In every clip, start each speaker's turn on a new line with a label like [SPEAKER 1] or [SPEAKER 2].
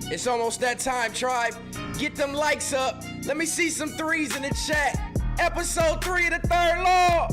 [SPEAKER 1] It's almost that time, tribe. Get them likes up. Let me see some threes in the chat. Episode 3 of the Third Law.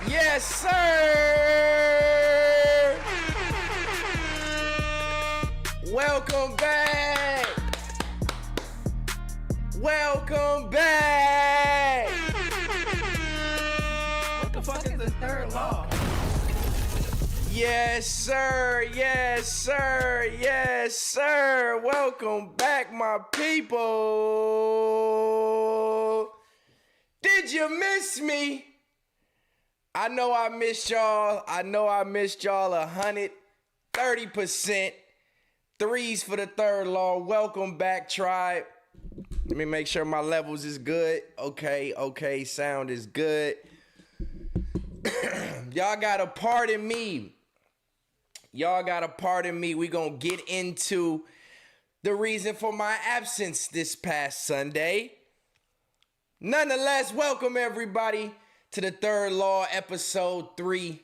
[SPEAKER 1] Yes, sir. Welcome back. Welcome back.
[SPEAKER 2] What the fuck is the third law?
[SPEAKER 1] Yes, sir. Yes, sir. Yes, sir. Welcome back, my people. Did you miss me? I know I missed y'all. I know I missed y'all 130%. Threes for the Third Law. Welcome back, tribe. Let me make sure my levels is good. Okay, sound is good. Y'all gotta pardon me. Y'all gotta pardon me. We gonna get into the reason for my absence this past Sunday. Nonetheless, welcome everybody to the Third Law, episode 3.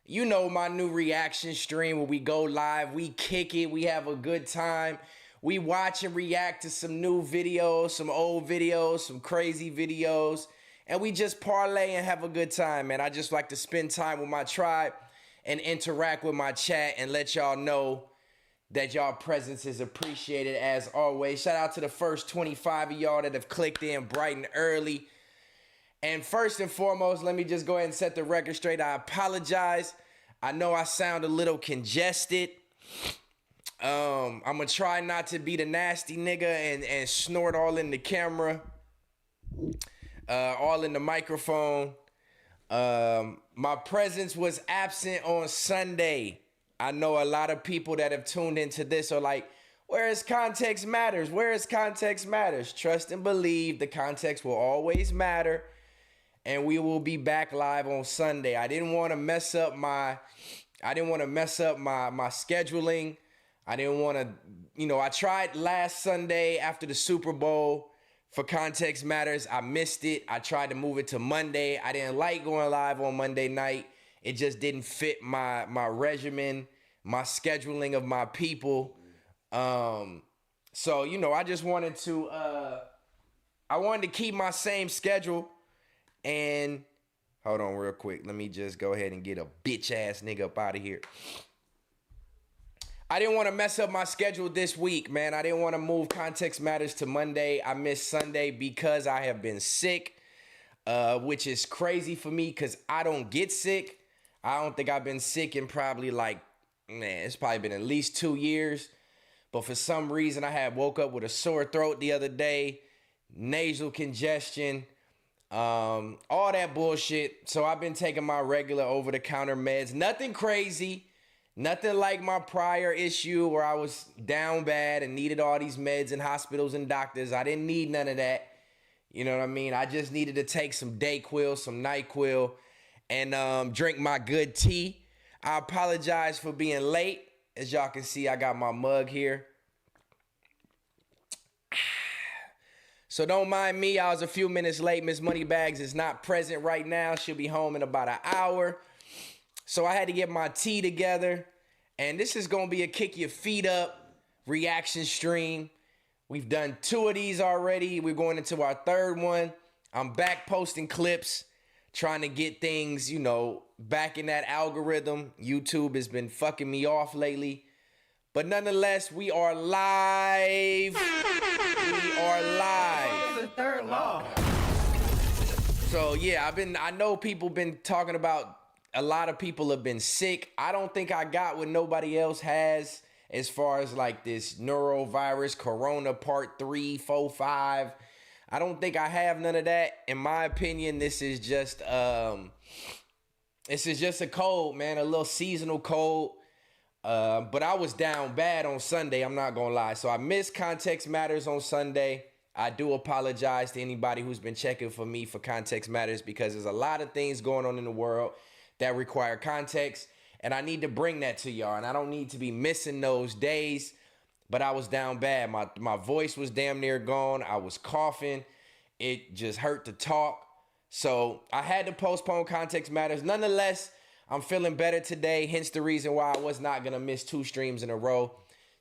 [SPEAKER 1] You know my new reaction stream where we go live, we kick it, we have a good time. We watch and react to some new videos, some old videos, some crazy videos, and we just parlay and have a good time, man. I just like to spend time with my tribe and interact with my chat and let y'all know that y'all presence is appreciated as always. Shout out to the first 25 of y'all that have clicked in bright and early. And first and foremost, let me just go ahead and set the record straight. I apologize. I know I sound a little congested. I'm going to try not to be the nasty nigga and snort all in the camera, all in the microphone. My presence was absent on Sunday. I know a lot of people that have tuned into this are like, where is context matters? Where is context matters? Trust and believe the context will always matter. And we will be back live on Sunday. I didn't want to mess up my scheduling. I didn't want to, I tried last Sunday after the Super Bowl for Context Matters. I missed it. I tried to move it to Monday. I didn't like going live on Monday night. It just didn't fit my regimen, my scheduling of my people. So, I just wanted to, I wanted to keep my same schedule. And hold on real quick. Let me just go ahead and get a bitch ass nigga up out of here. I didn't want to mess up my schedule this week, man. I didn't want to move Context Matters to Monday. I missed Sunday because I have been sick, which is crazy for me because I don't get sick. I don't think I've been sick in probably it's probably been at least 2 years. But for some reason, I had woke up with a sore throat the other day, nasal congestion, all that bullshit. So I've been taking my regular over-the-counter meds. Nothing crazy. Nothing like my prior issue where I was down bad and needed all these meds and hospitals and doctors. I didn't need none of that. You know what I mean? I just needed to take some Dayquil, some NyQuil, and drink my good tea. I apologize for being late. As y'all can see, I got my mug here. So don't mind me. I was a few minutes late. Miss Moneybags is not present right now. She'll be home in about an hour. So I had to get my tea together. And this is going to be a kick your feet up reaction stream. We've done 2 of these already. We're going into our 3rd one. I'm back posting clips, trying to get things, back in that algorithm. YouTube has been fucking me off lately. But nonetheless, we are live. We are live.
[SPEAKER 2] The third law.
[SPEAKER 1] So yeah, I know people been talking about, a lot of people have been sick. I don't think I got what nobody else has as far as like this neurovirus, Corona part 3, 4, 5. I don't think I have none of that. In my opinion, this is just a cold, man, a little seasonal cold. But I was down bad on Sunday, I'm not gonna lie. So I missed Context Matters on Sunday. I do apologize to anybody who's been checking for me for Context Matters, because there's a lot of things going on in the world that require context, and I need to bring that to y'all, and I don't need to be missing those days. But I was down bad. My voice was damn near gone. I was coughing. It just hurt to talk. So I had to postpone Context Matters. Nonetheless, I'm feeling better today, hence the reason why I was not going to miss 2 streams in a row.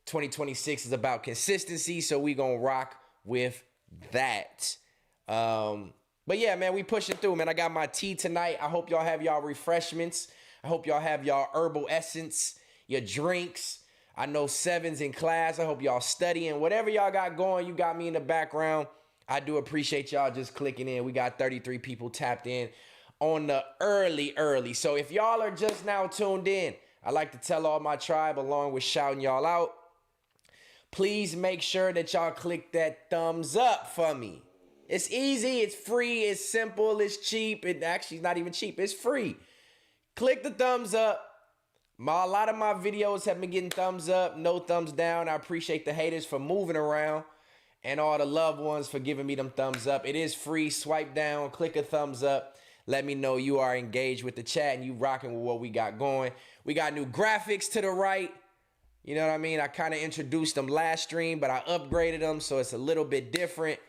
[SPEAKER 1] 2026 is about consistency, so we going to rock with that. But yeah, man, we pushing through, man. I got my tea tonight. I hope y'all have y'all refreshments. I hope y'all have y'all herbal essence, your drinks. I know 7's in class. I hope y'all studying. Whatever y'all got going, you got me in the background. I do appreciate y'all just clicking in. We got 33 people tapped in on the early. So if y'all are just now tuned in, I like to tell all my tribe, along with shouting y'all out, please make sure that y'all click that thumbs up for me. It's easy, it's free, it's simple, it's cheap. It actually is not even cheap, it's free. Click the thumbs up. A lot of my videos have been getting thumbs up, no thumbs down. I appreciate the haters for moving around, and all the loved ones for giving me them thumbs up. It is free. Swipe down, click a thumbs up. Let me know you are engaged with the chat and you rocking with what we got going. We got new graphics to the right. You know what I mean? I kind of introduced them last stream, but I upgraded them, so it's a little bit different.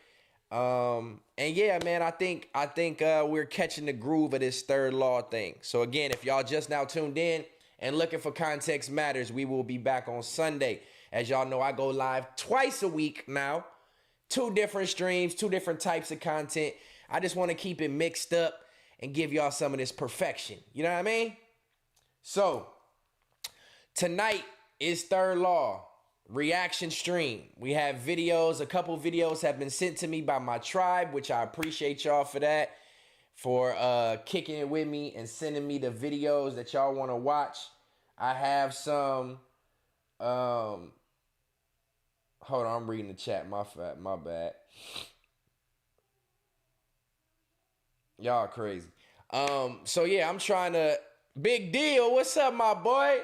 [SPEAKER 1] And yeah, man, I think we're catching the groove of this 3rd law thing. So again, if y'all just now tuned in and looking for Context Matters, we will be back on Sunday. As y'all know, I go live twice a week now. 2 different streams, 2 different types of content. I just want to keep it mixed up and give y'all some of this perfection. You know what I mean? So tonight is 3rd law reaction stream. We have videos. A couple videos have been sent to me by my tribe, which I appreciate y'all for that, for kicking it with me and sending me the videos that y'all want to watch. I have some hold on, I'm reading the chat. My bad. Y'all crazy. So yeah, I'm trying to, big deal. What's up, my boy?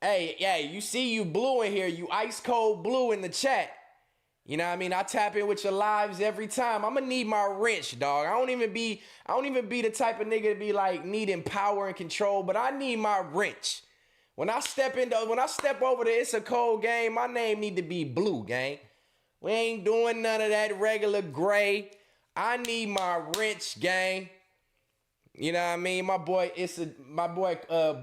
[SPEAKER 1] Hey, you see you blue in here. You ice cold blue in the chat. You know what I mean? I tap in with your lives every time. I'm gonna need my wrench, dog. I don't even be the type of nigga to be like needing power and control, but I need my wrench. When I step over there, it's a cold game. My name need to be blue, gang. We ain't doing none of that regular gray. I need my wrench, gang. You know what I mean? My boy,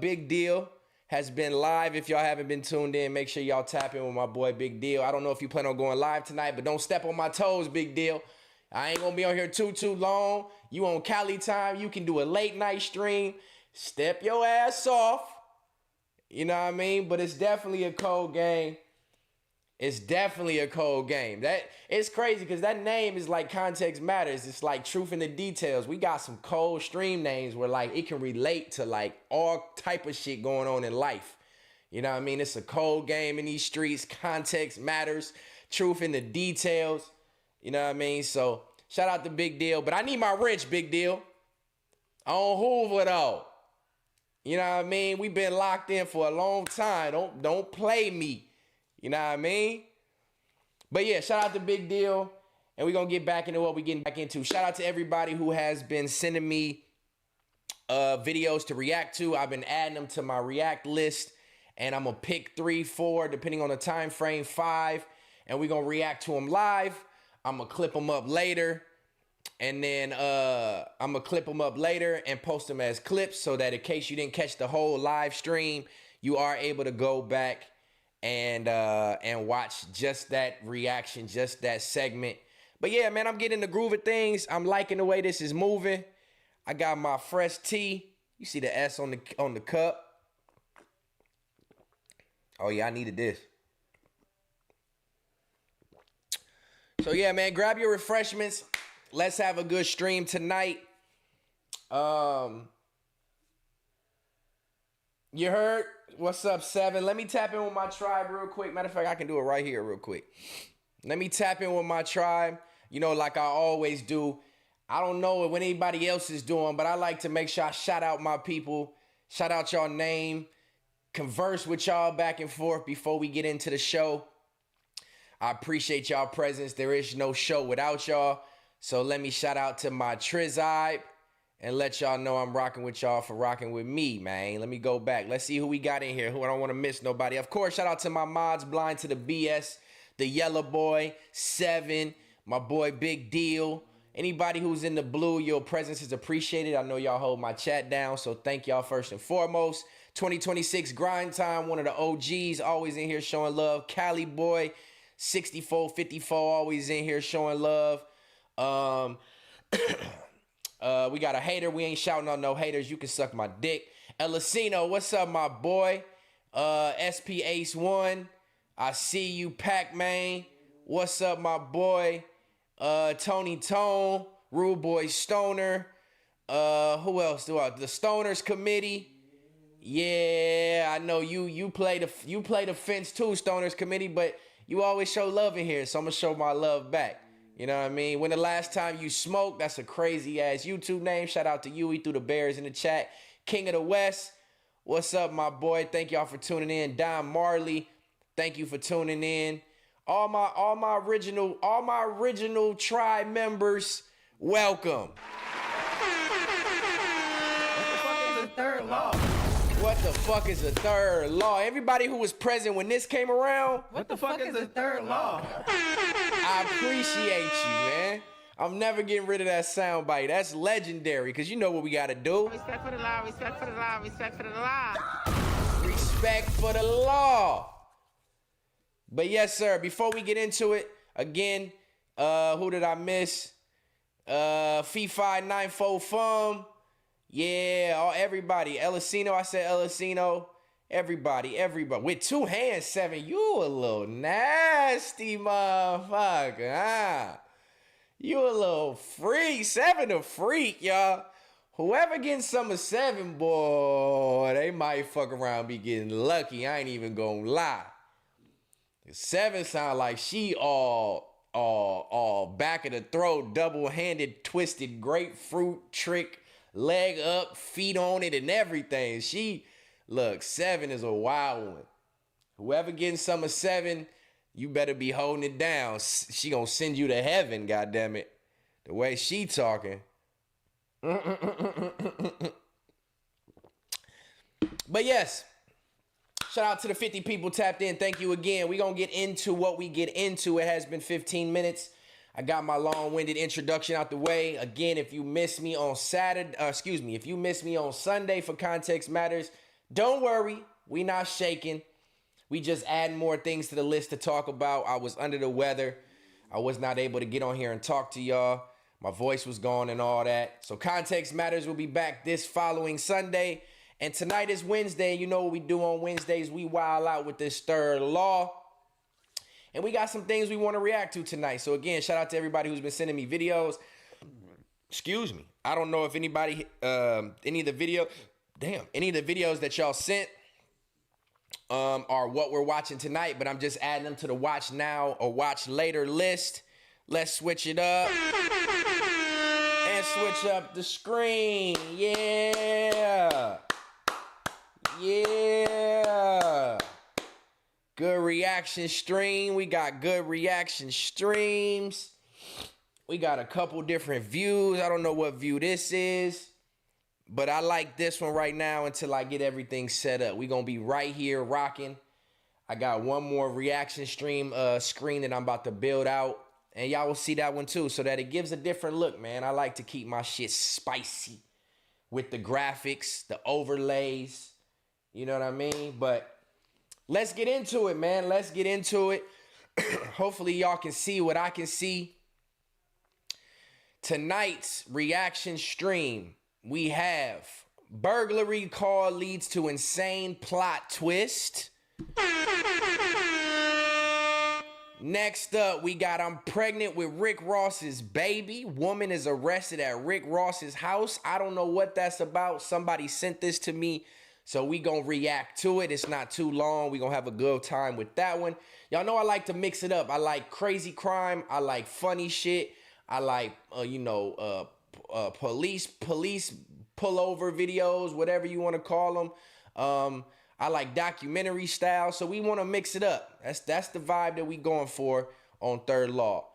[SPEAKER 1] Big Deal has been live. If y'all haven't been tuned in, make sure y'all tap in with my boy Big Deal. I don't know if you plan on going live tonight, but don't step on my toes, Big Deal. I ain't gonna be on here too long. You on Cali time, you can do a late night stream. Step your ass off. You know what I mean? But it's definitely a cold game. It's definitely a cold game. It's crazy because that name is like Context Matters. It's like truth in the details. We got some cold stream names where like it can relate to like all type of shit going on in life. You know what I mean? It's a cold game in these streets. Context matters. Truth in the details. You know what I mean? So shout out to Big Deal. But I need my wrench, Big Deal. On Hoover though. You know what I mean? We've been locked in for a long time. Don't play me. You know what I mean? But yeah, shout out to Big Deal. And we're going to get back into what we're getting back into. Shout out to everybody who has been sending me videos to react to. I've been adding them to my react list. And I'm going to pick 3, 4, depending on the time frame, 5. And we're going to react to them live. I'm going to clip them up later. And then I'm going to clip them up later and post them as clips so that in case you didn't catch the whole live stream, you are able to go back and watch just that reaction, just that segment. But yeah, man, I'm getting the groove of things. I'm liking the way this is moving. I got my fresh tea. You see the S on the cup. Oh yeah, I needed this. So yeah, man, grab your refreshments. Let's have a good stream tonight. You heard? What's up, 7? Let me tap in with my tribe real quick. Matter of fact, I can do it right here real quick. Let me tap in with my tribe. You know, like I always do. I don't know what anybody else is doing, but I like to make sure I shout out my people, shout out y'all name, converse with y'all back and forth before we get into the show. I appreciate y'all presence. There is no show without y'all. So let me shout out to my Trizibe and let y'all know I'm rocking with y'all for rocking with me, man. Let me go back. Let's see who we got in here. Who I don't want to miss nobody. Of course, shout out to my mods, Blind to the BS, the Yellow Boy, 7, my boy Big Deal. Anybody who's in the blue, your presence is appreciated. I know y'all hold my chat down, so thank y'all first and foremost. 2026 grind time, one of the OGs, always in here showing love. Cali Boy, 6454, always in here showing love. We got a hater. We ain't shouting on no haters. You can suck my dick. Elicino, what's up, my boy? SP Ace 1. I see you, Pac-Man. What's up, my boy? Tony Tone, Rude Boy Stoner. Who else do I? The Stoners Committee. Yeah, I know you play the fence too, Stoners Committee, but you always show love in here, so I'm gonna show my love back. You know what I mean? When the last time you smoked? That's a crazy ass YouTube name. Shout out to Yui through the Bears in the chat. King of the West. What's up, my boy? Thank y'all for tuning in. Don Marley, thank you for tuning in. All my original tribe members, welcome. What the fuck is the third law? Everybody who was present when this came around,
[SPEAKER 2] What the fuck is the third law?
[SPEAKER 1] I appreciate you, man. I'm never getting rid of that sound bite. That's legendary, because you know what we got to do.
[SPEAKER 2] Respect for the law, respect for the law, respect for the law.
[SPEAKER 1] Respect for the law. But yes, sir, before we get into it, again, who did I miss? Fee594 Fum. Yeah, everybody. Elicino, I said Elicino. Everybody. With 2 hands, 7. You a little nasty motherfucker, huh? You a little freak. 7 a freak, y'all. Whoever getting some of 7, boy, they might fuck around and be getting lucky. I ain't even gonna lie. 7 sound like she all back of the throat, double-handed, twisted grapefruit trick, leg up, feet on it, and everything. Look, 7 is a wild one. Whoever getting some of 7, you better be holding it down. She gonna send you to heaven, goddammit. The way she talking. But yes, shout out to the 50 people tapped in. Thank you again. We gonna get into what we get into. It has been 15 minutes. I got my long-winded introduction out the way. Again, if you miss me on if you miss me on Sunday for Context Matters, don't worry. We not shaking. We just adding more things to the list to talk about. I was under the weather. I was not able to get on here and talk to y'all. My voice was gone and all that. So Context Matters will be back this following Sunday. And tonight is Wednesday. You know what we do on Wednesdays. We wild out with this third law. And we got some things we want to react to tonight. So again, shout out to everybody who's been sending me videos. Excuse me. I don't know if anybody, any of the videos that y'all sent are what we're watching tonight, but I'm just adding them to the watch now or watch later list. Let's switch it up. And switch up the screen. Yeah. Yeah. Good reaction stream. We got good reaction streams. We got a couple different views. I don't know what view this is, but I like this one right now until I get everything set up. We're going to be right here rocking. I got one more reaction stream screen that I'm about to build out, and y'all will see that one too, so that it gives a different look, man. I like to keep my shit spicy with the graphics, the overlays, you know what I mean? But let's get into it, man. Let's get into it. Hopefully y'all can see what I can see. Tonight's reaction stream, we have burglary call leads to insane plot twist. Next up, we got I'm pregnant with Rick Ross's baby. Woman is arrested at Rick Ross's house. I don't know what that's about. Somebody sent this to me, so we gonna react to it. It's not too long. We gonna have a good time with that one. Y'all know I like to mix it up. I like crazy crime. I like funny shit. I like, police pullover videos, whatever you want to call them. I like documentary style, so we want to mix it up. That's the vibe that we going for on Third Law.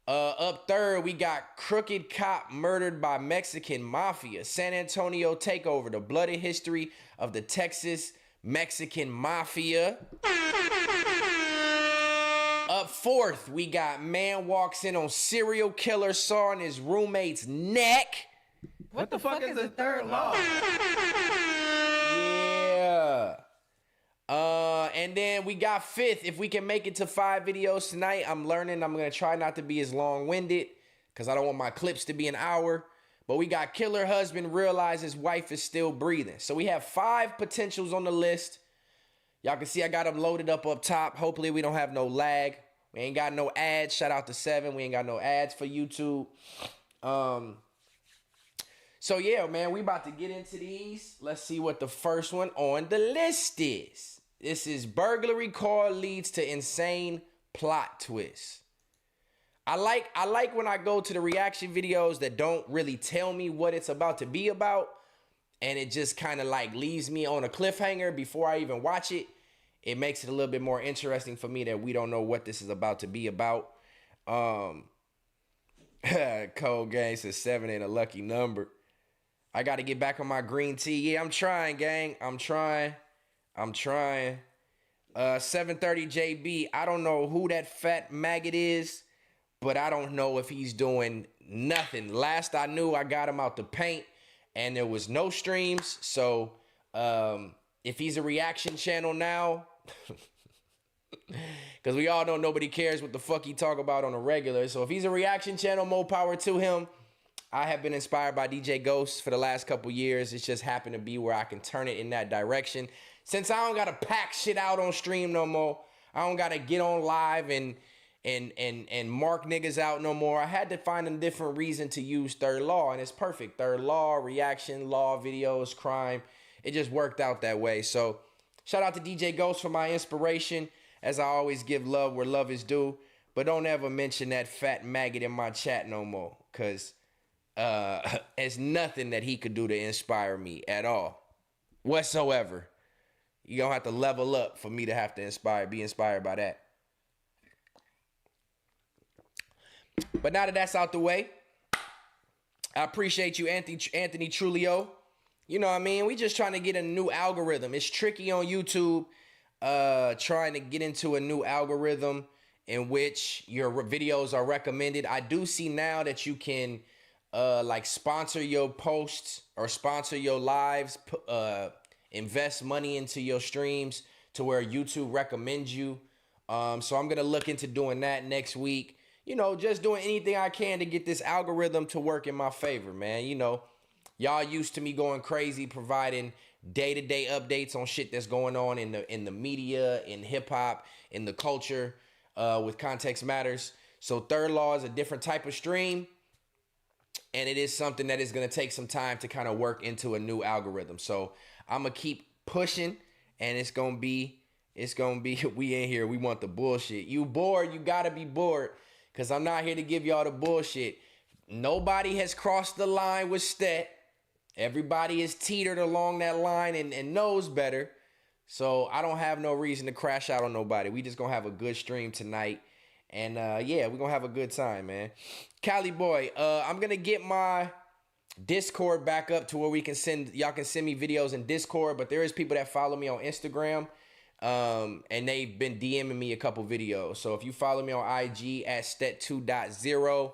[SPEAKER 1] Up third, we got crooked cop murdered by Mexican mafia. San Antonio takeover, the bloody history of the Texas Mexican mafia. Up fourth, we got man walks in on serial killer sawing his roommate's neck.
[SPEAKER 2] What the fuck is the third law?
[SPEAKER 1] Yeah. And then we got fifth. If we can make it to 5 videos tonight, I'm learning. I'm going to try not to be as long-winded because I don't want my clips to be an hour. But we got killer husband realize his wife is still breathing. So we have 5 potentials on the list. Y'all can see I got them loaded up top. Hopefully we don't have no lag. We ain't got no ads. Shout out to 7. We ain't got no ads for YouTube. So yeah, man, we about to get into these. Let's see what the first one on the list is. This is burglary call leads to insane plot twist. I like when I go to the reaction videos that don't really tell me what it's about to be about, and it just kind of like leaves me on a cliffhanger before I even watch it. It makes it a little bit more interesting for me that we don't know what this is about to be about. Cold Gang says 7 ain't a lucky number. I got to get back on my green tea. Yeah, I'm trying, gang. I'm trying. 730 JB. I don't know who that fat maggot is, but I don't know if he's doing nothing. Last I knew, I got him out the paint, and there was no streams. So if he's a reaction channel now, because we all know nobody cares what the fuck he talk about on a regular. So if he's a reaction channel, more power to him. I have been inspired by DJ Ghost for the last couple years. It's just happened to be where I can turn it in that direction. Since I don't gotta pack shit out on stream no more, I don't gotta get on live and mark niggas out no more. I had to find a different reason to use Third Law, and it's perfect. Third Law, reaction, law, videos, crime. It just worked out that way. So shout out to DJ Ghost for my inspiration. As I always give love where love is due. But don't ever mention that fat maggot in my chat no more, because there's nothing that he could do to inspire me at all whatsoever. You gonna have to level up for me to have to be inspired by that. But now that that's out the way, I appreciate you, Anthony Trulio. You know what I mean? We just trying to get a new algorithm. It's tricky on YouTube, trying to get into a new algorithm in which your videos are recommended. I do see now that you can like sponsor your posts or sponsor your lives, invest money into your streams to where YouTube recommends you. So I'm gonna look into doing that next week. You know, just doing anything I can to get this algorithm to work in my favor, man. You know, y'all used to me going crazy, providing day-to-day updates on shit that's going on in the media, in hip-hop, in the culture, with Context Matters. So Third Law is a different type of stream, and it is something that is going to take some time to kind of work into a new algorithm. So I'm going to keep pushing, and it's going to be, we in here, we want the bullshit. You bored, you got to be bored, because I'm not here to give y'all the bullshit. Nobody has crossed the line with Stet. Everybody is teetered along that line and knows better. So I don't have no reason to crash out on nobody. We just going to have a good stream tonight. And yeah, we're going to have a good time, man. Cali boy, I'm going to get my Discord back up to where we can y'all can send me videos in Discord. But there is people that follow me on Instagram. And they've been DMing me a couple videos. So if you follow me on IG at Stet2.0,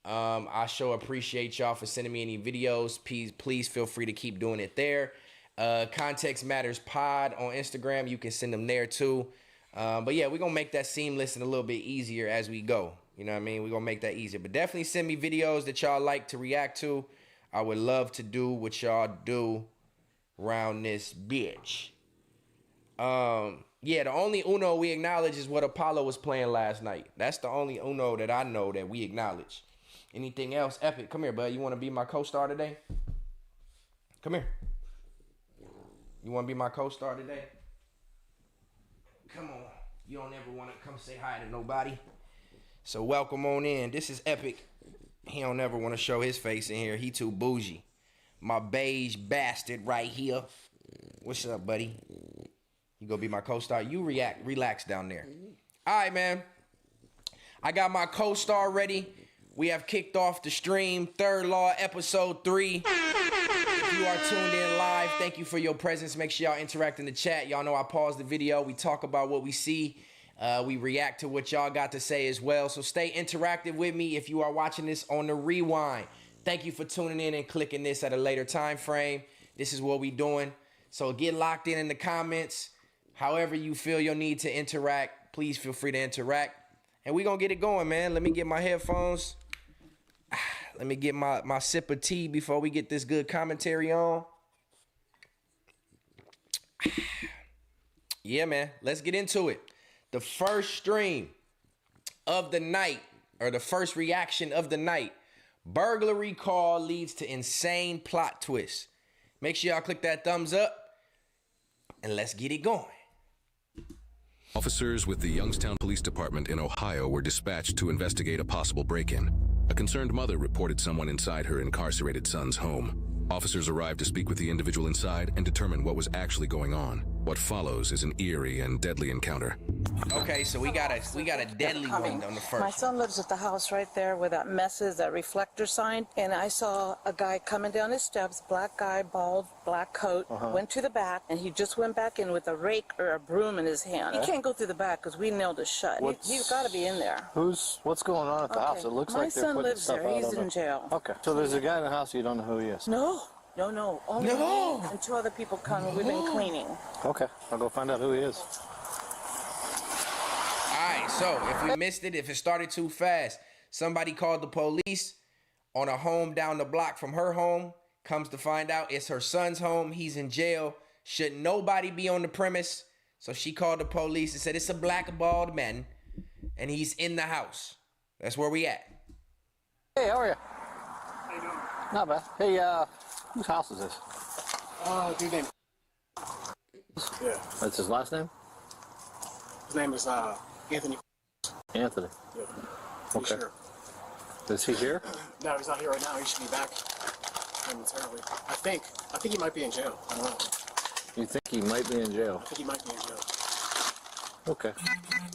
[SPEAKER 1] I sure appreciate y'all for sending me any videos. Please feel free to keep doing it there. Context Matters Pod on Instagram. You can send them there too. But yeah, we're going to make that seamless and a little bit easier as we go. You know what I mean? We're going to make that easier. But definitely send me videos that y'all like to react to. I would love to do what y'all do around this bitch. Yeah, the only Uno we acknowledge is what Apollo was playing last night. That's the only Uno that I know that we acknowledge. Anything else? Epic, come here, bud. You want to be my co-star today? Come here. You want to be my co-star today? Come on. You don't ever want to come say hi to nobody. So welcome on in. This is Epic. He don't ever want to show his face in here. He too bougie. My beige bastard right here. What's up, buddy? You gonna be my co-star? You relax down there. All right, man. I got my co-star ready. We have kicked off the stream. Third Law, episode 3. If you are tuned in live, thank you for your presence. Make sure y'all interact in the chat. Y'all know I pause the video. We talk about what we see. We react to what y'all got to say as well. So stay interactive with me if you are watching this on the rewind. Thank you for tuning in and clicking this at a later time frame. This is what we doing. So get locked in the comments. However you feel your need to interact, please feel free to interact. And we going to get it going, man. Let me get my headphones. Let me get my sip of tea before we get this good commentary on. Yeah, man. Let's get into it. The first stream of the night, or the first reaction of the night, burglary call leads to insane plot twist. Make sure y'all click that thumbs up, and let's get it going.
[SPEAKER 3] Officers with the Youngstown Police Department in Ohio were dispatched to investigate a possible break-in. A concerned mother reported someone inside her incarcerated son's home. Officers arrived to speak with the individual inside and determine what was actually going on. What follows is an eerie and deadly encounter.
[SPEAKER 1] Okay, so we got a deadly one on the first.
[SPEAKER 4] My son lives at the house right there where that mess is, that reflector sign. And I saw a guy coming down his steps, black guy, bald, black coat, went to the back, and he just went back in with a rake or a broom in his hand. He can't go through the back because we nailed it shut. He's got to be in there.
[SPEAKER 5] What's going on at the house? It looks like they're putting stuff out.
[SPEAKER 4] My son lives there. He's in jail.
[SPEAKER 5] Okay. So there's a guy in the house, you don't know who he is?
[SPEAKER 4] No. Only me and 2 other people come. We've been cleaning.
[SPEAKER 5] Okay. I'll go find out who he is.
[SPEAKER 1] All right, so if we missed it, if it started too fast, somebody called the police on a home down the block from her home. Comes to find out it's her son's home. He's in jail. Should nobody be on the premise? So she called the police and said it's a black bald man, and he's in the house. That's where we at.
[SPEAKER 5] Hey, how are you?
[SPEAKER 2] How you doing?
[SPEAKER 5] Not bad. Hey, whose house is this?
[SPEAKER 2] Dude named. Yeah.
[SPEAKER 5] That's his last name?
[SPEAKER 2] His name is Anthony.
[SPEAKER 5] Anthony.
[SPEAKER 2] Yeah.
[SPEAKER 5] Okay.
[SPEAKER 2] Sure.
[SPEAKER 5] Is he here?
[SPEAKER 2] No, he's not here right now. He should be back momentarily. I think he might be in jail. I don't know.
[SPEAKER 5] You think he might be in jail?
[SPEAKER 2] I think he might be in jail.
[SPEAKER 5] Okay.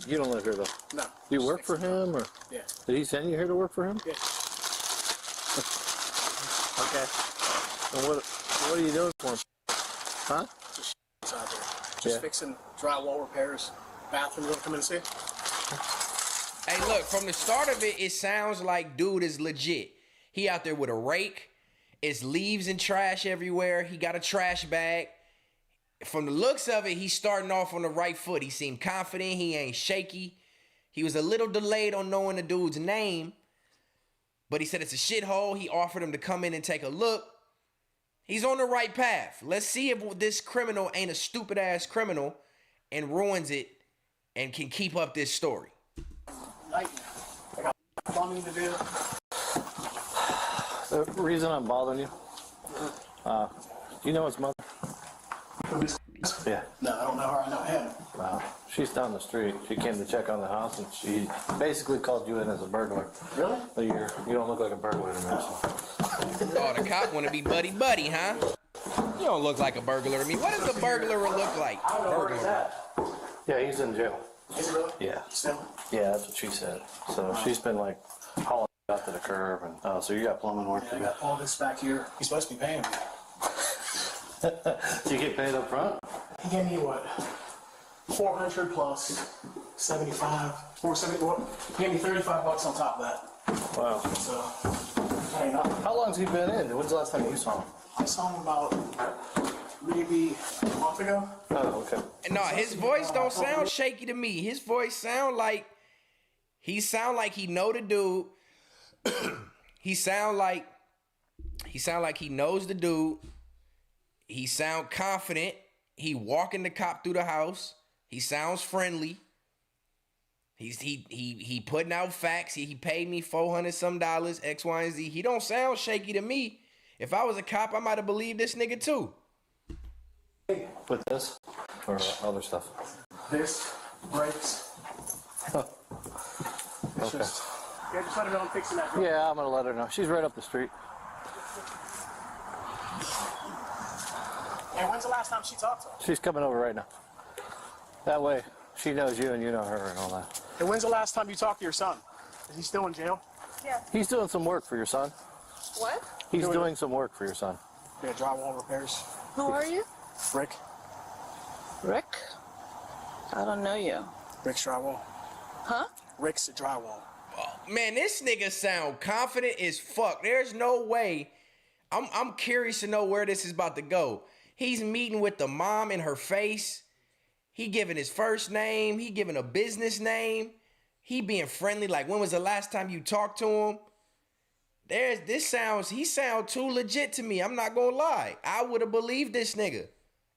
[SPEAKER 5] You don't live here, though?
[SPEAKER 2] No.
[SPEAKER 5] Do you work for him, or?
[SPEAKER 2] Yeah.
[SPEAKER 5] Did he send you here to work for him?
[SPEAKER 2] Yeah.
[SPEAKER 5] Okay. And what are you doing for him? Huh?
[SPEAKER 2] He's out there. Just fixing drywall repairs. Bathroom, you want to come in and see?
[SPEAKER 1] Hey, look, from the start of it, it sounds like dude is legit. He out there with a rake. It's leaves and trash everywhere. He got a trash bag. From the looks of it, he's starting off on the right foot. He seemed confident. He ain't shaky. He was a little delayed on knowing the dude's name, but he said it's a shithole. He offered him to come in and take a look. He's on the right path. Let's see if this criminal ain't a stupid-ass criminal and ruins it and can keep up this story.
[SPEAKER 2] I got plumbing to do.
[SPEAKER 5] The reason I'm bothering you, do you know his mother? Yeah.
[SPEAKER 2] No, I don't know her. I know him.
[SPEAKER 5] She's down the street. She came to check on the house, and she basically called you in as a burglar.
[SPEAKER 2] Really?
[SPEAKER 5] You don't look like a burglar to me.
[SPEAKER 1] Oh, the cop want to be buddy-buddy, huh? You don't look like a burglar to me. What does a burglar look like? Burglar.
[SPEAKER 5] Yeah, he's in jail.
[SPEAKER 2] Is he really?
[SPEAKER 5] Yeah.
[SPEAKER 2] Still?
[SPEAKER 5] Yeah, that's what she said. So she's been like hauling out to the curb, and so you got plumbing work to
[SPEAKER 2] I
[SPEAKER 5] do.
[SPEAKER 2] got all this back here. He's supposed to be paying me.
[SPEAKER 5] You get paid up front?
[SPEAKER 2] He gave me what? 400 plus 75, 470. What? He gave me $35 on top of that.
[SPEAKER 5] Wow.
[SPEAKER 2] So, I mean,
[SPEAKER 5] How long's he been in? When's the last time you saw him?
[SPEAKER 2] I saw him about maybe a month ago.
[SPEAKER 5] Oh, okay.
[SPEAKER 1] No, his voice don't sound shaky to me. His voice sound like he know the dude. he sound like he knows the dude. He sound confident. He walking the cop through the house. He sounds friendly. He putting out facts. He paid me $400 some X, Y, and Z. He don't sound shaky to me. If I was a cop, I might have believed this nigga too.
[SPEAKER 5] With this or other stuff?
[SPEAKER 2] This, brakes.
[SPEAKER 5] Okay.
[SPEAKER 2] Just let her know I'm fixing that.
[SPEAKER 5] Yeah, I'm gonna let her know. She's right up the street.
[SPEAKER 2] And when's the last time she talked to her?
[SPEAKER 5] She's coming over right now. That way, she knows you and you know her and all that.
[SPEAKER 2] And when's the last time you talked to your son? Is he still in jail?
[SPEAKER 4] Yeah.
[SPEAKER 5] He's doing some work for your son.
[SPEAKER 4] What?
[SPEAKER 5] He's doing some work for your son.
[SPEAKER 2] Yeah, drywall repairs.
[SPEAKER 4] Who are you?
[SPEAKER 2] Rick.
[SPEAKER 4] Rick? I don't know you.
[SPEAKER 2] Rick's drywall.
[SPEAKER 4] Huh?
[SPEAKER 2] Rick's drywall.
[SPEAKER 1] Man, this nigga sound confident as fuck. There's no way. I'm curious to know where this is about to go. He's meeting with the mom in her face. He giving his first name. He giving a business name. He being friendly. Like, when was the last time you talked to him? He sound too legit to me. I'm not gonna lie. I would have believed this nigga.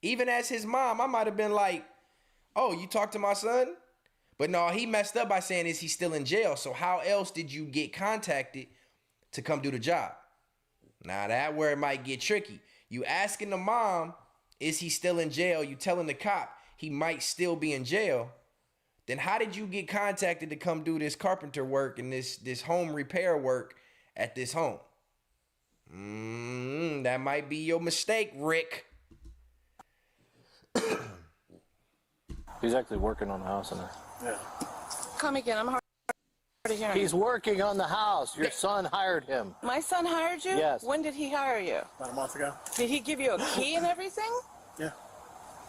[SPEAKER 1] Even as his mom, I might have been like, oh, you talked to my son? But no, he messed up by saying, is he still in jail? So how else did you get contacted to come do the job? Now that where it might get tricky. You asking the mom, is he still in jail? You telling the cop he might still be in jail. Then how did you get contacted to come do this carpenter work and this home repair work at this home? That might be your mistake, Rick.
[SPEAKER 5] He's actually working on the house in there.
[SPEAKER 2] Yeah.
[SPEAKER 4] Come again. I'm hard to hear.
[SPEAKER 5] He's working on the house. Your son hired him.
[SPEAKER 4] My son hired you?
[SPEAKER 5] Yes.
[SPEAKER 4] When did he hire you?
[SPEAKER 2] About a month ago.
[SPEAKER 4] Did he give you a key and everything?
[SPEAKER 2] Yeah.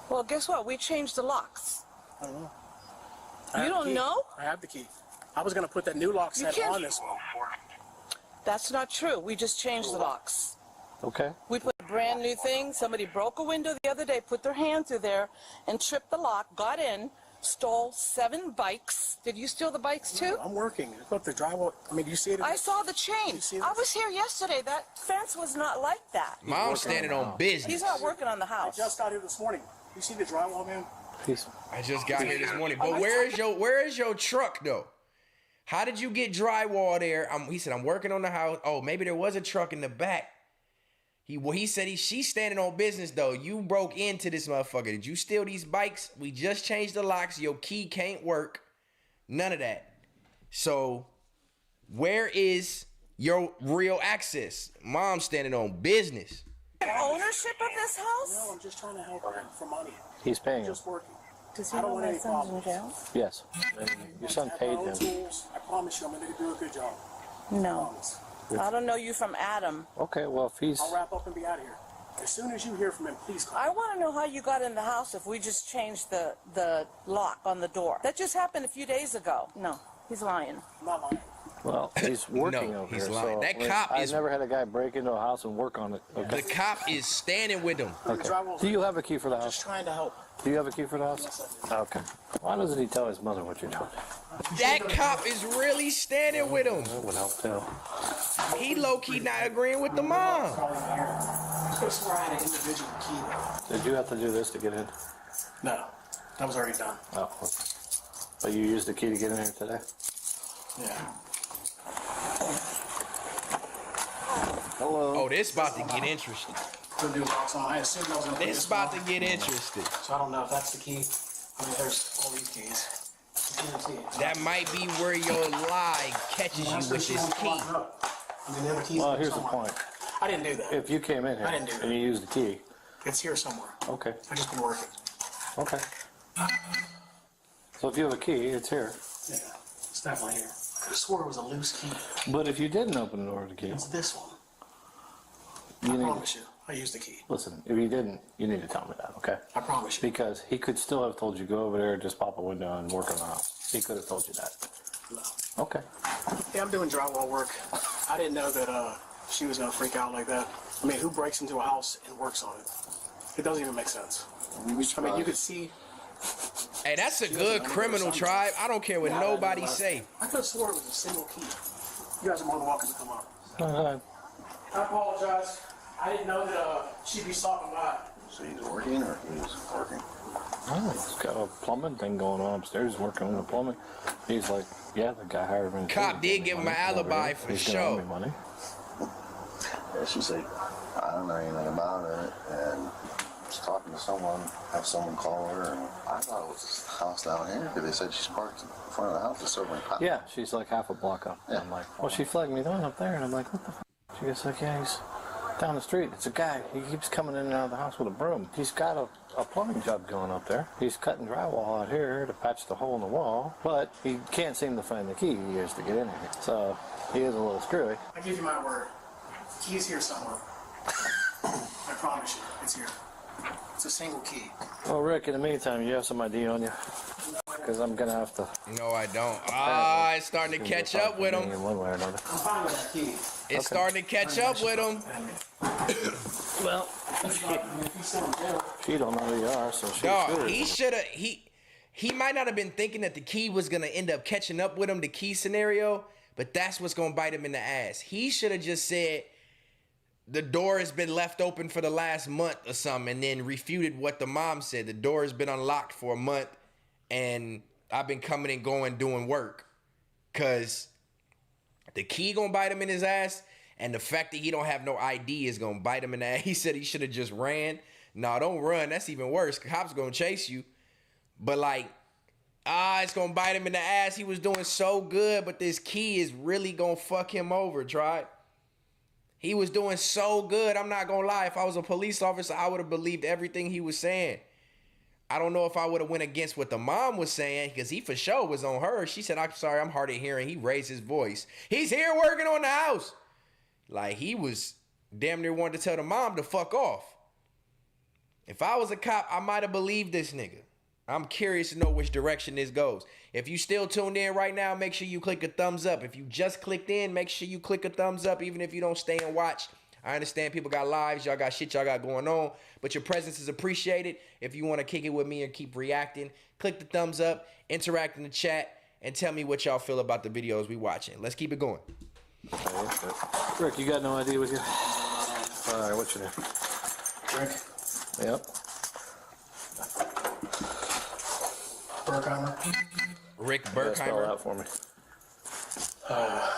[SPEAKER 4] Well, guess what? We changed the locks.
[SPEAKER 2] I don't know.
[SPEAKER 4] You don't know?
[SPEAKER 2] I have the key. I was going to put that new lock set
[SPEAKER 4] can't-
[SPEAKER 2] on this one.
[SPEAKER 4] That's not true. We just changed the locks.
[SPEAKER 5] Okay.
[SPEAKER 4] We put a brand new thing. Somebody broke a window the other day, put their hand through there, and tripped the lock, got in, stole 7 bikes. Did you steal the bikes too?
[SPEAKER 2] I'm working. Look, the drywall. I mean, do you see it?
[SPEAKER 4] I saw the chain.
[SPEAKER 2] You see
[SPEAKER 4] I
[SPEAKER 2] this?
[SPEAKER 4] was here yesterday. That fence was not like that.
[SPEAKER 1] Mom's standing on business.
[SPEAKER 4] He's not working on the
[SPEAKER 2] I
[SPEAKER 4] house.
[SPEAKER 2] just got here this morning. You see the drywall, man?
[SPEAKER 1] I just got here this morning. But where is your truck though? How did you get drywall there? He said, I'm working on the house. Oh, maybe there was a truck in the back. He said she's standing on business though. You broke into this motherfucker. Did you steal these bikes? We just changed the locks. Your key can't work. None of that. So where is your real access? Mom's standing on business.
[SPEAKER 4] Ownership of this house?
[SPEAKER 2] No, I'm just trying to help him for money.
[SPEAKER 5] He's paying
[SPEAKER 2] I'm
[SPEAKER 5] him.
[SPEAKER 2] just working.
[SPEAKER 4] Does he
[SPEAKER 2] I don't
[SPEAKER 4] know
[SPEAKER 2] want
[SPEAKER 4] my
[SPEAKER 2] any
[SPEAKER 4] son's in
[SPEAKER 2] problems.
[SPEAKER 4] jail?
[SPEAKER 5] Yes. And your son
[SPEAKER 2] I have
[SPEAKER 5] paid
[SPEAKER 2] my own
[SPEAKER 5] him.
[SPEAKER 2] tools. I promise you, I'm going to do a good job.
[SPEAKER 4] No.
[SPEAKER 2] Promise.
[SPEAKER 4] I don't know you from Adam.
[SPEAKER 5] Okay, well, if he's...
[SPEAKER 2] I'll wrap up and be out of here. As soon as you hear from him, please call.
[SPEAKER 4] I want to know how you got in the house if we just changed the lock on the door. That just happened a few days ago. No, he's lying.
[SPEAKER 2] I'm not lying.
[SPEAKER 5] Well, he's working
[SPEAKER 1] No,
[SPEAKER 5] over
[SPEAKER 1] he's
[SPEAKER 5] here.
[SPEAKER 1] lying.
[SPEAKER 5] So
[SPEAKER 1] That cop
[SPEAKER 5] I've
[SPEAKER 1] is-
[SPEAKER 5] never had a guy break into a house and work on it.
[SPEAKER 1] The
[SPEAKER 5] Okay.
[SPEAKER 1] cop is standing with him.
[SPEAKER 2] The drywall's
[SPEAKER 5] Do you have a key for the
[SPEAKER 2] just
[SPEAKER 5] house?
[SPEAKER 2] trying to help.
[SPEAKER 5] Do you have a key for the house?
[SPEAKER 2] Yes, I do.
[SPEAKER 5] Okay. Why doesn't he tell his mother what you're doing?
[SPEAKER 1] That cop is really standing with him.
[SPEAKER 5] That would help too.
[SPEAKER 1] He low-key not agreeing with the mom.
[SPEAKER 2] Calling me here. I could have swore I had an individual key though.
[SPEAKER 5] Did you have to do this to get in?
[SPEAKER 2] No, that was already done.
[SPEAKER 5] Oh, okay. But you used the key to get in here today?
[SPEAKER 2] Yeah.
[SPEAKER 5] Hello.
[SPEAKER 1] Oh, this about to get interesting.
[SPEAKER 2] Couldn't do locks on. I assumed I was going to put
[SPEAKER 1] This
[SPEAKER 2] this
[SPEAKER 1] about
[SPEAKER 2] one
[SPEAKER 1] to get interesting.
[SPEAKER 2] on. So I don't know if that's the key. I mean, there's all these keys. I can't see it.
[SPEAKER 1] That might be where your lie catches you with this key.
[SPEAKER 2] I mean, the other key's
[SPEAKER 5] Well,
[SPEAKER 2] here
[SPEAKER 5] here's the
[SPEAKER 2] somewhere.
[SPEAKER 5] point.
[SPEAKER 2] I didn't do that.
[SPEAKER 5] If you came in
[SPEAKER 2] I
[SPEAKER 5] here
[SPEAKER 2] didn't do that.
[SPEAKER 5] and you used the key,
[SPEAKER 2] It's here somewhere.
[SPEAKER 5] okay.
[SPEAKER 2] I just been working.
[SPEAKER 5] Okay. So if you have a key, it's here.
[SPEAKER 2] Yeah, it's definitely here. I could have swore it was a loose key.
[SPEAKER 5] But if you didn't open the door with the key,
[SPEAKER 2] It's this one.
[SPEAKER 5] you
[SPEAKER 2] I
[SPEAKER 5] need
[SPEAKER 2] promise you. I used the key.
[SPEAKER 5] listen, if you didn't, you need to tell me that, okay?
[SPEAKER 2] I promise you.
[SPEAKER 5] Because he could still have told you, go over there, just pop a window and work on the house. He could have told you that.
[SPEAKER 2] No.
[SPEAKER 5] Okay.
[SPEAKER 2] Yeah, I'm doing drywall work. I didn't know that she was going to freak out like that. I mean, who breaks into a house and works on it? It doesn't even make sense. I mean, you could see.
[SPEAKER 1] Hey, that's a good criminal, Tribe. I don't care what nobody say.
[SPEAKER 2] I could have sworn it was a single key. You guys are more than welcome to come up. I apologize. I didn't know that she'd be stopping by.
[SPEAKER 6] So he's working or he's working?
[SPEAKER 5] Oh, he's got a plumbing thing going on upstairs. He's working on the plumbing. He's like, yeah, the guy hired me.
[SPEAKER 1] Cop did give him an alibi for sure.
[SPEAKER 5] Money.
[SPEAKER 6] Yeah, she said, I don't know anything about it, and was talking to someone, have someone call her, and I thought it was this house down here, because they said she's parked in front of the house to serve me pop.
[SPEAKER 5] Yeah, she's like half a block up.
[SPEAKER 6] Yeah.
[SPEAKER 5] I'm like, well, she flagged me down up there, and I'm like, what the f***? She gets like, yeah, he's down the street. It's a guy. He keeps coming in and out of the house with a broom. He's got a plumbing job going up there. He's cutting drywall out here to patch the hole in the wall, but he can't seem to find the key he used to get in here. So he is a little screwy.
[SPEAKER 2] I give you my word. The key's here somewhere. I promise you, it's here. It's a single key.
[SPEAKER 5] Well, Rick, in the meantime, you have some ID on you? Because I'm going to have to...
[SPEAKER 1] No, I don't. It's starting to catch up with him.
[SPEAKER 5] In one way or another.
[SPEAKER 2] I'm fine with that key.
[SPEAKER 1] It's starting to catch up with him.
[SPEAKER 5] Well,
[SPEAKER 2] If he's still in jail.
[SPEAKER 5] she don't know who you are, so she
[SPEAKER 1] Dog, he should have. He might not have been thinking that the key was gonna end up catching up with him, the key scenario, but that's what's gonna bite him in the ass. He should have just said the door has been left open for the last month or something, and then refuted what the mom said. The door has been unlocked for a month, and I've been coming and going doing work. Cause the key gonna bite him in his ass, and the fact that he don't have no ID is gonna bite him in the ass. He said he should have just ran. No, don't run. That's even worse. Cops gonna chase you. But like, it's gonna bite him in the ass. He was doing so good, but this key is really gonna fuck him over, Tribe. He was doing so good. I'm not gonna lie. If I was a police officer, I would have believed everything he was saying. I don't know if I would have went against what the mom was saying, because he for sure was on her. She said, I'm sorry, I'm hard of hearing. He raised his voice. He's here working on the house. Like, he was damn near wanted to tell the mom to fuck off. If I was a cop, I might have believed this nigga. I'm curious to know which direction this goes. If you still tuned in right now, make sure you click a thumbs up. If you just clicked in, make sure you click a thumbs up, even if you don't stay and watch. I understand people got lives, y'all got shit y'all got going on, but your presence is appreciated. If you want to kick it with me and keep reacting, click the thumbs up, interact in the chat, and tell me what y'all feel about the videos we watching. Let's keep it going.
[SPEAKER 5] Rick, you got no ID with you? All right, what's your name?
[SPEAKER 2] Rick
[SPEAKER 5] Yep.
[SPEAKER 2] Burkheimer.
[SPEAKER 1] Rick
[SPEAKER 5] Spell
[SPEAKER 1] Burkheimer.
[SPEAKER 5] that for me.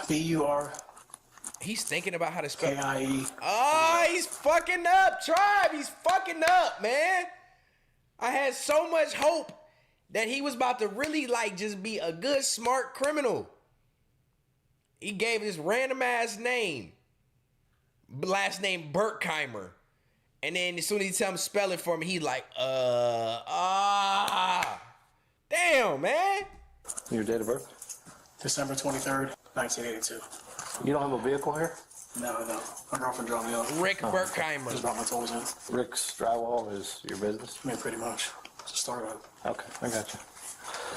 [SPEAKER 2] B-U-R-K-I-E.
[SPEAKER 1] He's thinking about how to spell. Oh, he's fucking up, Tribe. He's fucking up, man. I had so much hope that he was about to really, like, just be a good, smart criminal. He gave his random ass name, last name Burkheimer. And then as soon as he tell him spell it for me, he like, damn, man.
[SPEAKER 5] Your date of birth?
[SPEAKER 2] December 23rd, 1982.
[SPEAKER 5] You don't have a vehicle here?
[SPEAKER 2] No. My girlfriend dropped me off.
[SPEAKER 1] Rick Burkheimer.
[SPEAKER 2] Just brought my tools in.
[SPEAKER 5] Rick's Drywall is your business?
[SPEAKER 2] I mean, pretty much. It's a startup.
[SPEAKER 5] Okay, I got you.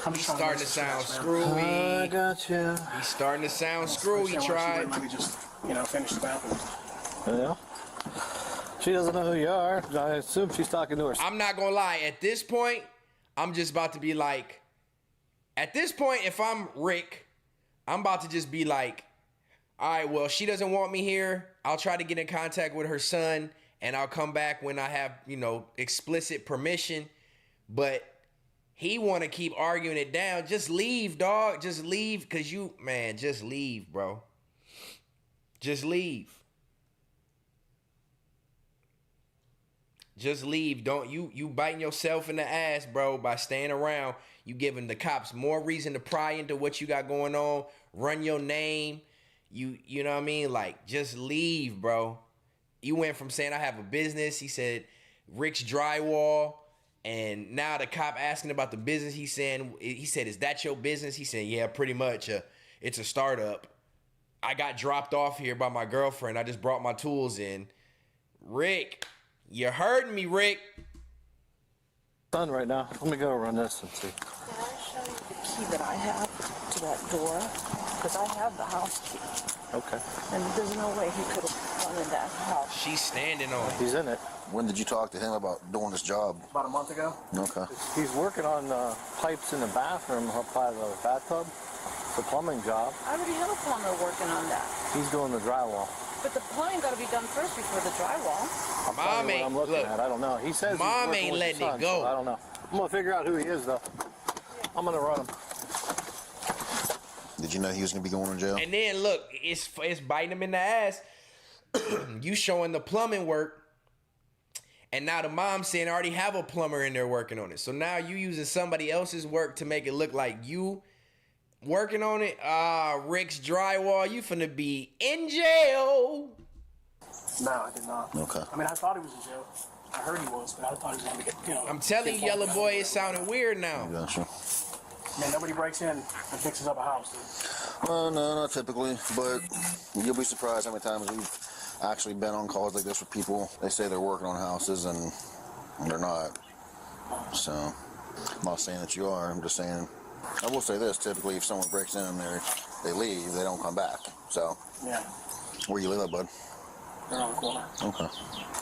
[SPEAKER 2] I'm just
[SPEAKER 1] Starting to sound screwy.
[SPEAKER 5] I got you.
[SPEAKER 1] He's starting to sound screwy, Tribe.
[SPEAKER 2] Maybe just, finish the bathroom.
[SPEAKER 5] Yeah. She doesn't know who you are. I assume she's talking to her.
[SPEAKER 1] I'm not gonna lie. At this point, I'm just about to be like, at this point, if I'm Rick, I'm about to just be like, all right, well, she doesn't want me here. I'll try to get in contact with her son, and I'll come back when I have, explicit permission. But he want to keep arguing it down. Just leave, dog. Just leave, because just leave, bro. Just leave. Just leave. Don't you biting yourself in the ass, bro, by staying around. You giving the cops more reason to pry into what you got going on, run your name. You know what I mean? Like, just leave, bro. You went from saying I have a business, he said Rick's Drywall, and now the cop asking about the business, he said, is that your business? He said, yeah, pretty much. It's a startup. I got dropped off here by my girlfriend. I just brought my tools in. Rick, you hurting me, Rick.
[SPEAKER 5] Done right now. Let me go run this and see.
[SPEAKER 4] Can I show you the key that I have to that door? Because I have the house key.
[SPEAKER 5] Okay.
[SPEAKER 4] And there's no way he could have down in that house.
[SPEAKER 1] She's standing on it.
[SPEAKER 5] He's in it.
[SPEAKER 6] When did you talk to him about doing this job?
[SPEAKER 2] About a month ago.
[SPEAKER 6] Okay.
[SPEAKER 5] He's working on pipes in the bathroom up by the bathtub. It's a plumbing job.
[SPEAKER 4] I already have a plumber working on that.
[SPEAKER 5] He's doing the drywall.
[SPEAKER 4] But the plumbing got to be done first before the drywall.
[SPEAKER 1] Mom
[SPEAKER 5] What I'm looking at, I don't know. He says
[SPEAKER 1] Mom
[SPEAKER 5] he's
[SPEAKER 1] ain't
[SPEAKER 5] working with
[SPEAKER 1] letting
[SPEAKER 5] the
[SPEAKER 1] it
[SPEAKER 5] son,
[SPEAKER 1] go.
[SPEAKER 5] so I don't know. I'm gonna figure out who he is though. I'm gonna run him.
[SPEAKER 6] Did you know he was going to be going to jail?
[SPEAKER 1] And then look, it's biting him in the ass. You showing the plumbing work. And now the mom saying I already have a plumber in there working on it. So now you using somebody else's work to make it look like you working on it. Rick's drywall, you finna be in jail.
[SPEAKER 2] No, I did not.
[SPEAKER 6] Okay.
[SPEAKER 2] I mean, I thought he was in jail. I heard he was, but I thought he was going to get,
[SPEAKER 1] I'm telling you, yellow boy, it sounding weird now.
[SPEAKER 6] Gotcha.
[SPEAKER 2] Man, nobody breaks in and fixes up a house, dude.
[SPEAKER 6] Well, no, not typically, but you'll be surprised how many times we've actually been on calls like this with people. They say they're working on houses and they're not. So, I'm not saying that you are. I'm just saying, I will say this, typically if someone breaks in there, they leave, they don't come back. So,
[SPEAKER 2] Yeah,
[SPEAKER 6] where you live at, bud?
[SPEAKER 2] they're on the corner.
[SPEAKER 6] Okay.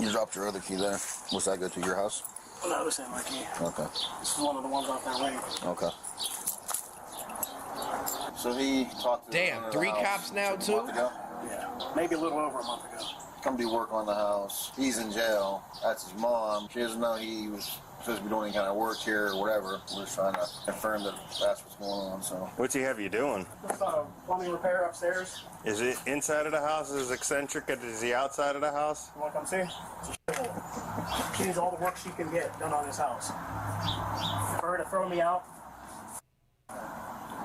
[SPEAKER 6] You dropped your other key there. What's that go to your house?
[SPEAKER 2] No, this ain't my key.
[SPEAKER 6] Okay.
[SPEAKER 2] This is one of the ones off that lane.
[SPEAKER 6] Okay. So he talked to
[SPEAKER 1] Damn, 3 cops now, too?
[SPEAKER 6] A month ago.
[SPEAKER 2] Yeah, maybe a little over a month ago.
[SPEAKER 6] Come do work on the house. He's in jail. That's his mom. She doesn't know he was supposed to be doing any kind of work here or whatever. We're just trying to confirm that that's what's going on. So
[SPEAKER 7] What's he have you doing?
[SPEAKER 2] Just plumbing repair upstairs.
[SPEAKER 7] Is it inside of the house as eccentric as is he outside of the house?
[SPEAKER 2] You want to come see? She needs all the work she can get done on this house. For her to throw me out,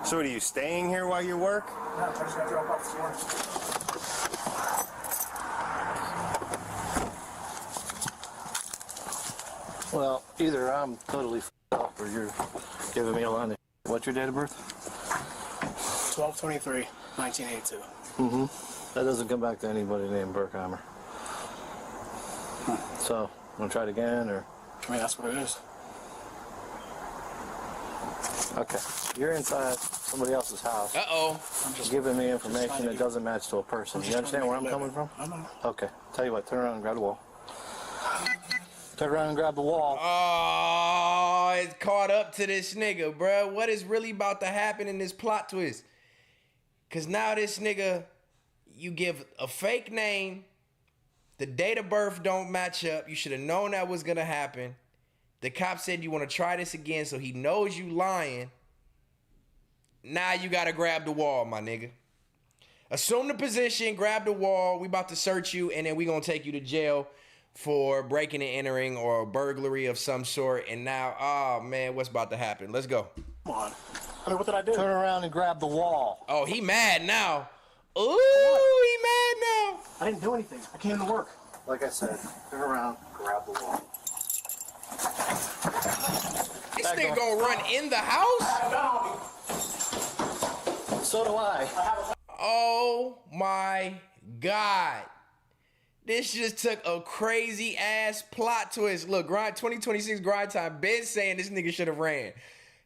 [SPEAKER 7] So are you staying here while you work?
[SPEAKER 2] no, I just got to drop off this morning.
[SPEAKER 5] Well, either I'm totally up or you're giving me a line of What's your date of birth?
[SPEAKER 2] 12/23/1982.
[SPEAKER 5] That doesn't come back to anybody named Berkheimer. So, want to try it again or?
[SPEAKER 2] I mean, that's what it is.
[SPEAKER 5] Okay. You're inside somebody else's house.
[SPEAKER 1] Uh-oh.
[SPEAKER 5] Giving me information that doesn't match to a person. You understand where I'm coming from?
[SPEAKER 2] I know.
[SPEAKER 5] Okay. Tell you what, turn around and grab the wall. Turn around and grab the wall.
[SPEAKER 1] Oh, it's caught up to this nigga, bruh. What is really about to happen in this plot twist? Because now this nigga, you give a fake name, the date of birth don't match up. You should have known that was going to happen. The cop said you want to try this again, so he knows you lying. Now you got to grab the wall, my nigga. Assume the position, grab the wall. We about to search you, and then we going to take you to jail for breaking and entering or a burglary of some sort. And now, oh, man, what's about to happen? Let's go.
[SPEAKER 2] Come on. I mean, what did I do?
[SPEAKER 5] Turn around and grab the wall.
[SPEAKER 1] Oh, he mad now. Ooh, he mad now.
[SPEAKER 2] I didn't do anything. I came to work.
[SPEAKER 5] Like I said, turn around, grab the wall.
[SPEAKER 1] This nigga gonna run in the house?
[SPEAKER 5] So do I.
[SPEAKER 1] Oh my God. This just took a crazy ass plot twist. Look, 2026 grind time. Been saying this nigga should have ran.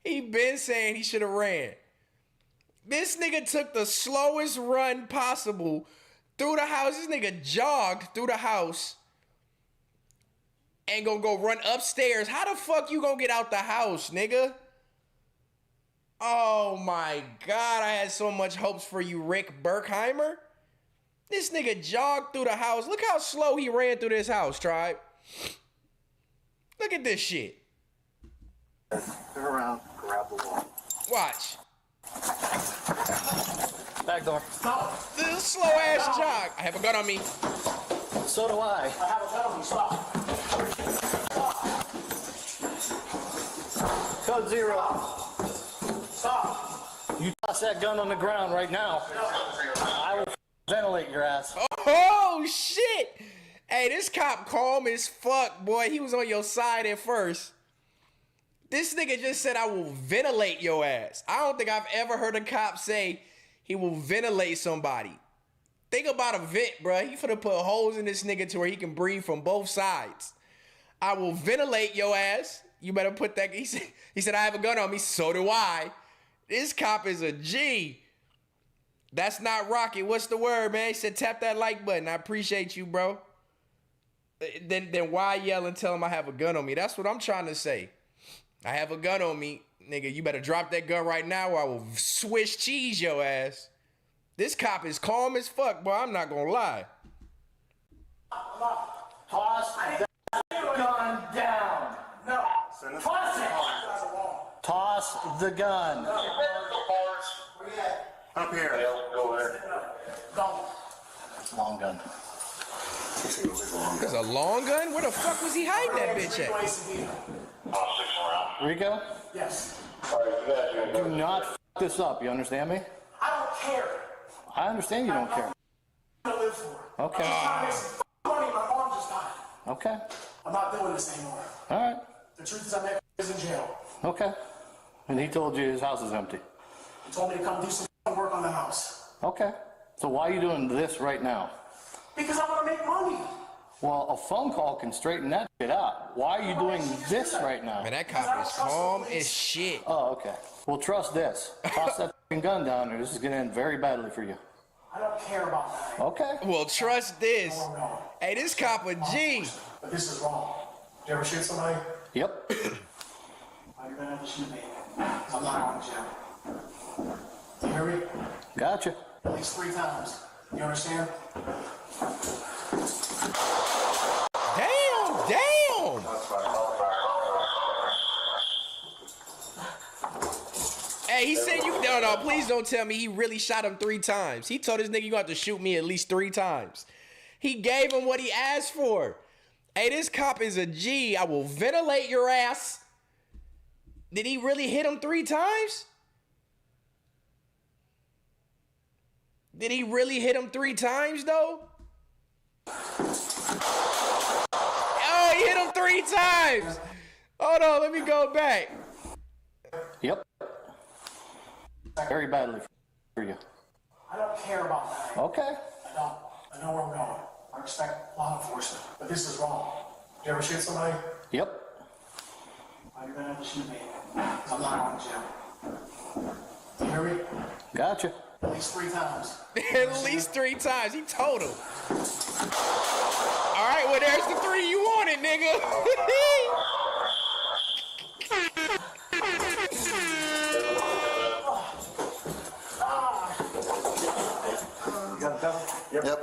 [SPEAKER 1] He been saying he should have ran. This nigga took the slowest run possible through the house. This nigga jogged through the house and gonna go run upstairs. How the fuck you gonna get out the house, nigga? Oh my God, I had so much hopes for you, Rick Berkheimer. This nigga jogged through the house. Look how slow he ran through this house, tribe. Look at this shit.
[SPEAKER 5] Turn around, grab the wall.
[SPEAKER 1] Watch.
[SPEAKER 5] Back door.
[SPEAKER 1] This is a slow ass jog. I have a gun on me.
[SPEAKER 5] So do I.
[SPEAKER 2] I have a gun on me. Stop.
[SPEAKER 5] Code 0.
[SPEAKER 2] Stop.
[SPEAKER 5] You toss that gun on the ground right now. I will ventilate your ass.
[SPEAKER 1] Oh, shit. Hey, this cop calm as fuck, boy. He was on your side at first. This nigga just said, I will ventilate your ass. I don't think I've ever heard a cop say he will ventilate somebody. Think about a vent, bruh. He finna put holes in this nigga to where he can breathe from both sides. I will ventilate your ass. You better put that. He said, I have a gun on me. So do I. This cop is a G. That's not rocket. What's the word, man? He said tap that like button. I appreciate you, bro. Then why yell and tell him I have a gun on me? That's what I'm trying to say. I have a gun on me. Nigga, you better drop that gun right now or I will Swiss cheese your ass. This cop is calm as fuck, boy. I'm not gonna lie.
[SPEAKER 2] Toss that gun down. No. Toss it.
[SPEAKER 5] Toss the gun.
[SPEAKER 7] Up here.
[SPEAKER 5] Long gun.
[SPEAKER 1] There's a long gun? Where the fuck was he hiding that bitch at?
[SPEAKER 5] Rico?
[SPEAKER 2] Yes.
[SPEAKER 5] Do not f this up, you understand me?
[SPEAKER 2] I don't care.
[SPEAKER 5] I understand you don't care.
[SPEAKER 2] I live for.
[SPEAKER 5] Okay.
[SPEAKER 2] I'm making money. My mom just died.
[SPEAKER 5] Okay.
[SPEAKER 2] I'm not doing this anymore.
[SPEAKER 5] All right.
[SPEAKER 2] The truth is, I is in jail.
[SPEAKER 5] Okay. And he told you his house is empty.
[SPEAKER 2] He told me to come do some work on the house.
[SPEAKER 5] Okay. So why are you doing this right now?
[SPEAKER 2] Because I want to make money.
[SPEAKER 5] Well, a phone call can straighten that shit out. Why are you doing this right now?
[SPEAKER 1] Man, that cop is calm as shit.
[SPEAKER 5] Oh, okay. Well, trust this. Toss that gun down there. This is going to end very badly for you.
[SPEAKER 2] I don't care about that.
[SPEAKER 5] Okay.
[SPEAKER 1] Well, trust this. Hey, this cop a G.
[SPEAKER 2] But this is wrong. Did you ever shoot somebody?
[SPEAKER 5] Yep.
[SPEAKER 2] You're gonna have to shoot me. I'm not going to jail. You hear me?
[SPEAKER 5] Gotcha.
[SPEAKER 2] At least 3 times. You understand?
[SPEAKER 1] Damn, damn. Hey, he said you, no, please don't tell me he really shot him 3 times. He told this nigga you have to shoot me at least 3 times. He gave him what he asked for. Hey, this cop is a G. I will ventilate your ass. Did he really hit him 3 times? Did he really hit him 3 times, though? Oh, he hit him 3 times. Hold on, let me go back.
[SPEAKER 5] Yep. Very badly for you.
[SPEAKER 2] I don't care about that.
[SPEAKER 5] Okay.
[SPEAKER 2] I don't. I know where I'm going. I respect law enforcement. But this is wrong. Did you ever shoot somebody?
[SPEAKER 5] Yep.
[SPEAKER 2] You're going to have to shoot me. I'm not going to jail. You hear me?
[SPEAKER 5] Gotcha.
[SPEAKER 2] At least 3 times.
[SPEAKER 1] At least 3 times. He told him. All right, well, there's the 3 you wanted, nigga.
[SPEAKER 5] You got it covered?
[SPEAKER 6] Yep.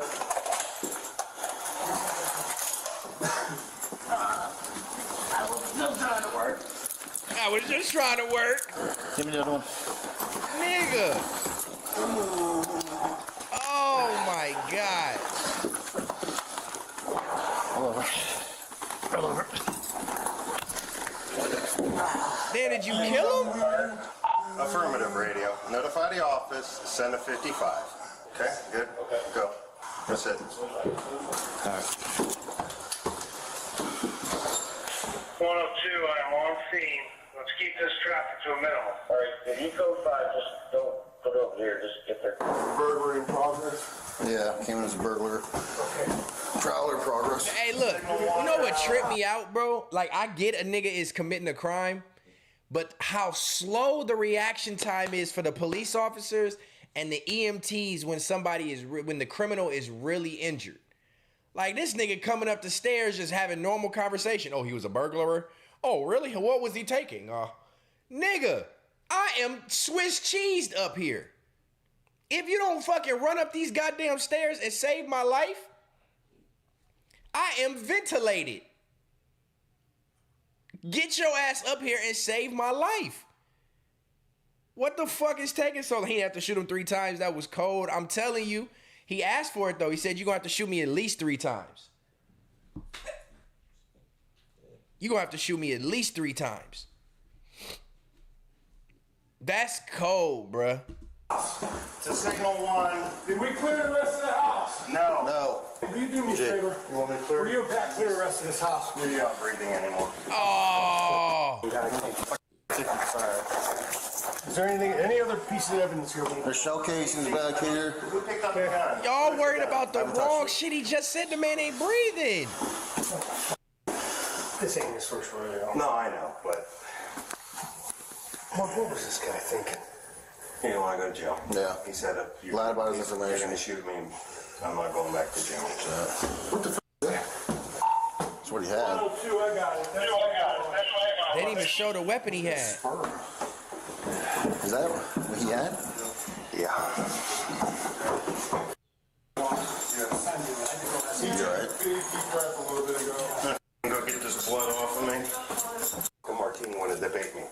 [SPEAKER 1] I was just trying to work.
[SPEAKER 5] Give me the other one.
[SPEAKER 1] Nigga. Oh, my God.
[SPEAKER 5] All over. All over.
[SPEAKER 1] Then did you kill him?
[SPEAKER 7] Affirmative radio. Notify the office. Send a 55. Okay, good. Go. That's it.
[SPEAKER 5] All right.
[SPEAKER 8] 102, I'm on scene. Let's keep this traffic to a minimum. All right, if you code 5, just don't put it over here. Just get there.
[SPEAKER 6] Burglary in progress? Yeah, came in as a burglar. Okay. Prowler progress.
[SPEAKER 1] Hey, look, you know what tripped me out, bro? Like, I get a nigga is committing a crime, but how slow the reaction time is for the police officers and the EMTs when when the criminal is really injured. Like, this nigga coming up the stairs just having normal conversation. Oh, he was a burglar? Oh, really? What was he taking? Nigga, I am Swiss cheesed up here. If you don't fucking run up these goddamn stairs and save my life, I am ventilated. Get your ass up here and save my life. What the fuck is taking so long? He didn't have to shoot him 3 times. That was cold. I'm telling you. He asked for it, though. He said, you're going to have to shoot me at least 3 times. You're going to have to shoot me at least 3 times. That's cold, bruh.
[SPEAKER 7] To signal 1.
[SPEAKER 2] Did we clear the rest of the house?
[SPEAKER 7] No.
[SPEAKER 6] No.
[SPEAKER 2] Will you do me a favor?
[SPEAKER 7] You want me to clear?
[SPEAKER 2] Will you back clear the rest of this house?
[SPEAKER 7] You're not breathing anymore.
[SPEAKER 1] Oh.
[SPEAKER 2] Is there any other piece of evidence here?
[SPEAKER 6] There's shell casings back here.
[SPEAKER 7] Who picked up the gun?
[SPEAKER 1] Y'all worried about the wrong shit. He just said the man ain't breathing.
[SPEAKER 2] This ain't his first rodeo.
[SPEAKER 7] No, I know, but
[SPEAKER 2] What was this guy thinking?
[SPEAKER 7] He didn't want to go to jail.
[SPEAKER 6] Yeah.
[SPEAKER 7] He said,
[SPEAKER 6] Lied about his
[SPEAKER 7] You're
[SPEAKER 6] information.
[SPEAKER 7] going to shoot me. I'm not going back to jail.
[SPEAKER 6] What the f*** is that? That's what he had.
[SPEAKER 2] I got it.
[SPEAKER 1] They didn't even show the weapon he had.
[SPEAKER 6] Is that what he had?
[SPEAKER 7] Yeah.
[SPEAKER 6] You alright?
[SPEAKER 7] Go get this blood off of me. Uncle Martini wanted to debate me.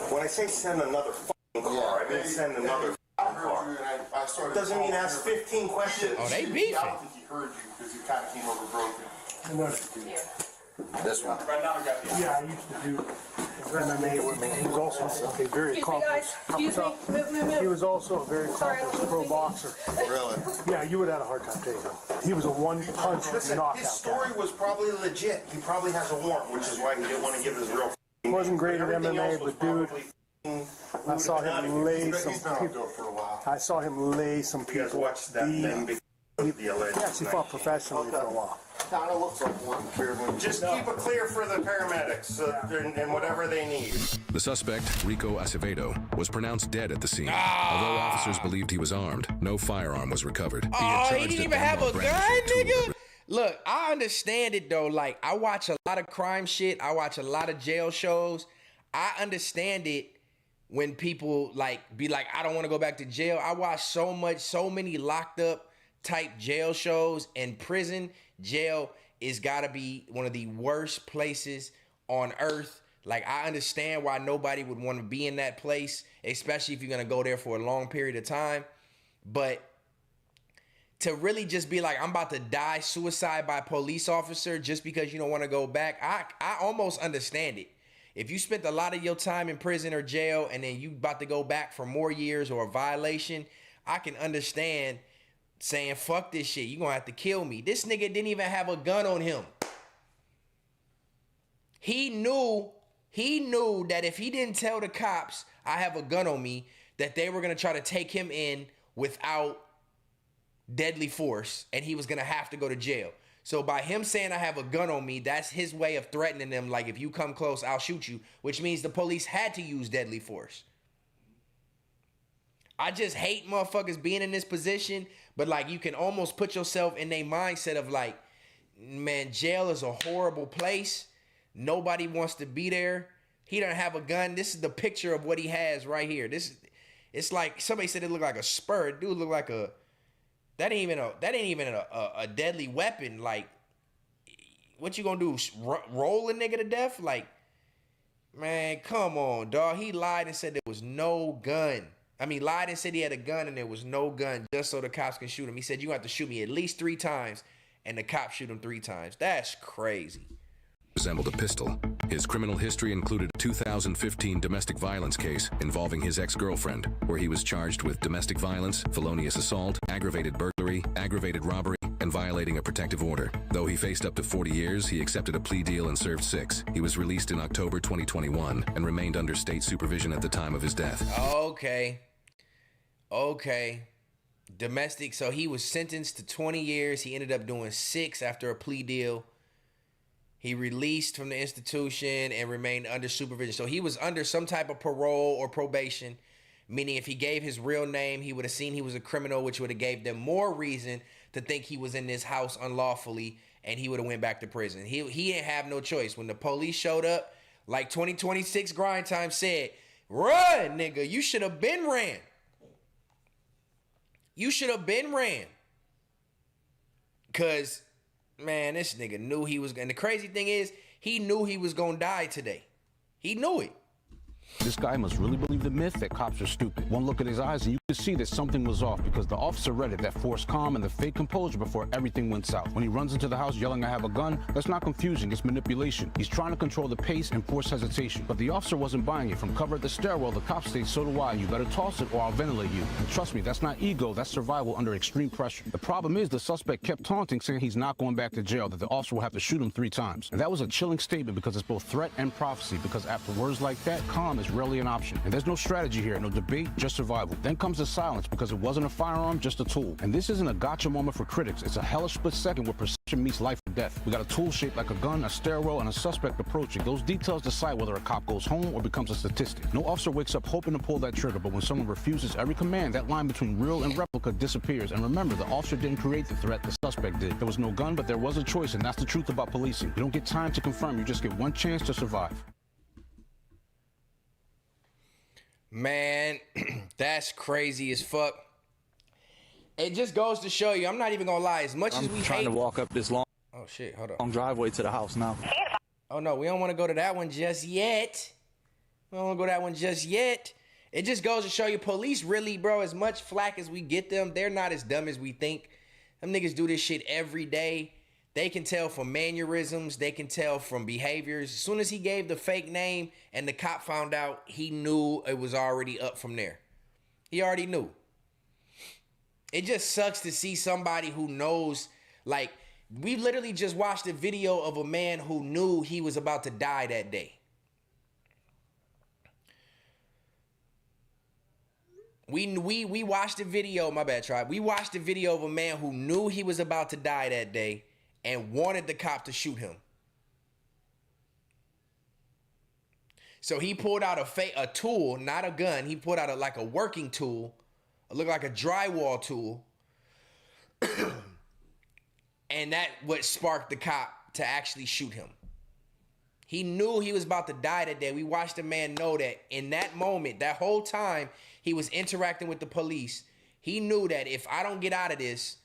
[SPEAKER 7] When I say send another f***ing car, I mean send another f***ing car. It doesn't mean ask 15 questions.
[SPEAKER 1] Oh, they beefing.
[SPEAKER 9] I don't think he heard you because he kind of came over broken.
[SPEAKER 6] This one.
[SPEAKER 2] Yeah, I used to do MMA with me. He was also a very accomplished. He was also a very accomplished pro boxer.
[SPEAKER 6] Really?
[SPEAKER 2] Yeah, you would have had a hard time taking him. He was a one-punch
[SPEAKER 7] Listen,
[SPEAKER 2] knockout
[SPEAKER 7] his story
[SPEAKER 2] guy.
[SPEAKER 7] was probably legit. He probably has a warrant, which is why he didn't want to give his real.
[SPEAKER 2] He wasn't great at
[SPEAKER 7] Everything else
[SPEAKER 2] MMA,
[SPEAKER 7] was
[SPEAKER 2] but dude,
[SPEAKER 7] probably
[SPEAKER 2] I saw him lay
[SPEAKER 9] He's
[SPEAKER 2] some
[SPEAKER 9] been out
[SPEAKER 2] people.
[SPEAKER 9] there for a while.
[SPEAKER 2] I saw him lay some
[SPEAKER 7] You guys
[SPEAKER 2] people.
[SPEAKER 7] watched that then because of the alleged.
[SPEAKER 2] He actually fought professionally for a while.
[SPEAKER 6] Kind of looks like one.
[SPEAKER 7] Just keep it clear for the paramedics and whatever they need.
[SPEAKER 3] The suspect, Rico Acevedo, was pronounced dead at the scene. Although officers believed he was armed, no firearm was recovered.
[SPEAKER 1] Oh, he
[SPEAKER 3] charged
[SPEAKER 1] didn't
[SPEAKER 3] at
[SPEAKER 1] even have
[SPEAKER 3] them
[SPEAKER 1] a
[SPEAKER 3] while
[SPEAKER 1] gun,
[SPEAKER 3] brandishing a tool.
[SPEAKER 1] nigga. Look, I understand it though. Like, I watch a lot of crime shit. I watch a lot of jail shows. I understand it when people like be like, I don't want to go back to jail. I watch so many locked up type jail shows, and prison jail is gotta be one of the worst places on earth. Like, I understand why nobody would want to be in that place, especially if you're gonna go there for a long period of time. But to really just be like, I'm about to die suicide by police officer just because you don't want to go back, I almost understand it. If you spent a lot of your time in prison or jail and then you about to go back for more years or a violation, I can understand saying, fuck this shit, you gonna have to kill me. This nigga didn't even have a gun on him. He knew that if he didn't tell the cops, I have a gun on me, that they were gonna try to take him in without deadly force, and he was gonna have to go to jail. So by him saying I have a gun on me, that's his way of threatening them, like, if you come close, I'll shoot you, which means the police had to use deadly force. I just hate motherfuckers being in this position, but like, you can almost put yourself in their mindset of like, man, jail is a horrible place. Nobody wants to be there. He doesn't have a gun. This is the picture of what he has right here. It's like somebody said it looked like a spur. Dude looked like a. That ain't even a deadly weapon. Like, what you gonna do? Roll a nigga to death? Like, man, come on, dog. He lied and said there was no gun. I mean, lied and said he had a gun and there was no gun just so the cops can shoot him. He said, you have to shoot me at least 3 times, and the cops shoot him 3 times. That's crazy.
[SPEAKER 3] Resembled a pistol. His criminal history included a 2015 domestic violence case involving his ex-girlfriend, where he was charged with domestic violence, felonious assault, aggravated burglary, aggravated robbery, and violating a protective order. Though he faced up to 40 years, he accepted a plea deal and served 6. He was released in October 2021 and remained under state supervision at the time of his death.
[SPEAKER 1] Okay. Domestic, so he was sentenced to 20 years. He ended up doing 6 after a plea deal. He released from the institution and remained under supervision. So he was under some type of parole or probation, meaning if he gave his real name, he would have seen he was a criminal, which would have gave them more reason to think he was in this house unlawfully, and he would have went back to prison. He didn't have no choice. When the police showed up, like 2026 Grind Time said, run, nigga. You should have been ran. You should have been ran. Because, man, this nigga knew he was, and the crazy thing is, he knew he was gonna die today. He knew it.
[SPEAKER 10] This guy must really believe the myth that cops are stupid. One look at his eyes and you could see that something was off, because the officer read it, that forced calm and the fake composure before everything went south. When he runs into the house yelling, I have a gun, that's not confusion, it's manipulation. He's trying to control the pace and force hesitation. But the officer wasn't buying it. From cover at the stairwell, the cops say, so do I. You better toss it or I'll ventilate you. And trust me, that's not ego, that's survival under extreme pressure. The problem is the suspect kept taunting, saying he's not going back to jail, that the officer will have to shoot him 3 times. And that was a chilling statement, because it's both threat and prophecy, because after words like that, calm is is rarely an option. And there's no strategy here, no debate, just survival. Then comes the silence because it wasn't a firearm, just a tool. And this isn't a gotcha moment for critics. It's a hellish split second where perception meets life or death. We got a tool shaped like a gun, a stairwell, and a suspect approaching. Those details decide whether a cop goes home or becomes a statistic. No officer wakes up hoping to pull that trigger, but when someone refuses every command, that line between real and replica disappears. And remember, the officer didn't create the threat, the suspect did. There was no gun, but there was a choice, and that's the truth about policing. You don't get time to confirm, you just get one chance to survive.
[SPEAKER 1] Man, that's crazy as fuck. It just goes to show you, I'm not even gonna lie, as much as we
[SPEAKER 11] trying to walk up this long
[SPEAKER 1] shit, hold on.
[SPEAKER 11] Long driveway to the house now.
[SPEAKER 1] Oh no, we don't want to go to that one just yet. We don't want to go to that one just yet. It just goes to show you, police really, bro, as much flack as we get them, they're not as dumb as we think. Them niggas do this shit every day. They can tell from mannerisms. They can tell from behaviors. As soon as he gave the fake name and the cop found out, he knew it was already up from there. He already knew. It just sucks to see somebody who knows, like, we literally just watched a video of a man who knew he was about to die that day. We watched a video, my bad, tribe. We watched a video of a man who knew he was about to die that day and wanted the cop to shoot him. So he pulled out a tool, not a gun. He pulled out a working tool. It looked like a drywall tool. And that what sparked the cop to actually shoot him. He knew he was about to die that day. We watched the man know that in that moment, that whole time he was interacting with the police, he knew that if I don't get out of this,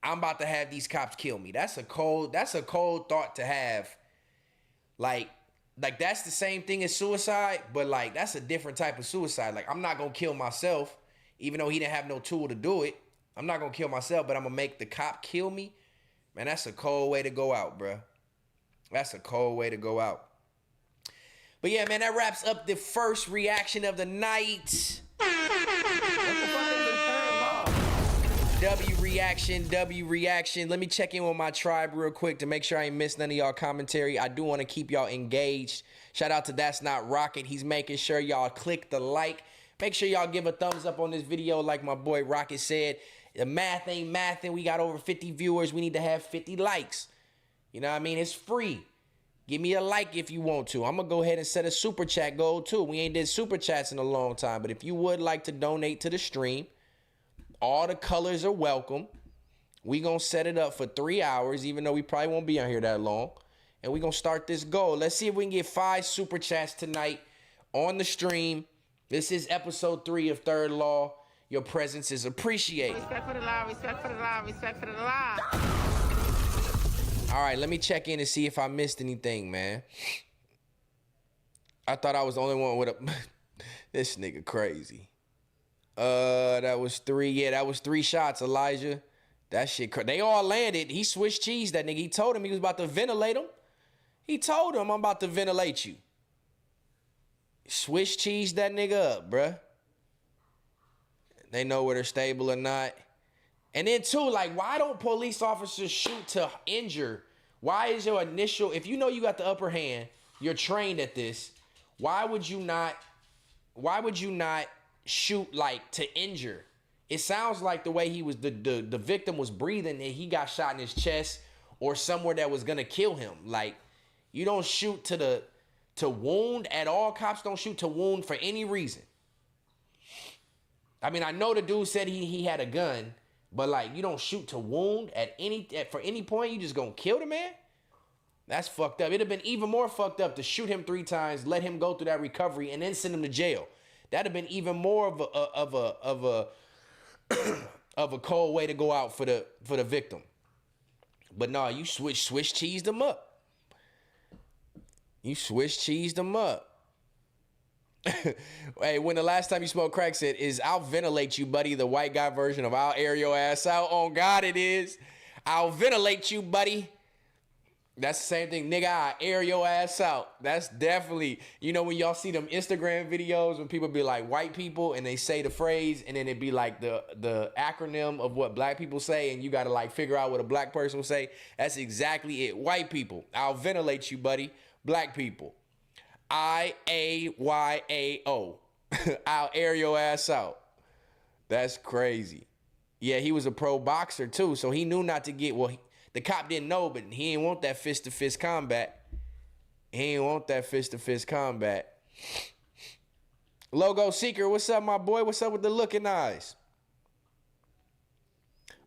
[SPEAKER 1] I'm about to have these cops kill me. That's a cold thought to have. Like that's the same thing as suicide, but like that's a different type of suicide. Like, I'm not gonna kill myself, even though he didn't have no tool to do it. I'm not gonna kill myself, but I'm gonna make the cop kill me. Man, that's a cold way to go out, bruh. That's a cold way to go out. But yeah, man, that wraps up the first reaction of the night. W reaction. Let me check in with my tribe real quick to make sure I ain't missed none of y'all commentary. I do want to keep y'all engaged. Shout out to That's Not Rocket. He's making sure y'all click the like. Make sure y'all give a thumbs up on this video like my boy Rocket said. The math ain't mathin'. We got over 50 viewers. We need to have 50 likes. You know what I mean? It's free. Give me a like if you want to. I'm going to go ahead and set a super chat goal too. We ain't did super chats in a long time. But if you would like to donate to the stream, all the colors are welcome. We going to set it up for 3 hours, even though we probably won't be on here that long. And we going to start this goal. Let's see if we can get 5 super chats tonight on the stream. This is episode 3 of Third Law. Your presence is appreciated.
[SPEAKER 12] Respect for the law, respect for the law, respect for the law.
[SPEAKER 1] All right, let me check in and see if I missed anything, man. I thought I was the only one with a... This nigga crazy. That was 3. Yeah, that was 3 shots, Elijah. That shit crazy. They all landed. He switched cheese, that nigga. He told him he was about to ventilate him. He told him, I'm about to ventilate you. Swiss cheese that nigga up, bruh. They know whether stable or not. And then too, like, why don't police officers shoot to injure? Why is your initial, if you know you got the upper hand, you're trained at this, why would you not shoot like to injure? It sounds like the way he was, the victim was breathing and he got shot in his chest or somewhere that was gonna kill him. Like, you don't shoot to wound at all. Cops don't shoot to wound for any reason. I mean, I know the dude said he had a gun, but like, you don't shoot to wound for any point. You just gonna kill the man? That's fucked up. It'd have been even more fucked up to shoot him 3 times, let him go through that recovery, and then send him to jail. That'd have been even more of a cold way to go out for the victim. But no, you Swiss cheesed them up. You Swiss cheesed them up. Hey, when the last time you smoked crack said, is I'll ventilate you, buddy, the white guy version of I'll air your ass out. On God it is. I'll ventilate you, buddy. That's the same thing, nigga. I air your ass out. That's definitely, you know, when y'all see them Instagram videos when people be like white people and they say the phrase and then it be like the acronym of what black people say and you got to like figure out what a black person will say. That's exactly it. White people. I'll ventilate you, buddy. Black people. IAYAO. I'll air your ass out. That's crazy. Yeah, he was a pro boxer too, so he knew not to get, the cop didn't know, but he didn't want that fist-to-fist combat. Logo Seeker, what's up, my boy? What's up with the looking eyes?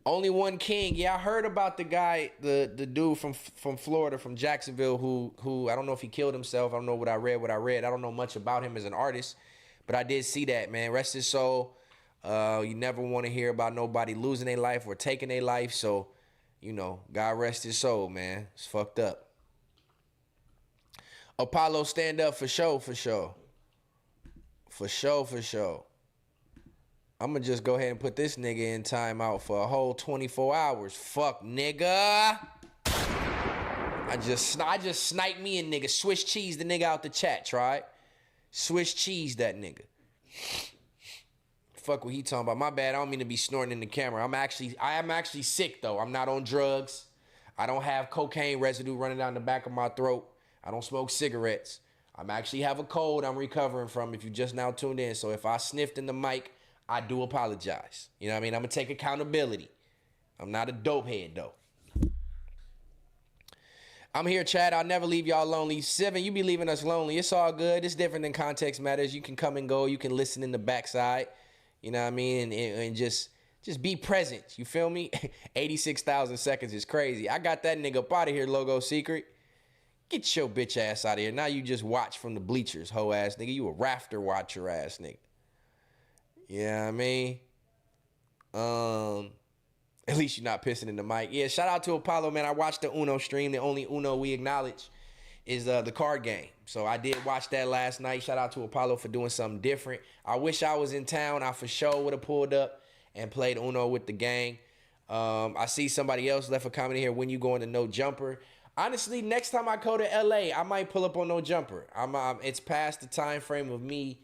[SPEAKER 1] Only One King. Yeah, I heard about the guy, the dude from Florida, from Jacksonville, who I don't know if he killed himself. I don't know what I read. I don't know much about him as an artist, but I did see that, man. Rest his soul. You never want to hear about nobody losing their life or taking their life. So, God rest his soul, man. It's fucked up. Apollo, stand up for sure. I'm going to just go ahead and put this nigga in timeout for a whole 24 hours. Fuck, nigga. I just sniped me a nigga. Swiss cheese the nigga out the chat, try. Swiss cheese that nigga. Fuck what he talking about. My bad, I don't mean to be snorting in the camera. I am actually sick, though. I'm not on drugs. I don't have cocaine residue running down the back of my throat. I don't smoke cigarettes. I actually have a cold I'm recovering from if you just now tuned in. So if I sniffed in the mic, I do apologize. You know what I mean? I'm going to take accountability. I'm not a dope head, though. I'm here, Chad. I'll never leave y'all lonely. Seven, you be leaving us lonely. It's all good. It's different than context matters. You can come and go. You can listen in the backside. You know what I mean? And just be present. You feel me? 86,000 seconds is crazy. I got that nigga up out of here, Logo Secret. Get your bitch ass out of here. Now you just watch from the bleachers, hoe ass nigga. You a rafter watcher ass nigga. Yeah, I mean, at least you're not pissing in the mic. Yeah, shout out to Apollo, man. I watched the Uno stream. The only Uno we acknowledge is the card game. So I did watch that last night. Shout out to Apollo for doing something different. I wish I was in town. I for sure would have pulled up and played Uno with the gang. I see somebody else left a comment here. When you going to No Jumper? Honestly, next time I go to LA, I might pull up on No Jumper. It's past the time frame of me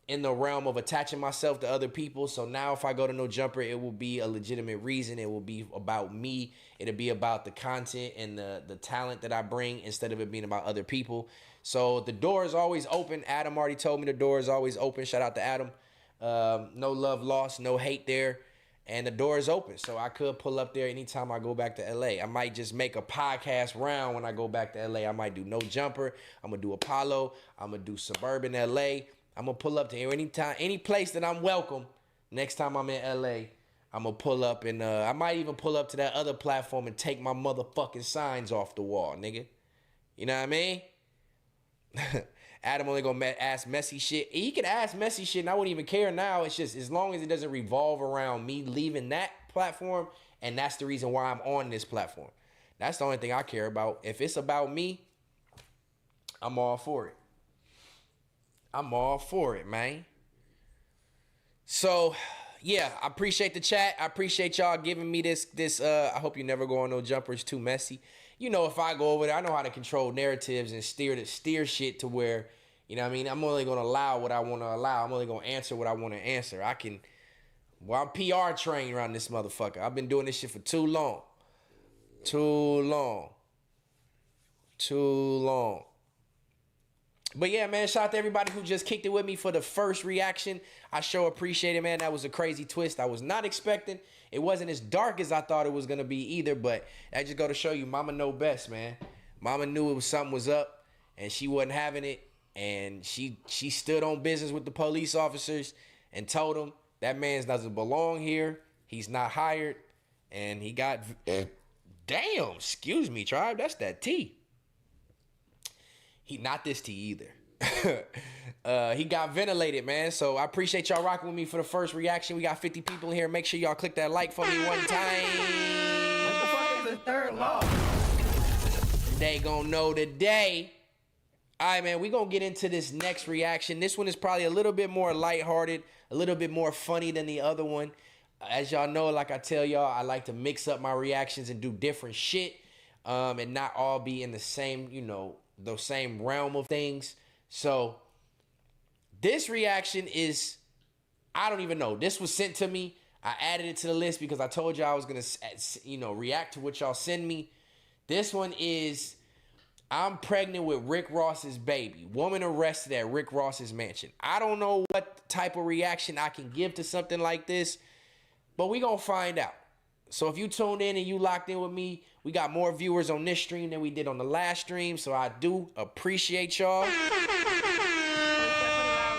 [SPEAKER 1] in the realm of attaching myself to other people. So now if I go to No Jumper, it will be a legitimate reason. It will be about me. It'll be about the content and the talent that I bring instead of it being about other people. So the door is always open. Adam already told me the door is always open. Shout out to Adam. No love lost, no hate there. And the door is open. So I could pull up there anytime I go back to LA. I might just make a podcast round when I go back to LA. I might do No Jumper. I'm going to do Apollo. I'm going to do Suburban LA. I'm going to pull up to anytime, any place that I'm welcome. Next time I'm in LA, I'm going to pull up and I might even pull up to that other platform and take my motherfucking signs off the wall, nigga. You know what I mean? Adam only gonna ask messy shit. He can ask messy shit and I wouldn't even care now. It's just as long as it doesn't revolve around me leaving that platform, and that's the reason why I'm on this platform. That's the only thing I care about. If it's about me, I'm all for it. I'm all for it, man. So, yeah, I appreciate the chat. I appreciate y'all giving me this. I hope you never go on No Jumper. It's too messy. You know, if I go over there, I know how to control narratives and steer shit to where, you know what I mean? I'm only going to allow what I want to allow. I'm only going to answer what I want to answer. I'm PR trained around this motherfucker. I've been doing this shit for too long. But yeah, man, shout out to everybody who just kicked it with me for the first reaction. I sure appreciate it, man. That was a crazy twist I was not expecting. It wasn't as dark as I thought it was going to be either, but I just go to show you, mama know best, man. Mama knew something was up, and she wasn't having it, and she stood on business with the police officers and told them that man doesn't belong here. He's not hired, and he got... Damn, excuse me, tribe. That's that tea. Not this tea either. He got ventilated, man. So I appreciate y'all rocking with me for the first reaction. We got 50 people here. Make sure y'all click that like for me one time.
[SPEAKER 12] What the fuck is the third law?
[SPEAKER 1] They gonna know today. All right, man, we gonna get into this next reaction. This one is probably a little bit more lighthearted, a little bit more funny than the other one. As y'all know, like I tell y'all, I like to mix up my reactions and do different shit, and not all be in the same, the same realm of things. So this reaction is, I don't even know. This was sent to me. I added it to the list because I told y'all I was going to, react to what y'all send me. This one is I'm pregnant with Rick Ross's baby. Woman arrested at Rick Ross's mansion. I don't know what type of reaction I can give to something like this, but we gonna find out. So if you tuned in and you locked in with me, we got more viewers on this stream than we did on the last stream, so I do appreciate y'all.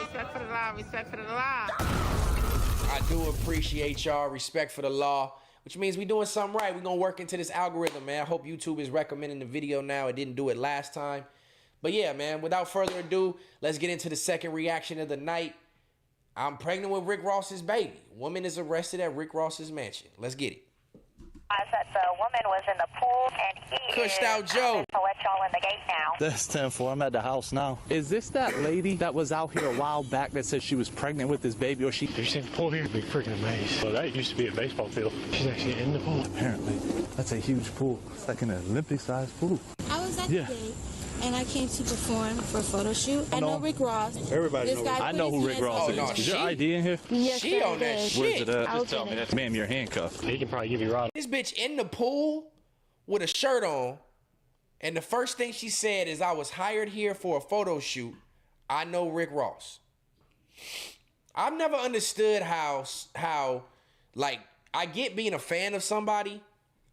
[SPEAKER 12] Respect for the law, respect for the law.
[SPEAKER 1] I do appreciate y'all. Respect for the law. Which means we doing something right. We're going to work into this algorithm, man. I hope YouTube is recommending the video now. It didn't do it last time. But yeah, man, without further ado, let's get into the second reaction of the night. I'm pregnant with Rick Ross's baby. Woman is arrested at Rick Ross's mansion. Let's get it.
[SPEAKER 13] That the woman was in the pool and he
[SPEAKER 1] Cushed out Joe.
[SPEAKER 13] To let y'all in the gate now.
[SPEAKER 11] That's 10-4. I'm at the house now. Is this that lady that was out here a while back that said she was pregnant with this baby, or she?
[SPEAKER 2] If you see the pool here, it'd be freaking amazing. Well, that used to be a baseball field. She's actually in the pool.
[SPEAKER 11] Apparently. That's a huge pool. It's like an Olympic-sized pool.
[SPEAKER 14] I was at the gate, and I came to perform for a photo shoot. I know Rick Ross.
[SPEAKER 11] Everybody knows. I know who Rick Ross is.
[SPEAKER 1] no,
[SPEAKER 11] Is your ID in here?
[SPEAKER 14] Yes,
[SPEAKER 1] She on that shit.
[SPEAKER 11] Where's it at?
[SPEAKER 14] Just tell me.
[SPEAKER 11] Ma'am, you're handcuffed.
[SPEAKER 2] He can probably give you a ride.
[SPEAKER 1] This bitch in the pool with a shirt on, and the first thing she said is, I was hired here for a photo shoot. I know Rick Ross. I've never understood how like, I get being a fan of somebody,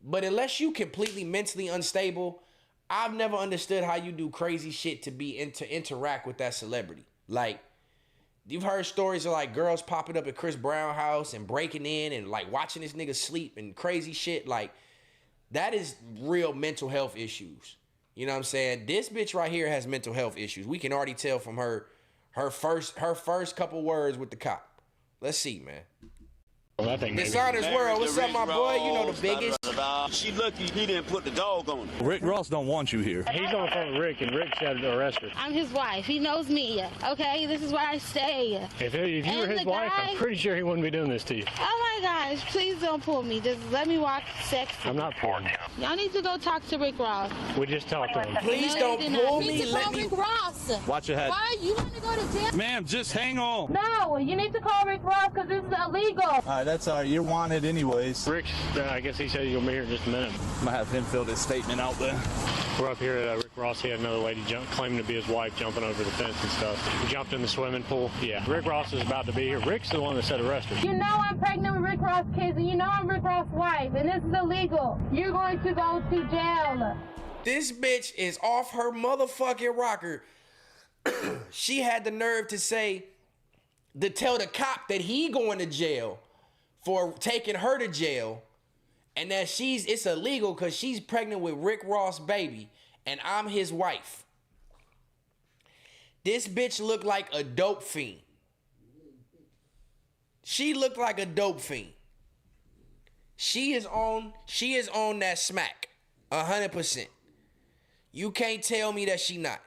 [SPEAKER 1] but unless you completely mentally unstable, I've never understood how you do crazy shit to interact with that celebrity. Like, you've heard stories of like girls popping up at Chris Brown's house and breaking in and like watching this nigga sleep and crazy shit. Like, that is real mental health issues. You know what I'm saying? This bitch right here has mental health issues. We can already tell from her first couple words with the cop. Let's see, man.
[SPEAKER 2] Well, I think
[SPEAKER 1] Dishonest World, what's up, my boy? You know the biggest.
[SPEAKER 15] She lucky he didn't put the dog on her.
[SPEAKER 11] Rick Ross don't want you here.
[SPEAKER 2] He's on the phone with Rick, and Rick said to arrest her.
[SPEAKER 14] I'm his wife. He knows me. Okay, this is where I stay.
[SPEAKER 2] If you were his wife, I'm pretty sure he wouldn't be doing this to you.
[SPEAKER 14] Oh my gosh, please don't pull me. Just let me walk sexy.
[SPEAKER 2] I'm not pulling you.
[SPEAKER 14] Y'all need to go talk to Rick Ross.
[SPEAKER 2] We just talked to him.
[SPEAKER 1] Please don't pull me.
[SPEAKER 14] Let me. Rick Ross.
[SPEAKER 11] Watch your head.
[SPEAKER 14] Why? You want to go to jail?
[SPEAKER 11] Ma'am, just hang on.
[SPEAKER 14] No, you need to call Rick Ross because this is illegal.
[SPEAKER 11] All right, that's all right. You're wanted anyways.
[SPEAKER 2] Rick, I guess he said he's going to be here in just a minute.
[SPEAKER 11] I'm going to have him fill this statement out there.
[SPEAKER 2] We're up here at Rick Ross. He had another lady claiming to be his wife jumping over the fence and stuff. He jumped in the swimming pool. Yeah, Rick Ross is about to be here. Rick's the one that said arrest her.
[SPEAKER 14] You know I'm pregnant with Rick Ross kids, and you know I'm Rick Ross' wife, and this is illegal. You're going to go to jail.
[SPEAKER 1] This bitch is off her motherfucking rocker. She had the nerve to tell the cop that he going to jail for taking her to jail, and that it's illegal because she's pregnant with Rick Ross' baby, and I'm his wife. This bitch looked like a dope fiend. She looked like a dope fiend. She is on that smack, 100%. You can't tell me that she not.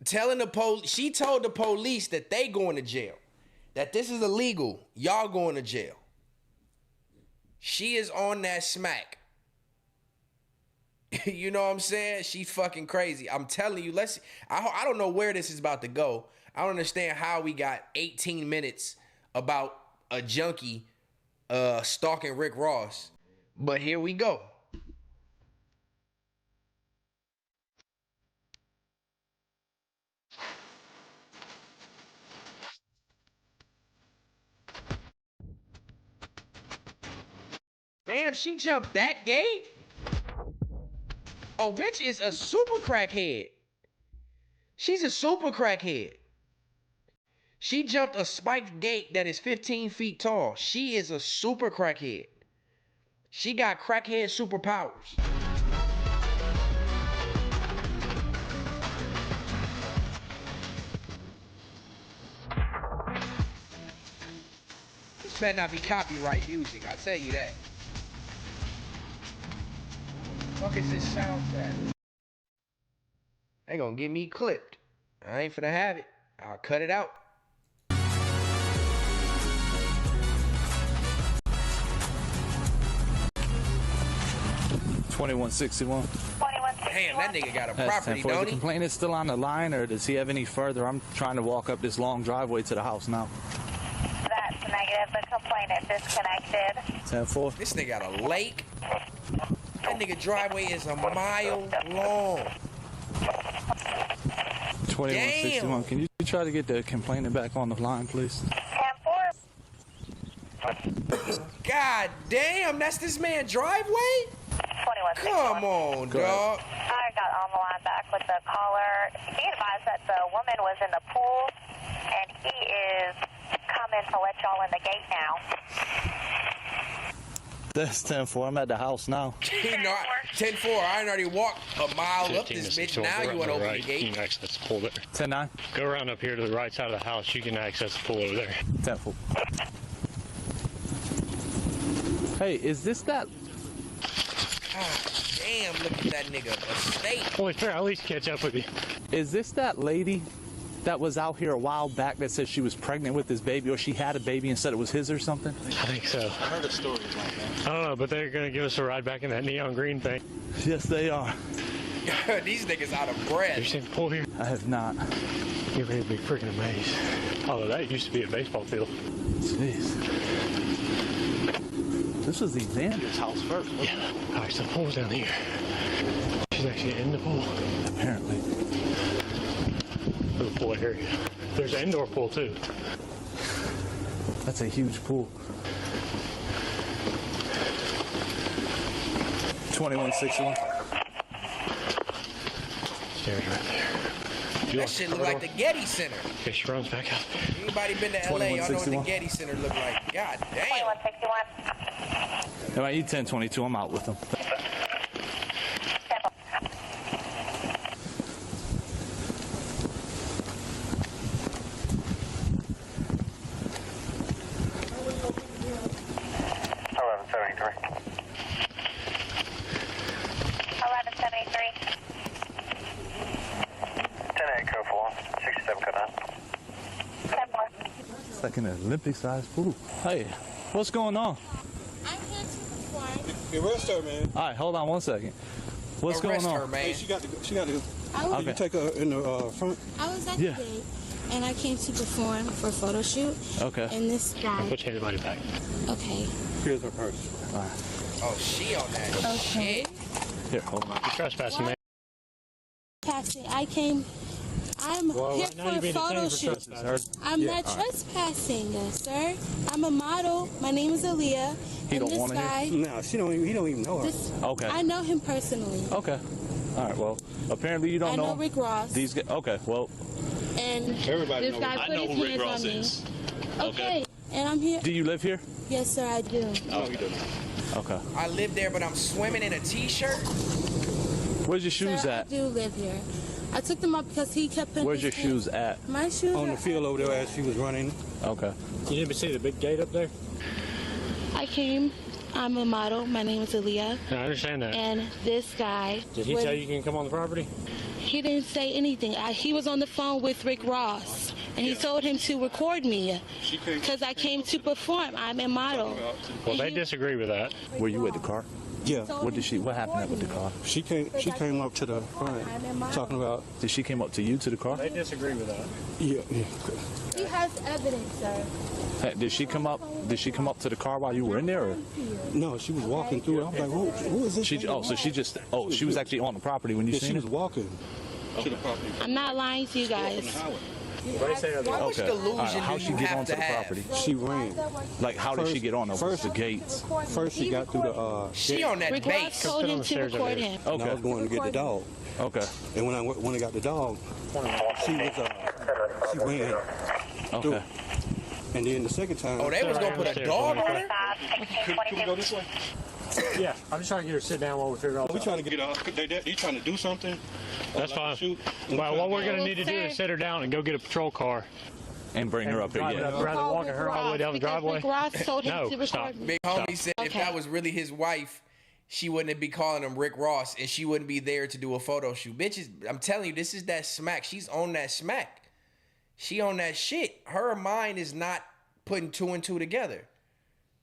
[SPEAKER 1] She told the police that they going to jail, that this is illegal. Y'all going to jail. She is on that smack. You know what I'm saying? She's fucking crazy. I'm telling you, I don't know where this is about to go. I don't understand how we got 18 minutes about a junkie stalking Rick Ross. But here we go. Damn, she jumped that gate? Oh, bitch is a super crackhead. She's a super crackhead. She jumped a spiked gate that is 15 feet tall. She is a super crackhead. She got crackhead superpowers. This better not be copyright music, I'll tell you that. Fuck is this sound at? They gonna get me clipped. I ain't finna have it. I'll cut it out.
[SPEAKER 11] $21.61.
[SPEAKER 1] Damn, that nigga got a property,
[SPEAKER 11] The
[SPEAKER 1] don't he?
[SPEAKER 11] complainant still on the line, or does he have any further? I'm trying to walk up this long driveway to the house now.
[SPEAKER 13] That's negative. The complainant disconnected.
[SPEAKER 11] 10-4.
[SPEAKER 1] This nigga got a lake. That nigga driveway is a mile long.
[SPEAKER 11] 2161. Can you try to get the complainant back on the line, please?
[SPEAKER 1] God damn, that's this man's driveway?
[SPEAKER 13] 2161.
[SPEAKER 1] Come on, dog.
[SPEAKER 13] I got on the line back with the caller. He advised that the woman was in the pool, and he is coming to let y'all in the gate now.
[SPEAKER 11] That's 10-4. I'm at the house now.
[SPEAKER 1] 10-4. I already walked a mile up this bitch. Now you want to open the gate?
[SPEAKER 16] You can access the pool there.
[SPEAKER 11] 10-9.
[SPEAKER 16] Go around up here to the right side of the house. You can access the pool over there.
[SPEAKER 11] 10-4. Hey, is this that?
[SPEAKER 1] God damn, look at that nigga. A state.
[SPEAKER 16] Well, try at least catch up with you.
[SPEAKER 11] Is this that lady that was out here a while back that said she was pregnant with this baby, or she had a baby and said it was his or something?
[SPEAKER 16] I think so.
[SPEAKER 5] I heard a story like that.
[SPEAKER 16] I don't know, but they're going to give us a ride back in that neon green thing.
[SPEAKER 11] Yes, they are.
[SPEAKER 1] These niggas out of breath.
[SPEAKER 16] You seen the pool here?
[SPEAKER 11] I have not.
[SPEAKER 16] You're going to be freaking amazed. Although that used to be a baseball field.
[SPEAKER 11] Jeez. This was Evander's house first.
[SPEAKER 16] Yeah. All right, so the pool's down here. She's actually in the pool.
[SPEAKER 11] Apparently.
[SPEAKER 16] There's a pool area. There's an indoor pool, too.
[SPEAKER 11] That's a huge pool. 2161.
[SPEAKER 16] Stairs right there.
[SPEAKER 1] That shit look like the Getty Center.
[SPEAKER 16] Okay, she runs back out.
[SPEAKER 1] Anybody been to LA, y'all know what the Getty Center look like. God damn.
[SPEAKER 13] 2161.
[SPEAKER 11] All right, you 1022. I'm out with them. It's like an Olympic-sized pool. Hey, what's going on?
[SPEAKER 14] I'm here to perform.
[SPEAKER 9] Arrest her, man.
[SPEAKER 11] All right, hold on one second. What's
[SPEAKER 1] Arrest
[SPEAKER 11] going on?
[SPEAKER 1] her, man.
[SPEAKER 9] Hey, she got to go.
[SPEAKER 14] Okay.
[SPEAKER 9] Did you take her in the front?
[SPEAKER 14] I was at the gate, and I came to perform for a photo shoot.
[SPEAKER 11] Okay.
[SPEAKER 14] And this guy.
[SPEAKER 16] Put your body back.
[SPEAKER 14] Okay.
[SPEAKER 9] Here's her purse.
[SPEAKER 11] All right.
[SPEAKER 1] Oh, she on that shit.
[SPEAKER 11] Here, hold on.
[SPEAKER 16] You're trespassing, man.
[SPEAKER 14] I came. I'm here for a photo shoot. I'm not trespassing, sir. I'm a model. My name is Aaliyah.
[SPEAKER 11] He
[SPEAKER 14] and
[SPEAKER 11] don't
[SPEAKER 14] this
[SPEAKER 11] want to
[SPEAKER 14] guy,
[SPEAKER 11] hear?
[SPEAKER 9] No, he don't even know her.
[SPEAKER 11] Okay.
[SPEAKER 14] I know him personally.
[SPEAKER 11] Okay. All right, well, apparently you don't
[SPEAKER 14] I know Rick Ross.
[SPEAKER 11] These guys, okay, well.
[SPEAKER 14] And
[SPEAKER 9] everybody
[SPEAKER 14] this guy put his hands on me. Okay. And I'm here.
[SPEAKER 11] Do you live here?
[SPEAKER 14] Yes, sir, I do.
[SPEAKER 9] Oh, he doesn't.
[SPEAKER 11] Okay.
[SPEAKER 1] I live there, but I'm swimming in a t-shirt.
[SPEAKER 11] Where's your shoes
[SPEAKER 14] Sir,
[SPEAKER 11] at?
[SPEAKER 14] I do live here. I took them up because he kept putting
[SPEAKER 11] Where's your
[SPEAKER 14] his hands-
[SPEAKER 11] shoes at?
[SPEAKER 14] My shoes
[SPEAKER 9] On
[SPEAKER 14] are
[SPEAKER 9] the field over there as she was running.
[SPEAKER 11] Okay.
[SPEAKER 16] You didn't see the big gate up there?
[SPEAKER 14] I came. I'm a model. My name is Aaliyah.
[SPEAKER 16] I understand that.
[SPEAKER 14] And this guy.
[SPEAKER 16] Did he tell you can come on the property?
[SPEAKER 14] He didn't say anything. He was on the phone with Rick Ross, and he told him to record me because I came to perform. I'm a model.
[SPEAKER 16] Well, they disagree with that.
[SPEAKER 11] Were you at the car?
[SPEAKER 9] Yeah.
[SPEAKER 11] What happened with the car?
[SPEAKER 9] She came up to the front talking about.
[SPEAKER 11] Did she came up to you to the car?
[SPEAKER 16] They disagree with that.
[SPEAKER 9] Yeah.
[SPEAKER 14] He has evidence, sir.
[SPEAKER 11] Hey, did she come up to the car while you were in there? Or?
[SPEAKER 9] No, she was walking through. I was like, who is this?
[SPEAKER 11] She was actually on the property when you seen
[SPEAKER 9] she
[SPEAKER 11] her?
[SPEAKER 9] was walking to the property.
[SPEAKER 14] I'm not lying to you guys.
[SPEAKER 1] How much delusion
[SPEAKER 11] How
[SPEAKER 1] do
[SPEAKER 11] she
[SPEAKER 1] you
[SPEAKER 11] get
[SPEAKER 1] have
[SPEAKER 11] onto
[SPEAKER 1] to
[SPEAKER 11] the
[SPEAKER 1] have?
[SPEAKER 11] property?
[SPEAKER 9] She ran.
[SPEAKER 11] Like, how did she get on? First, the gates.
[SPEAKER 9] First, she got through the.
[SPEAKER 1] She on that
[SPEAKER 14] Rick
[SPEAKER 1] base.
[SPEAKER 14] Ross told him to record him.
[SPEAKER 9] And I was going to get the dog.
[SPEAKER 11] Okay.
[SPEAKER 9] And when I got the dog, she ran.
[SPEAKER 11] Okay.
[SPEAKER 9] And then the second time.
[SPEAKER 1] Oh, they was gonna put a dog on her?
[SPEAKER 9] Can we go this way?
[SPEAKER 16] Yeah, I'm just trying to get her to sit down while we figure out.
[SPEAKER 9] We trying to get her. They trying to do something.
[SPEAKER 16] That's fine. Well, what we're going to need to do is sit her down and go get a patrol car.
[SPEAKER 11] And bring her up here, yeah.
[SPEAKER 16] Rather than walking her all the way down the driveway.
[SPEAKER 14] Rick Ross told him to
[SPEAKER 16] stop.
[SPEAKER 14] record me.
[SPEAKER 1] Big homie said if that was really his wife, she wouldn't be calling him Rick Ross and she wouldn't be there to do a photo shoot. Bitches, I'm telling you, this is that smack. She's on that smack. She on that shit. Her mind is not putting two and two together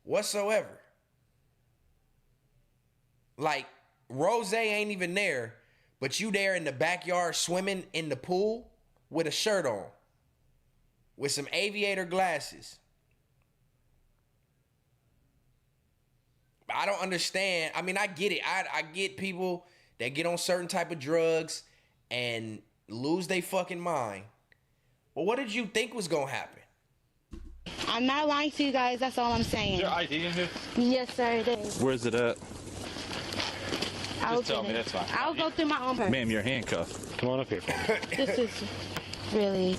[SPEAKER 1] whatsoever. Like, Rose ain't even there, but you there in the backyard swimming in the pool with a shirt on, with some aviator glasses. I don't understand. I mean, I get it. I get people that get on certain type of drugs and lose their fucking mind. But what did you think was gonna happen?
[SPEAKER 14] I'm not lying to you guys. That's all I'm saying.
[SPEAKER 11] Is your ID in here?
[SPEAKER 14] Yes, sir, it is.
[SPEAKER 11] Where's it at?
[SPEAKER 14] Just tell me,
[SPEAKER 11] that's fine.
[SPEAKER 14] I'll go through my own purse.
[SPEAKER 11] Ma'am, you're handcuffed. Come on up here.
[SPEAKER 14] This is really...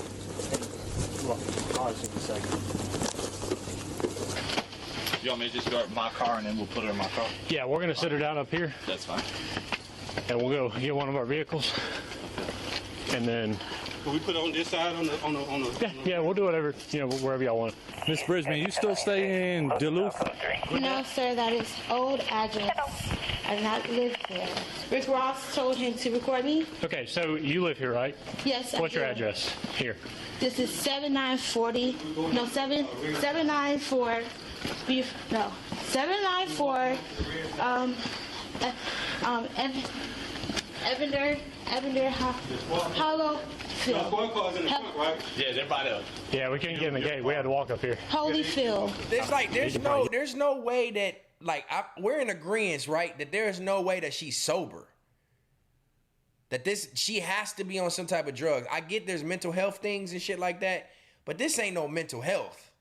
[SPEAKER 5] I'll see in a second.
[SPEAKER 11] You want me to just go to my car and then we'll put her in my car?
[SPEAKER 16] Yeah, we're gonna sit her down up here.
[SPEAKER 11] That's fine.
[SPEAKER 16] And we'll go get one of our vehicles. And then...
[SPEAKER 15] Can we put it on this side on the
[SPEAKER 16] Yeah, we'll do whatever, wherever y'all want.
[SPEAKER 11] Miss Bridgman, you still stay in Duluth?
[SPEAKER 14] No, sir, that is old address. I do not live there. Rick Ross told him to record me.
[SPEAKER 16] Okay, so you live here, right?
[SPEAKER 14] Yes,
[SPEAKER 16] What's your address? Here.
[SPEAKER 14] This is 7940. No, 794. 794. Evander Hollow.
[SPEAKER 11] Yeah, they're by the...
[SPEAKER 16] Yeah, we couldn't get in the gate. We had to walk up here.
[SPEAKER 14] Holyfield.
[SPEAKER 1] There's no way that, like, we're in agreement, right? That there is no way that she's sober. That she has to be on some type of drug. I get there's mental health things and shit like that, but this ain't no mental health.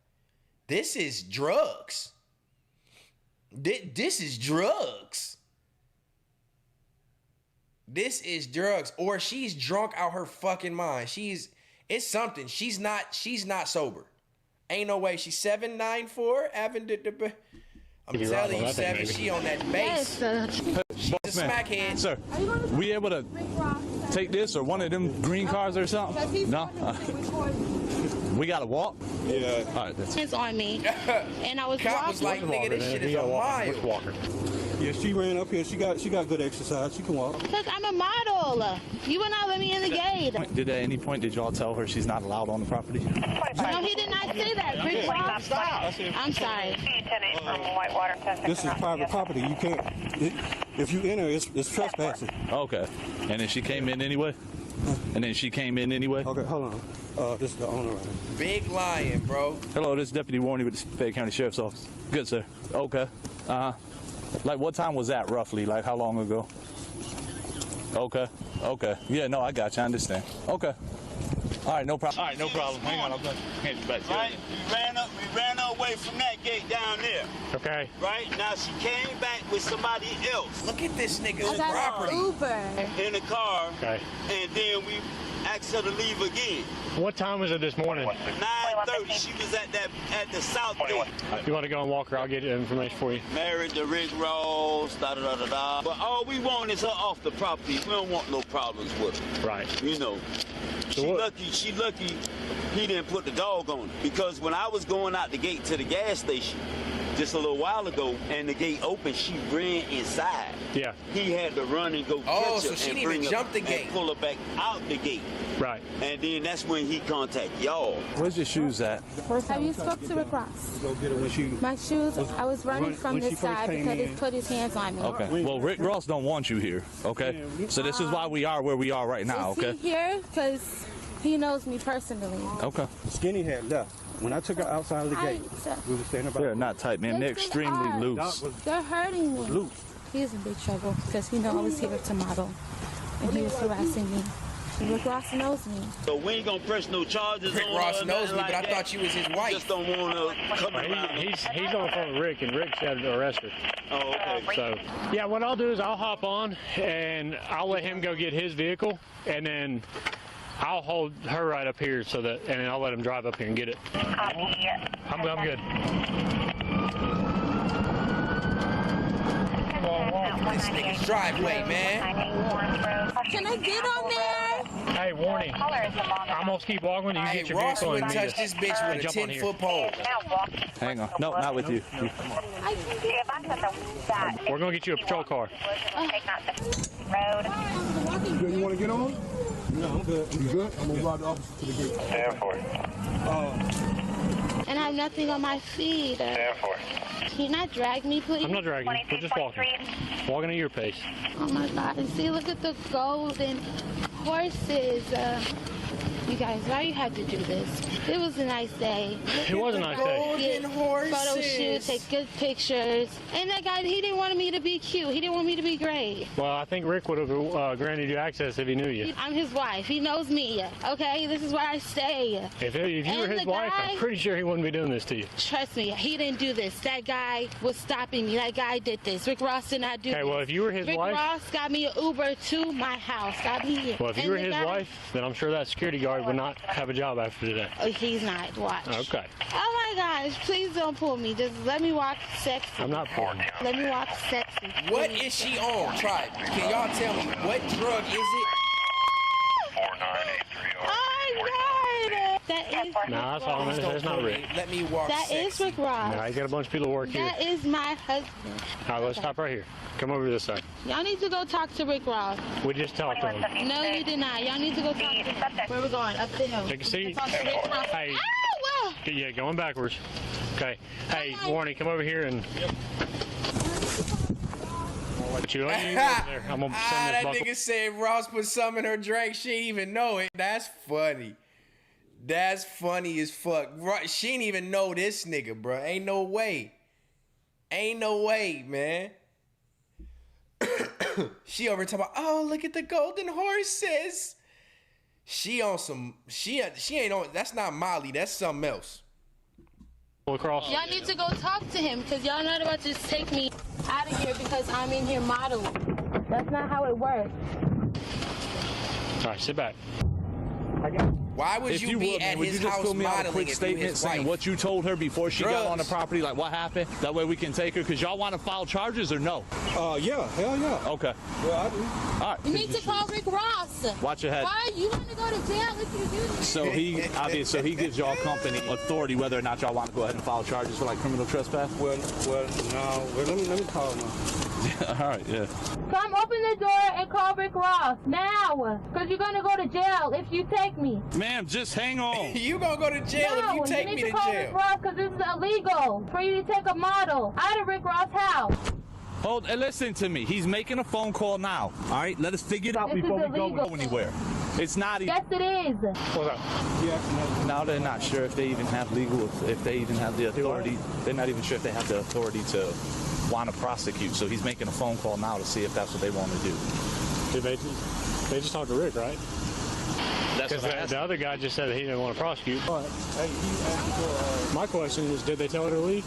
[SPEAKER 1] This is drugs. This is drugs. This is drugs. Or she's drunk out her fucking mind. It's something. She's not sober. Ain't no way. She's 794 Avenue. I'm telling you, Seven, she on that base. She's a smackhead.
[SPEAKER 11] Sir, we able to take this or one of them green cars or something? No? We gotta walk?
[SPEAKER 15] Yeah.
[SPEAKER 11] All right, that's
[SPEAKER 14] It's on me. And I was
[SPEAKER 1] Cop was like, nigga, this shit is a mile.
[SPEAKER 15] Yeah, she ran up here. She got good exercise. She can walk.
[SPEAKER 14] Because I'm a model. You would not let me in the gate.
[SPEAKER 11] At any point did y'all tell her she's not allowed on the property?
[SPEAKER 14] No, he did not say that. Rick Ross. I'm sorry.
[SPEAKER 15] This is private property. You can't. If you enter, it's trespassing.
[SPEAKER 11] Okay. And then she came in anyway?
[SPEAKER 15] Okay, hold on. This is the owner right here.
[SPEAKER 1] Big lion, bro.
[SPEAKER 11] Hello, this is Deputy Warney with the Fayette County Sheriff's Office. Good, sir. Okay. Like, what time was that, roughly? Like, how long ago? Okay. Yeah, no, I got you. I understand. Okay. All right, no problem. Hang on, I'll hand you back.
[SPEAKER 15] Right, we ran away from that gate down there.
[SPEAKER 16] Okay.
[SPEAKER 15] Right, now she came back with somebody else.
[SPEAKER 1] Look at this nigga's
[SPEAKER 14] I got
[SPEAKER 1] property.
[SPEAKER 14] Uber.
[SPEAKER 15] In the car.
[SPEAKER 16] Okay.
[SPEAKER 15] And then we asked her to leave again.
[SPEAKER 16] What time was it this morning?
[SPEAKER 15] 9:30. She was at the south gate.
[SPEAKER 16] You want to go and walk her? I'll get information for you.
[SPEAKER 15] Married to Rick Ross, da-da-da-da-da. But all we want is her off the property. We don't want no problems with her.
[SPEAKER 16] Right.
[SPEAKER 15] She lucky he didn't put the dog on her. Because when I was going out the gate to the gas station just a little while ago and the gate opened, she ran inside.
[SPEAKER 16] Yeah.
[SPEAKER 15] He had to run and go catch her
[SPEAKER 1] so she didn't even jump the gate.
[SPEAKER 15] and pull her back out the gate.
[SPEAKER 16] Right.
[SPEAKER 15] And then that's when he contacted y'all.
[SPEAKER 11] Where's your shoes at?
[SPEAKER 14] Have you spoke to Rick Ross?
[SPEAKER 15] Go get her when she...
[SPEAKER 14] My shoes, I was running from this side because he put his hands on me.
[SPEAKER 11] Okay. Well, Rick Ross don't want you here, okay? So this is why we are where we are right now, okay?
[SPEAKER 14] Is he here? Because he knows me personally.
[SPEAKER 11] Okay.
[SPEAKER 15] Skinny had left. When I took her outside of the gate, we were standing about...
[SPEAKER 11] They're not tight, man. They're extremely loose.
[SPEAKER 14] They're hurting me.
[SPEAKER 15] Loose.
[SPEAKER 14] He's in big trouble because he knows I was here to model. And he was harassing me. Rick Ross knows me.
[SPEAKER 15] So we ain't gonna press no charges
[SPEAKER 1] Rick
[SPEAKER 15] on
[SPEAKER 1] Ross
[SPEAKER 15] her,
[SPEAKER 1] knows me,
[SPEAKER 15] like
[SPEAKER 1] but I
[SPEAKER 15] that.
[SPEAKER 1] thought you was his wife.
[SPEAKER 15] Just don't want to come around.
[SPEAKER 16] He's on the phone with Rick, and Rick said to arrest her.
[SPEAKER 15] Oh, okay.
[SPEAKER 16] So, yeah, what I'll do is I'll hop on, and I'll let him go get his vehicle, and then I'll hold her right up here and then I'll let him drive up here and get it. I'm good.
[SPEAKER 1] This nigga's driveway, man.
[SPEAKER 14] Can I get on there?
[SPEAKER 16] Hey, warning. I'm gonna keep walking. You get your
[SPEAKER 1] Ross
[SPEAKER 16] vehicle
[SPEAKER 1] wouldn't
[SPEAKER 16] and
[SPEAKER 1] touch this bitch with a 10-foot pole.
[SPEAKER 11] Hang on. No, not with you.
[SPEAKER 16] We're gonna get you a patrol car.
[SPEAKER 15] You want to get on? No, I'm good. You good? I'm gonna ride the officer to the gate.
[SPEAKER 14] And I have nothing on my feet. Can you not drag me, please?
[SPEAKER 16] I'm not dragging you. We're just walking. Walking at your pace.
[SPEAKER 14] Oh my God! And see, look at the golden horses. You guys, why you had to do this? It was a nice day.
[SPEAKER 16] It was a nice day.
[SPEAKER 14] Get photo shoot, take good pictures. And that guy, he didn't want me to be cute. He didn't want me to be great.
[SPEAKER 16] Well, I think Rick would have granted you access if he knew you.
[SPEAKER 14] I'm his wife. He knows me. Okay, this is where I stay.
[SPEAKER 16] If you were his wife, I'm pretty sure he wouldn't be doing this to you.
[SPEAKER 14] Trust me, he didn't do this. That guy was stopping me. That guy did this. Rick Ross did not do this.
[SPEAKER 16] Okay, well, if you were his wife...
[SPEAKER 14] Rick Ross got me an Uber to my house. Got me here.
[SPEAKER 16] Well, if you were his wife, then I'm sure that security guard would not have a job after today.
[SPEAKER 14] Oh, he's not. Watch.
[SPEAKER 16] Okay.
[SPEAKER 14] Oh, my gosh. Please don't pull me. Just let me walk sexy.
[SPEAKER 16] I'm not pulling you.
[SPEAKER 14] Let me walk sexy.
[SPEAKER 1] What is she on? Try it. Can y'all tell me what drug is it?
[SPEAKER 8] 4983.
[SPEAKER 14] Oh, God. That is
[SPEAKER 16] Nah, that's all. That's not Rick.
[SPEAKER 1] Let me walk
[SPEAKER 14] That
[SPEAKER 1] sexy.
[SPEAKER 14] is Rick Ross.
[SPEAKER 16] Nah, you got a bunch of people to work here.
[SPEAKER 14] That is my husband.
[SPEAKER 16] All right, let's stop right here. Come over to this side.
[SPEAKER 14] Y'all need to go talk to Rick Ross.
[SPEAKER 16] We just talked to him.
[SPEAKER 14] No, you did not. Y'all need to go talk to him. Where we going? Up the hill.
[SPEAKER 16] Take a seat.
[SPEAKER 14] Talk to Rick Ross.
[SPEAKER 16] Hey.
[SPEAKER 14] Ow!
[SPEAKER 16] Yeah, going backwards. Okay. Hey, Warnie, come over here and... But you ain't over there. I'm gonna send this
[SPEAKER 1] that
[SPEAKER 16] buckle.
[SPEAKER 1] nigga said Ross put some in her drink. She didn't even know it. That's funny. That's funny as fuck. She didn't even know this nigga, bro. Ain't no way. Ain't no way, man. She over talking about, oh, look at the golden horses. She on some, she ain't on, that's not Molly. That's something else.
[SPEAKER 16] Across.
[SPEAKER 14] Y'all need to go talk to him because y'all not about to just take me out of here because I'm in here modeling. That's not how it works.
[SPEAKER 16] All right, sit back.
[SPEAKER 1] Why would you be at his house
[SPEAKER 11] fill me out a
[SPEAKER 1] modeling
[SPEAKER 11] quick
[SPEAKER 1] if you
[SPEAKER 11] statement
[SPEAKER 1] his
[SPEAKER 11] saying
[SPEAKER 1] wife?
[SPEAKER 11] what you told her before she got on the
[SPEAKER 1] Drugs.
[SPEAKER 11] property, like what happened? That way we can take her, because y'all want to file charges or no?
[SPEAKER 17] Yeah, hell yeah.
[SPEAKER 11] Okay.
[SPEAKER 17] Yeah, I do.
[SPEAKER 11] All right.
[SPEAKER 14] You need to call Rick Ross.
[SPEAKER 11] Watch your head.
[SPEAKER 14] Why? You want to go to jail if you do this.
[SPEAKER 11] So he gives y'all company authority whether or not y'all want to go ahead and file charges for like criminal trespass?
[SPEAKER 17] Well, no. Well, let me call him.
[SPEAKER 11] All right, yeah.
[SPEAKER 14] Come open the door and call Rick Ross now, because you're going to go to jail if you take me.
[SPEAKER 11] Ma'am, just hang on.
[SPEAKER 1] You gonna go to jail if you take me to
[SPEAKER 14] you need to call
[SPEAKER 1] jail.
[SPEAKER 14] Rick Ross because this is illegal for you to take a model out of Rick Ross' house.
[SPEAKER 11] Hold and listen to me. He's making a phone call now. All right, let us figure it out
[SPEAKER 14] This
[SPEAKER 11] before
[SPEAKER 14] is
[SPEAKER 11] we go
[SPEAKER 14] illegal.
[SPEAKER 11] anywhere. It's not even.
[SPEAKER 14] Yes, it is.
[SPEAKER 16] What's up?
[SPEAKER 11] Now they're not sure if they even have legal, if they even have the authority. They're not even sure if they have the authority to want to prosecute. So he's making a phone call now to see if that's what they want to do.
[SPEAKER 16] They just talked to Rick, right? Because the other guy just said that he didn't want to prosecute. My question is, did they tell her to leave?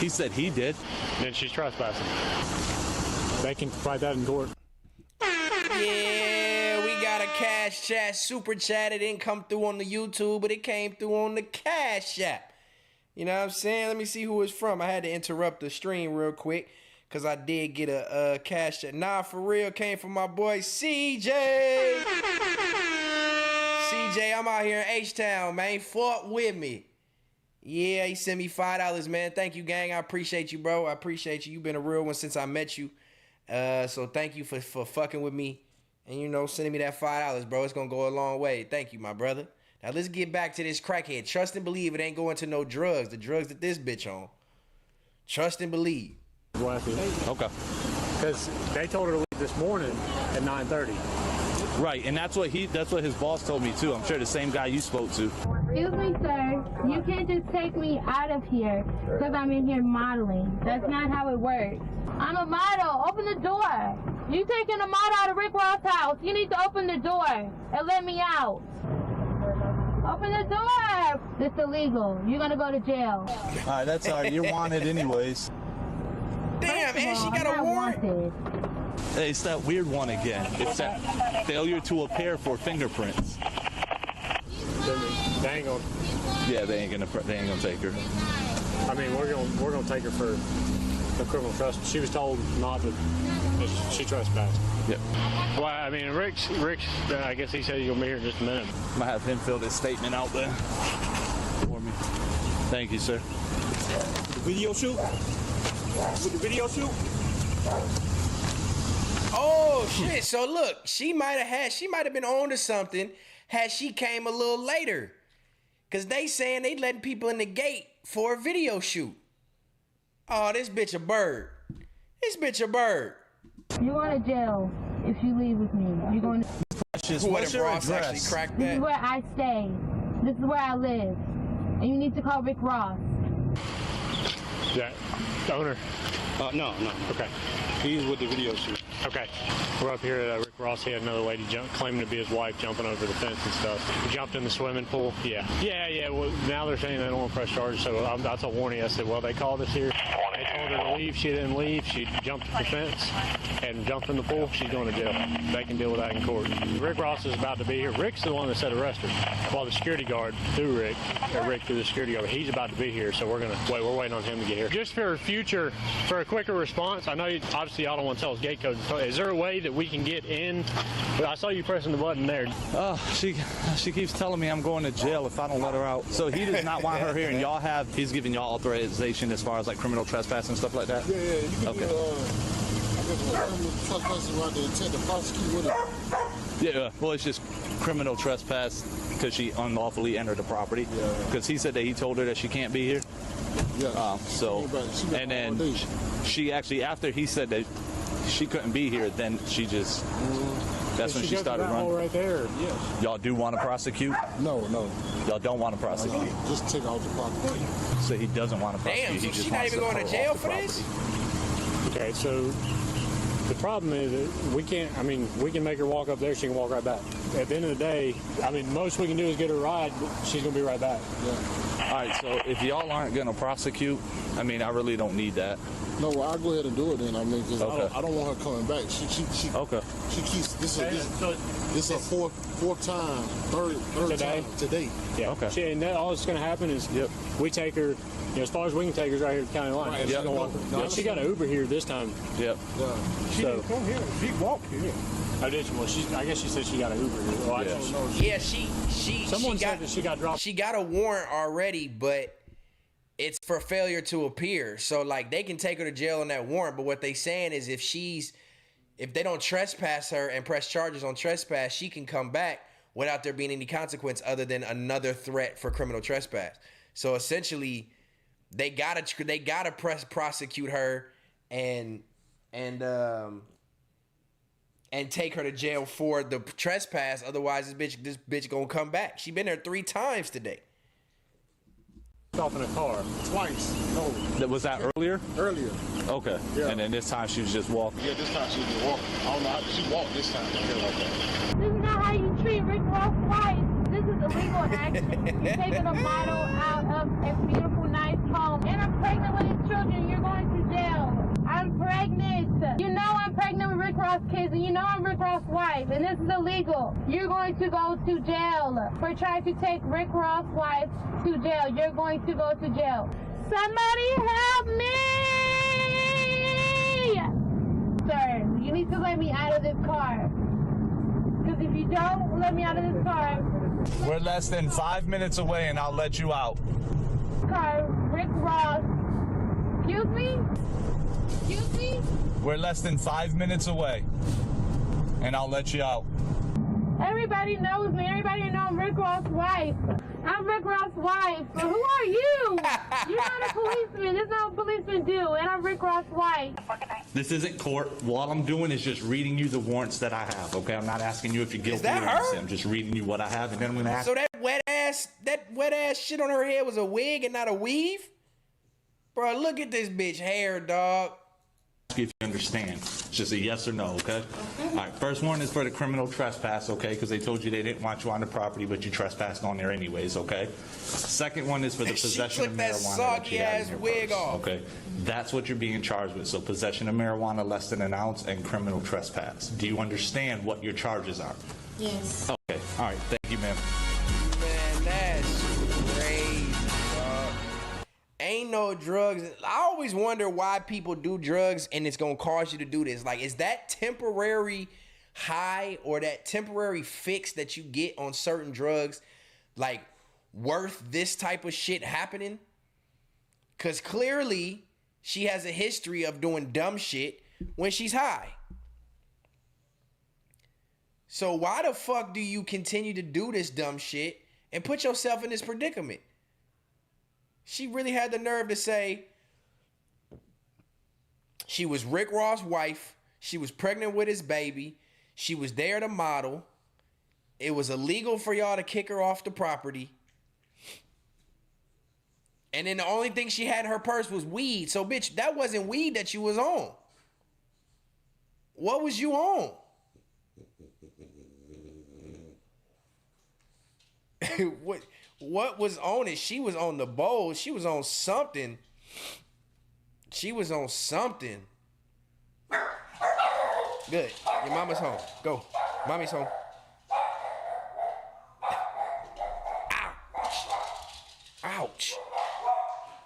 [SPEAKER 11] He said he did.
[SPEAKER 16] Then she's trespassing. They can fight that in court.
[SPEAKER 1] Yeah, we got a Cash Chat super chat. It didn't come through on the YouTube, but it came through on the Cash App. You know what I'm saying? Let me see who it's from. I had to interrupt the stream real quick because I did get a Cash Chat. Nah, for real, came from my boy CJ. CJ, I'm out here in H-Town, man. Fuck with me. Yeah, he sent me $5, man. Thank you, gang. I appreciate you, bro. I appreciate you. You've been a real one since I met you. So thank you for fucking with me and, you know, sending me that $5, bro. It's going to go a long way. Thank you, my brother. Now, let's get back to this crackhead. Trust and believe it ain't going to no drugs. The drugs that this bitch on. Trust and believe.
[SPEAKER 11] Okay.
[SPEAKER 16] Because they told her to leave this morning at 9:30.
[SPEAKER 11] Right, and that's what his boss told me too. I'm sure the same guy you spoke to.
[SPEAKER 14] Excuse me, sir. You can't just take me out of here because I'm in here modeling. That's not how it works. I'm a model. Open the door. You taking a model out of Rick Ross' house. You need to open the door and let me out. Open the door. It's illegal. You're going to go to jail.
[SPEAKER 11] All right, that's all right. You're wanted anyways.
[SPEAKER 1] Damn, and she got a warrant.
[SPEAKER 11] Hey, it's that weird one again. It's that failure to appear for fingerprints.
[SPEAKER 16] They ain't gonna.
[SPEAKER 11] Yeah, they ain't gonna take her.
[SPEAKER 16] I mean, we're gonna take her for the criminal trespass. She was told not to. She trespassed.
[SPEAKER 11] Yep.
[SPEAKER 16] Well, I mean, Rick's. I guess he said he's gonna be here in just a minute.
[SPEAKER 11] Might have him fill this statement out there for me. Thank you, sir.
[SPEAKER 17] The video shoot. With the video shoot.
[SPEAKER 1] Oh shit! So look, she might have been on to something had she came a little later, cause they saying they letting people in the gate for a video shoot. Oh, this bitch a bird. This bitch a bird.
[SPEAKER 14] You're going to jail if you leave with me. You're going to...
[SPEAKER 11] What's your
[SPEAKER 1] Ross
[SPEAKER 11] address?
[SPEAKER 1] actually cracked
[SPEAKER 14] This
[SPEAKER 1] that?
[SPEAKER 14] is where I stay. This is where I live. And you need to call Rick Ross.
[SPEAKER 16] That owner?
[SPEAKER 17] No.
[SPEAKER 16] Okay.
[SPEAKER 17] He's with the video shoot.
[SPEAKER 16] Okay. We're up here at Rick Ross. He had another lady claiming to be his wife jumping over the fence and stuff. He jumped in the swimming pool. Yeah. Well, now they're saying they don't want to press charges, so I told Warnie, I said, well, they called us here. They told her to leave. She didn't leave. She jumped the fence and jumped in the pool. She's going to jail. They can deal with that in court. Rick Ross is about to be here. Rick's the one that said arrest her. Well, the security guard through Rick through the security guard. He's about to be here, so we're waiting on him to get here. Just for future, for a quicker response, I know obviously y'all don't want to tell us gate code. Is there a way that we can get in? I saw you pressing the button there.
[SPEAKER 11] She keeps telling me I'm going to jail if I don't let her out. So he does not want her here, and he's giving y'all authorization as far as like criminal trespass and stuff like that?
[SPEAKER 9] Yeah. You can do, criminal trespass around the intent to prosecute with it.
[SPEAKER 11] Yeah, well, it's just criminal trespass because she unlawfully entered the property. Because he said that he told her that she can't be here.
[SPEAKER 9] Yeah.
[SPEAKER 11] And then she actually, after he said that she couldn't be here, then she just, that's when she started running.
[SPEAKER 16] Right there.
[SPEAKER 9] Yes.
[SPEAKER 11] Y'all do want to prosecute?
[SPEAKER 9] No.
[SPEAKER 11] Y'all don't want to prosecute?
[SPEAKER 9] Just take out the property.
[SPEAKER 11] So he doesn't want to prosecute.
[SPEAKER 1] Damn, so she's not even going to jail for this?
[SPEAKER 16] Okay, so the problem is that we can make her walk up there, she can walk right back. At the end of the day, most we can do is get her a ride, but she's going to be right back.
[SPEAKER 9] Yeah.
[SPEAKER 11] All right, so if y'all aren't going to prosecute, I really don't need that.
[SPEAKER 9] No, well, I'll go ahead and do it then. Because I don't want her coming back. She keeps, this is a fourth time, third time today.
[SPEAKER 16] Yeah. Okay. And all that's going to happen is we take her, as far as we can take her right here to county line. Right, she got an Uber here this time.
[SPEAKER 11] Yep.
[SPEAKER 9] She didn't come here. She walked here.
[SPEAKER 16] I did. Well, I guess she said she got an Uber here. Well, I don't know.
[SPEAKER 1] Yeah,
[SPEAKER 16] Someone said that she got dropped.
[SPEAKER 1] She got a warrant already, but it's for failure to appear. So like they can take her to jail on that warrant, but what they saying is if they don't trespass her and press charges on trespass, she can come back without there being any consequence other than another threat for criminal trespass. So essentially, they gotta prosecute her and take her to jail for the trespass. Otherwise, this bitch gonna come back. She been there 3 times today.
[SPEAKER 16] Off in a car.
[SPEAKER 9] Twice. No.
[SPEAKER 11] Was that earlier?
[SPEAKER 9] Earlier.
[SPEAKER 11] Okay.
[SPEAKER 9] Yeah.
[SPEAKER 11] And then this time she was just walking.
[SPEAKER 9] Yeah, this time she was walking. I don't know how she walked this time.
[SPEAKER 14] This is not how you treat Rick Ross' wife. This is illegal action. You're taking a model out of a beautiful, nice home. And I'm pregnant with his children. You're going to jail. I'm pregnant. You know I'm pregnant with Rick Ross' kids, and you know I'm Rick Ross' wife, and this is illegal. You're going to go to jail for trying to take Rick Ross' wife to jail. You're going to go to jail. Somebody help me! Sir, you need to let me out of this car. Because if you don't let me out of this car...
[SPEAKER 11] We're less than 5 minutes away and I'll let you out.
[SPEAKER 14] Car, Rick Ross. Excuse me? Excuse me?
[SPEAKER 11] We're less than 5 minutes away and I'll let you out.
[SPEAKER 14] Everybody knows me. Everybody knows I'm Rick Ross' wife. I'm Rick Ross' wife. But who are you? You're not a policeman. This is not what policemen do. And I'm Rick Ross' wife.
[SPEAKER 11] This isn't court. All I'm doing is just reading you the warrants that I have, okay? I'm not asking you if you're guilty
[SPEAKER 1] Is that
[SPEAKER 11] or innocent. I'm just reading you what I have, and then I'm going to ask.
[SPEAKER 1] So that wet ass shit on her head was a wig and not a weave? Bro, look at this bitch hair, dog.
[SPEAKER 11] If you understand. It's just a yes or no, okay? All right, first one is for the criminal trespass, okay? Because they told you they didn't want you on the property, but you trespassed on there anyways, okay? Second one is for the possession of marijuana that you had in your purse, okay? That's what you're being charged with. So possession of marijuana less than an ounce and criminal trespass. Do you understand what your charges are?
[SPEAKER 14] Yes.
[SPEAKER 11] Okay, all right, thank you, ma'am.
[SPEAKER 1] Man, that's crazy, dog. Ain't no drugs. I always wonder why people do drugs and it's gonna cause you to do this. Like, is that temporary high or that temporary fix that you get on certain drugs, like, worth this type of shit happening? Because clearly she has a history of doing dumb shit when she's high. So why the fuck do you continue to do this dumb shit and put yourself in this predicament? She really had the nerve to say she was Rick Ross' wife. She was pregnant with his baby. She was there to model. It was illegal for y'all to kick her off the property. And then the only thing she had in her purse was weed. So, bitch, that wasn't weed that you was on. What was you on? What was on it? She was on the bowl. She was on something. She was on something. Good. Your mama's home. Go. Mommy's home. Ouch.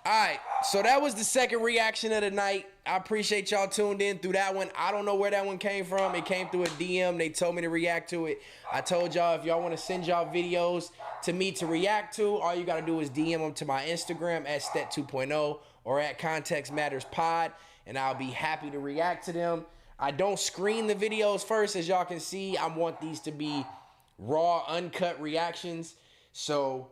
[SPEAKER 1] All right, so that was the second reaction of the night. I appreciate y'all tuned in through that one. I don't know where that one came from. It came through a DM. They told me to react to it. I told y'all if y'all want to send y'all videos to me to react to, all you got to do is DM them to my Instagram at Stet 2.0 or at Context Matters Pod, and I'll be happy to react to them. I don't screen the videos first, as y'all can see. I want these to be raw, uncut reactions. So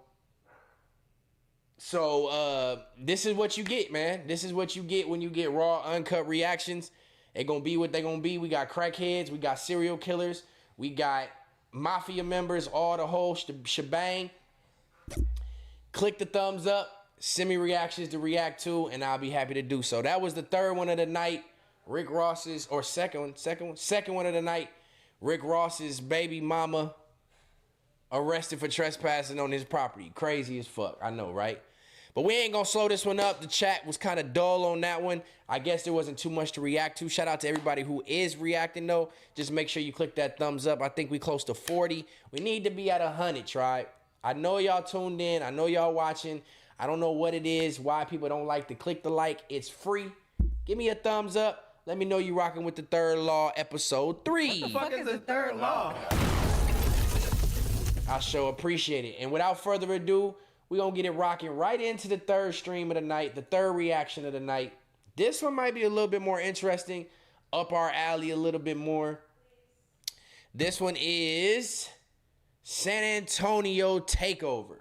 [SPEAKER 1] this is what you get, man. This is what you get when you get raw, uncut reactions. They gonna be what they gonna be. We got crackheads, we got serial killers, we got mafia members, all the whole shebang. Click the thumbs up, send me reactions to react to, and I'll be happy to do so. That was the third one of the night. Rick Ross's, or second one of the night. Rick Ross's baby mama arrested for trespassing on his property. Crazy as fuck, I know, right? But we ain't gonna slow this one up. The chat was kind of dull on that one. I guess there wasn't too much to react to. Shout out to everybody who is reacting, though. Just make sure you click that thumbs up. I think we close to 40. We need to be at 100, tribe. I know y'all tuned in. I know y'all watching. I don't know what it is, why people don't like to click the like. It's free. Give me a thumbs up. Let me know you rocking with the Third Law, episode 3.
[SPEAKER 18] What the fuck is the Third Law?
[SPEAKER 1] I sure appreciate it. And without further ado, we're going to get it rocking right into the third stream of the night, the third reaction of the night. This one might be a little bit more interesting, up our alley a little bit more. This one is San Antonio Takeover,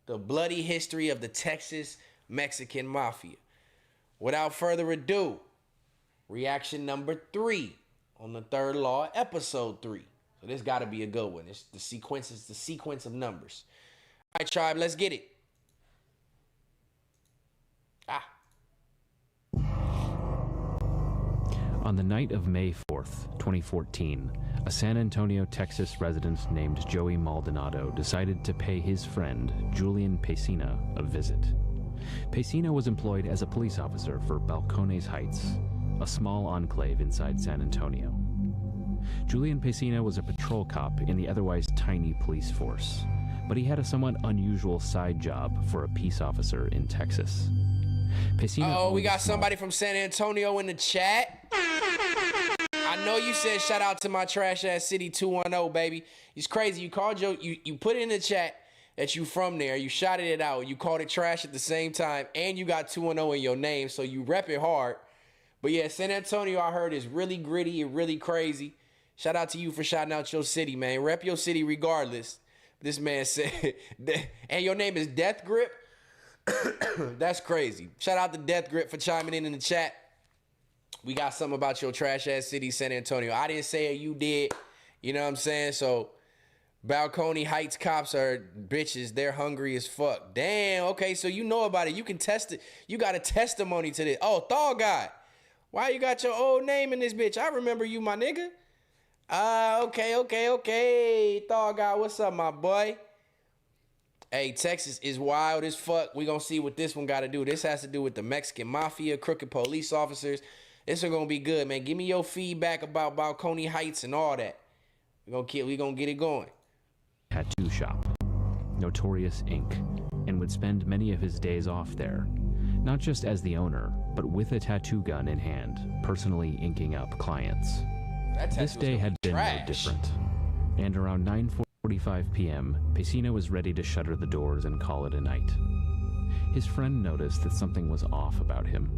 [SPEAKER 1] the bloody history of the Texas Mexican Mafia. Without further ado, reaction number 3 on the Third Law, episode 3. So this got to be a good one. It's the sequence of numbers. All right, tribe, let's get it.
[SPEAKER 19] On the night of May 4th, 2014, a San Antonio, Texas resident named Joey Maldonado decided to pay his friend, Julian Pesina, a visit. Pesina was employed as a police officer for Balcones Heights, a small enclave inside San Antonio. Julian Pesina was a patrol cop in the otherwise tiny police force, but he had a somewhat unusual side job for a peace officer in Texas. Pesina
[SPEAKER 1] we got somebody from San Antonio in the chat. I know you said shout out to my trash ass city 210, baby. It's crazy. You called you put it in the chat that you from there. You shouted it out. You called it trash at the same time, and you got 210 in your name, so you rep it hard. But yeah, San Antonio, I heard, is really gritty and really crazy. Shout out to you for shouting out your city, man. Rep your city regardless. This man said, and your name is Death Grip? That's crazy. Shout out to Death Grip for chiming in the chat. We got something about your trash ass city, San Antonio. I didn't say it, you did. You know what I'm saying? So, Balcones Heights cops are bitches. They're hungry as fuck. Damn, okay, so you know about it. You can test it. You got a testimony to this. Oh, Thaw Guy. Why you got your old name in this bitch? I remember you, my nigga. Okay. Thaw Guy, what's up, my boy? Hey, Texas is wild as fuck. We gonna see what this one got to do. This has to do with the Mexican Mafia, crooked police officers. This one gonna be good, man. Give me your feedback about Balcones Heights and all that. We gonna get it going.
[SPEAKER 19] Tattoo shop, Notorious Inc., and would spend many of his days off there, not just as the owner, but with a tattoo gun in hand, personally inking up clients. This day had been no different, and around 9:45 p.m., Pesina was ready to shutter the doors and call it a night. His friend noticed that something was off about him.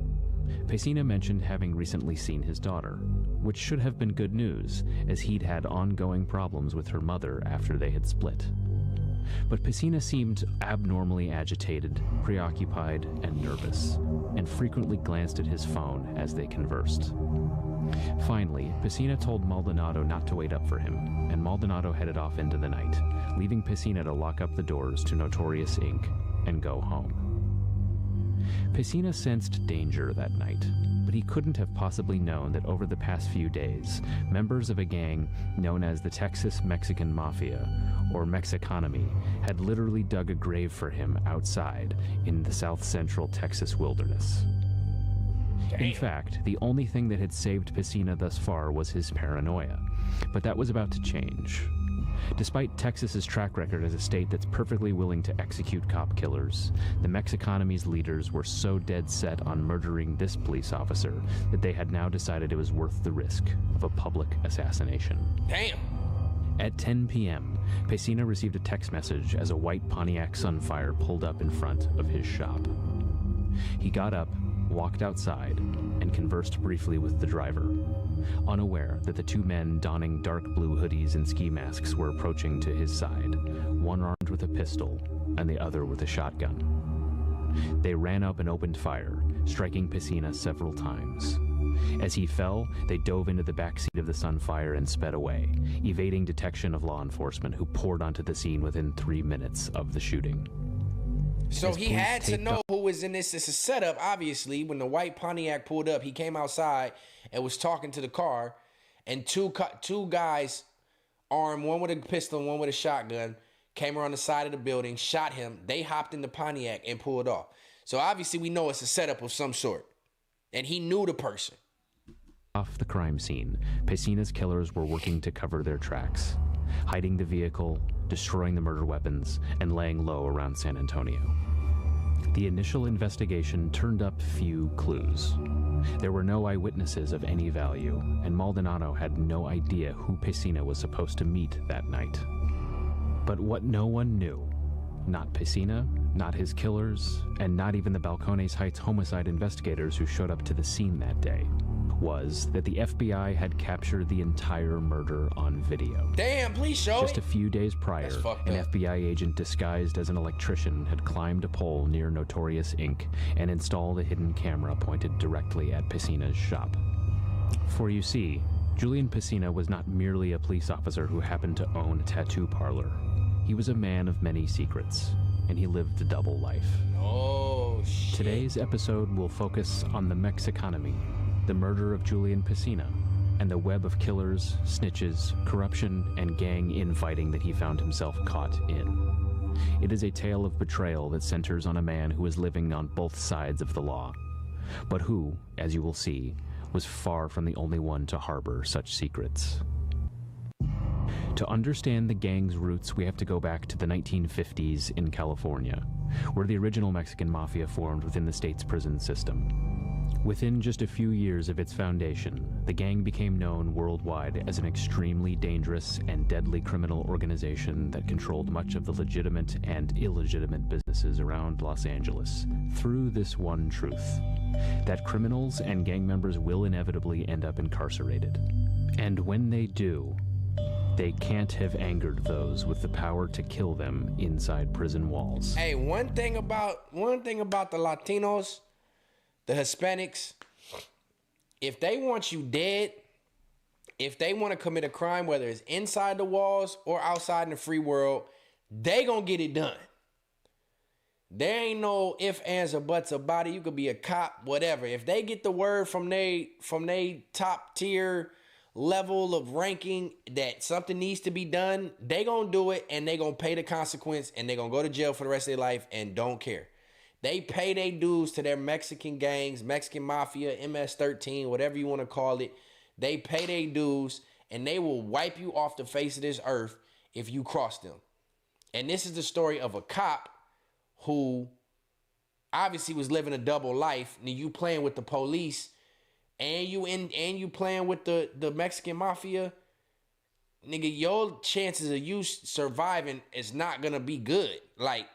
[SPEAKER 19] Pesina mentioned having recently seen his daughter, which should have been good news, as he'd had ongoing problems with her mother after they had split. But Pesina seemed abnormally agitated, preoccupied, and nervous, and frequently glanced at his phone as they conversed. Finally, Pesina told Maldonado not to wait up for him, and Maldonado headed off into the night, leaving Piscina to lock up the doors to Notorious Inc. and go home. Piscina sensed danger that night, but he couldn't have possibly known that over the past few days, members of a gang known as the Texas Mexican Mafia, or Mexiconomy, had literally dug a grave for him outside in the south central Texas wilderness. In fact, the only thing that had saved Piscina thus far was his paranoia, but that was about to change. Despite Texas's track record as a state that's perfectly willing to execute cop killers, the Mexiconomy's leaders were so dead set on murdering this police officer that they had now decided it was worth the risk of a public assassination.
[SPEAKER 1] Damn!
[SPEAKER 19] At 10 p.m., Piscina received a text message as a white Pontiac Sunfire pulled up in front of his shop. He got up, walked outside, and conversed briefly with the driver, unaware that the two men donning dark blue hoodies and ski masks were approaching to his side, one armed with a pistol and the other with a shotgun. They ran up and opened fire, striking Piscina several times. As he fell, they dove into the backseat of the Sunfire and sped away, evading detection of law enforcement who poured onto the scene within 3 minutes of the shooting.
[SPEAKER 1] So he had to know who was in this. It's a setup, obviously. When the white Pontiac pulled up, he came outside and was talking to the car, and two guys, armed, one with a pistol and one with a shotgun, came around the side of the building, shot him. They hopped in the Pontiac and pulled off. So obviously we know it's a setup of some sort, and he knew the person.
[SPEAKER 19] Off the crime scene, Piscina's killers were working to cover their tracks, hiding the vehicle, destroying the murder weapons, and laying low around San Antonio. The initial investigation turned up few clues. There were no eyewitnesses of any value, and Maldonado had no idea who Piscina was supposed to meet that night. But what no one knew, not Piscina, not his killers, and not even the Balcones Heights homicide investigators who showed up to the scene that day, was that the FBI had captured the entire murder on video.
[SPEAKER 1] Damn, please show
[SPEAKER 19] Just a few days prior, an FBI agent disguised as an electrician had climbed a pole near Notorious Inc. and installed a hidden camera pointed directly at Piscina's shop. For you see, Julian Piscina was not merely a police officer who happened to own a tattoo parlor. He was a man of many secrets, and he lived a double life.
[SPEAKER 1] Oh, shit.
[SPEAKER 19] Today's episode will focus on the Mexiconomy, the murder of Julian Piscina, and the web of killers, snitches, corruption, and gang infighting that he found himself caught in. It is a tale of betrayal that centers on a man who was living on both sides of the law, but who, as you will see, was far from the only one to harbor such secrets. To understand the gang's roots, we have to go back to the 1950s in California, where the original Mexican Mafia formed within the state's prison system. Within just a few years of its foundation, the gang became known worldwide as an extremely dangerous and deadly criminal organization that controlled much of the legitimate and illegitimate businesses around Los Angeles through this one truth, that criminals and gang members will inevitably end up incarcerated. And when they do, they can't have angered those with the power to kill them inside prison walls.
[SPEAKER 1] Hey, one thing about the Latinos, the Hispanics, if they want you dead, if they want to commit a crime, whether it's inside the walls or outside in the free world, they gonna get it done. There ain't no ifs, ands, or buts about it. You could be a cop, whatever. If they get the word from they top tier level of ranking that something needs to be done, they gonna do it, and they gonna pay the consequence, and they gonna go to jail for the rest of their life and don't care. They pay their dues to their Mexican gangs, Mexican Mafia, MS-13, whatever you want to call it. They pay their dues, and they will wipe you off the face of this earth if you cross them. And this is the story of a cop who obviously was living a double life. And you playing with the police, and you playing with the Mexican Mafia. Nigga, your chances of you surviving is not gonna be good. Like,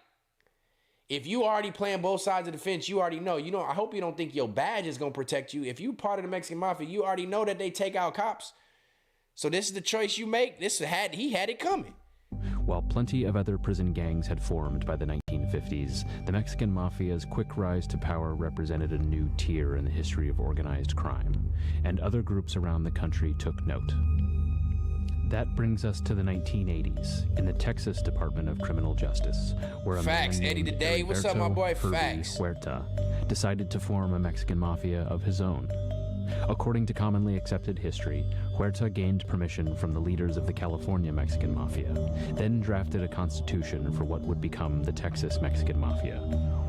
[SPEAKER 1] if you already playing both sides of the fence, you already know. I hope you don't think your badge is going to protect you. If you part of the Mexican Mafia, you already know that they take out cops. So this is the choice you make. He had it coming.
[SPEAKER 19] While plenty of other prison gangs had formed by the 1950s, the Mexican Mafia's quick rise to power represented a new tier in the history of organized crime, and other groups around the country took note. That brings us to the 1980s in the Texas Department of Criminal Justice, where a
[SPEAKER 1] Facts,
[SPEAKER 19] man
[SPEAKER 1] Eddie
[SPEAKER 19] named
[SPEAKER 1] today. What's up, my boy?
[SPEAKER 19] Herbie
[SPEAKER 1] Facts.
[SPEAKER 19] Huerta decided to form a Mexican mafia of his own. According to commonly accepted history, Huerta gained permission from the leaders of the California Mexican Mafia, then drafted a constitution for what would become the Texas Mexican Mafia,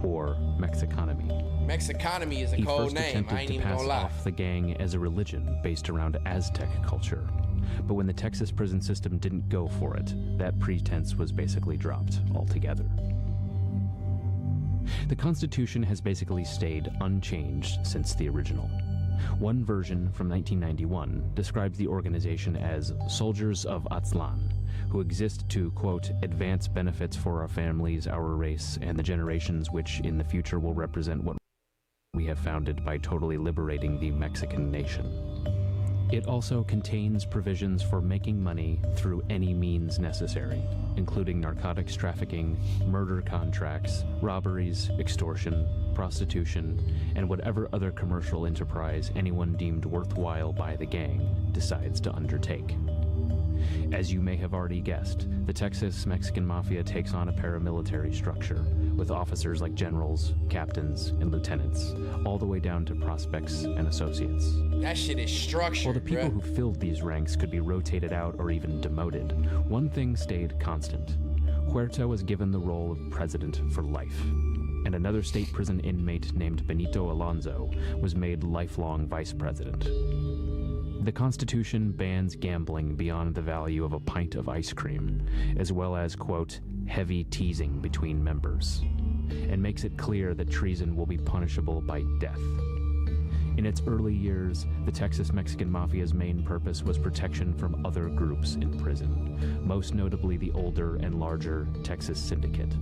[SPEAKER 19] or Mexiconomy.
[SPEAKER 1] Mexiconomy is a cold name. I ain't even gonna lie.
[SPEAKER 19] He first attempted to pass off the gang as a religion based around Aztec culture. But when the Texas prison system didn't go for it, that pretense was basically dropped altogether. The Constitution has basically stayed unchanged since the original. One version from 1991 describes the organization as Soldiers of Aztlan, who exist to, quote, advance benefits for our families, our race, and the generations which in the future will represent what we have founded by totally liberating the Mexican nation. It also contains provisions for making money through any means necessary, including narcotics trafficking, murder contracts, robberies, extortion, prostitution, and whatever other commercial enterprise anyone deemed worthwhile by the gang decides to undertake. As you may have already guessed, the Texas Mexican Mafia takes on a paramilitary structure, with officers like generals, captains, and lieutenants, all the way down to prospects and associates.
[SPEAKER 1] That shit is structured.
[SPEAKER 19] While the people who filled these ranks could be rotated out or even demoted, one thing stayed constant. Huerta was given the role of president for life, and another state prison inmate named Benito Alonso was made lifelong vice president. The Constitution bans gambling beyond the value of a pint of ice cream, as well as, quote, heavy teasing between members, and makes it clear that treason will be punishable by death. In its early years, the Texas Mexican Mafia's main purpose was protection from other groups in prison, most notably the older and larger Texas Syndicate.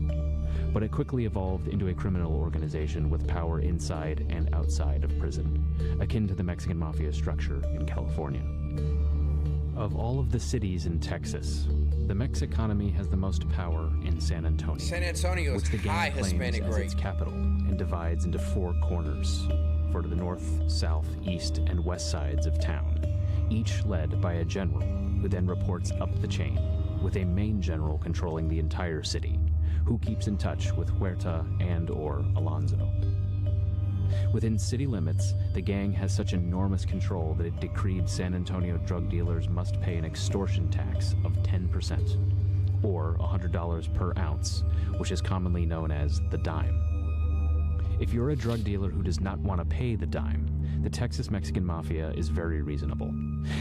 [SPEAKER 19] But it quickly evolved into a criminal organization with power inside and outside of prison, akin to the Mexican Mafia structure in California. Of all of the cities in Texas, the Mexiconomy has the most power in San Antonio.
[SPEAKER 1] San Antonio is
[SPEAKER 19] which the gang
[SPEAKER 1] high
[SPEAKER 19] claims
[SPEAKER 1] Hispanic
[SPEAKER 19] as
[SPEAKER 1] rate.
[SPEAKER 19] its capital and divides into 4 corners for the north, south, east, and west sides of town, each led by a general who then reports up the chain, with a main general controlling the entire city, who keeps in touch with Huerta and/or Alonso. Within city limits, the gang has such enormous control that it decreed San Antonio drug dealers must pay an extortion tax of 10%, or $100 per ounce, which is commonly known as the dime. If you're a drug dealer who does not want to pay the dime, the Texas Mexican Mafia is very reasonable.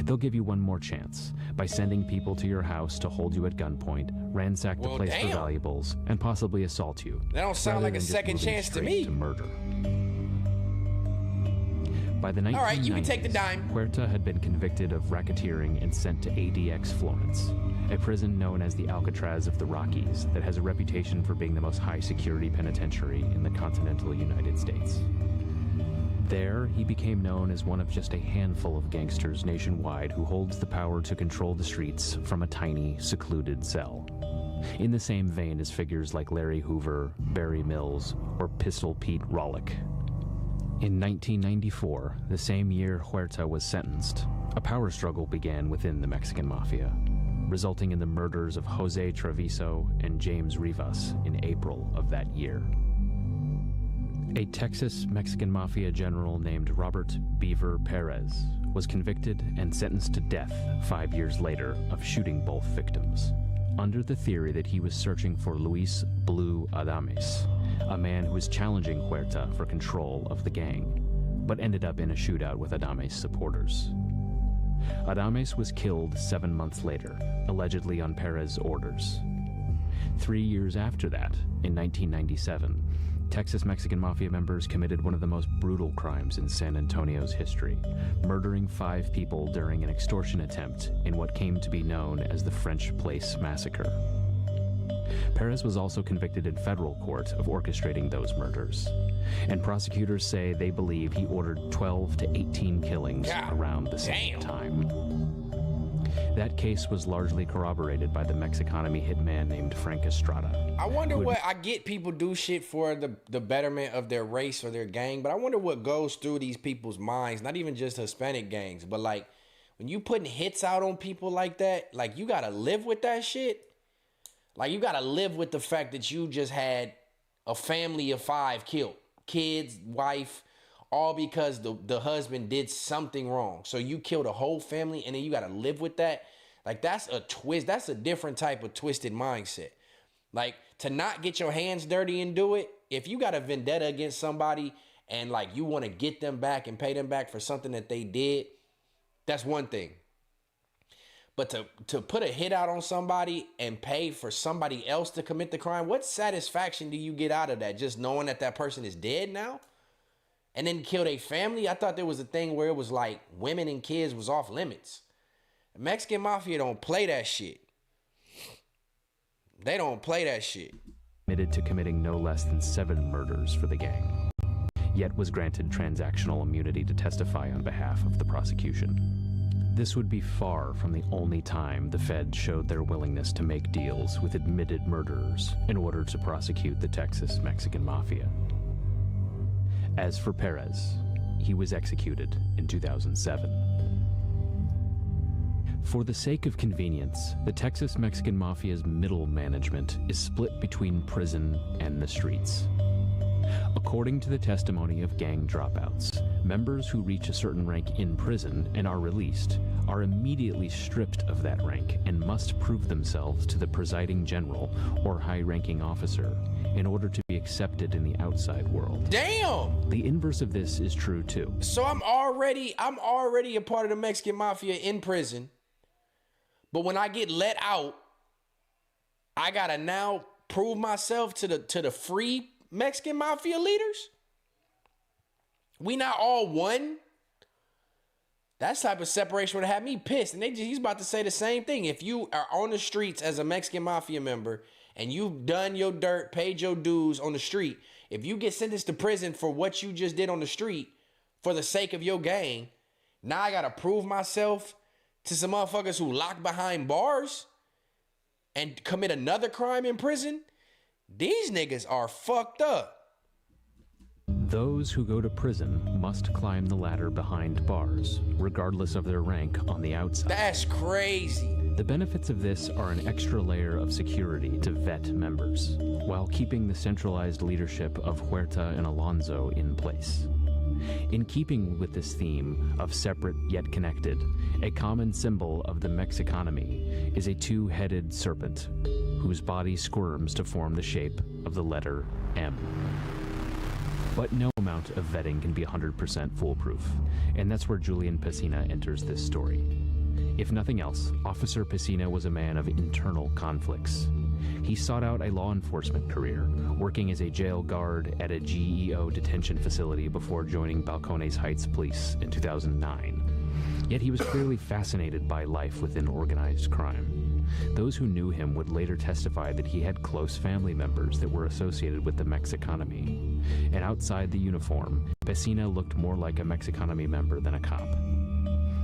[SPEAKER 19] They'll give you one more chance by sending people to your house to hold you at gunpoint, ransack the place for valuables, and possibly assault you.
[SPEAKER 1] That don't sound
[SPEAKER 19] rather
[SPEAKER 1] like a
[SPEAKER 19] than just
[SPEAKER 1] second
[SPEAKER 19] moving
[SPEAKER 1] chance to
[SPEAKER 19] straight
[SPEAKER 1] me.
[SPEAKER 19] to murder. By the 1990s,
[SPEAKER 1] All right, you can take the dime.
[SPEAKER 19] Huerta had been convicted of racketeering and sent to ADX Florence, a prison known as the Alcatraz of the Rockies that has a reputation for being the most high-security penitentiary in the continental United States. There, he became known as one of just a handful of gangsters nationwide who holds the power to control the streets from a tiny, secluded cell. In the same vein as figures like Larry Hoover, Barry Mills, or Pistol Pete Rollick. In 1994, the same year Huerta was sentenced, a power struggle began within the Mexican Mafia, resulting in the murders of Jose Treviso and James Rivas in April of that year. A Texas Mexican Mafia general named Robert Beaver Perez was convicted and sentenced to death 5 years later of shooting both victims, under the theory that he was searching for Luis Blue Adames, a man who was challenging Huerta for control of the gang, but ended up in a shootout with Adames' supporters. Adames was killed 7 months later, allegedly on Perez's orders. 3 years after that, in 1997, Texas Mexican Mafia members committed one of the most brutal crimes in San Antonio's history, murdering 5 people during an extortion attempt in what came to be known as the French Place Massacre. Perez was also convicted in federal court of orchestrating those murders, and prosecutors say they believe he ordered 12 to 18 killings around the same time. That case was largely corroborated by the Mexiconomy hitman named Frank Estrada.
[SPEAKER 1] I wonder what, I get people do shit for the betterment of their race or their gang, but I wonder what goes through these people's minds, not even just Hispanic gangs, but like when you putting hits out on people like that, like, you gotta live with that shit. Like, you gotta live with the fact that you just had a family of 5 killed. Kids, wife, all because the husband did something wrong. So you killed a whole family, and then you gotta live with that. Like, that's a twist. That's a different type of twisted mindset. Like, to not get your hands dirty and do it, if you got a vendetta against somebody and, like, you want to get them back and pay them back for something that they did, that's one thing. But to put a hit out on somebody and pay for somebody else to commit the crime, what satisfaction do you get out of that? Just knowing that that person is dead now? And then kill their family? I thought there was a thing where it was like women and kids was off limits. The Mexican Mafia don't play that shit. They don't play that shit.
[SPEAKER 19] Admitted to committing no less than 7 murders for the gang, yet was granted transactional immunity to testify on behalf of the prosecution. This would be far from the only time the Fed showed their willingness to make deals with admitted murderers in order to prosecute the Texas Mexican Mafia. As for Perez, he was executed in 2007. For the sake of convenience, the Texas Mexican Mafia's middle management is split between prison and the streets. According to the testimony of gang dropouts, members who reach a certain rank in prison and are released are immediately stripped of that rank and must prove themselves to the presiding general or high-ranking officer in order to be accepted in the outside world.
[SPEAKER 1] Damn!
[SPEAKER 19] The inverse of this is true too.
[SPEAKER 1] So I'm already a part of the Mexican Mafia in prison. But when I get let out, I gotta now prove myself to the free Mexican Mafia leaders? We not all one? That type of separation would have me pissed. And he's about to say the same thing. If you are on the streets as a Mexican Mafia member and you've done your dirt, paid your dues on the street, if you get sentenced to prison for what you just did on the street for the sake of your gang, now I gotta prove myself to some motherfuckers who lock behind bars and commit another crime in prison? These niggas are fucked up.
[SPEAKER 19] Those who go to prison must climb the ladder behind bars, regardless of their rank on the outside.
[SPEAKER 1] That's crazy.
[SPEAKER 19] The benefits of this are an extra layer of security to vet members, while keeping the centralized leadership of Huerta and Alonso in place. In keeping with this theme of separate yet connected, a common symbol of the Mexiconomy is a 2-headed serpent whose body squirms to form the shape of the letter M. But no amount of vetting can be 100% foolproof, and that's where Julian Pesina enters this story. If nothing else, Officer Pesina was a man of internal conflicts. He sought out a law enforcement career, working as a jail guard at a GEO detention facility before joining Balcones Heights Police in 2009. Yet he was clearly fascinated by life within organized crime. Those who knew him would later testify that he had close family members that were associated with the Mexiconomy. And outside the uniform, Pesina looked more like a Mexiconomy member than a cop.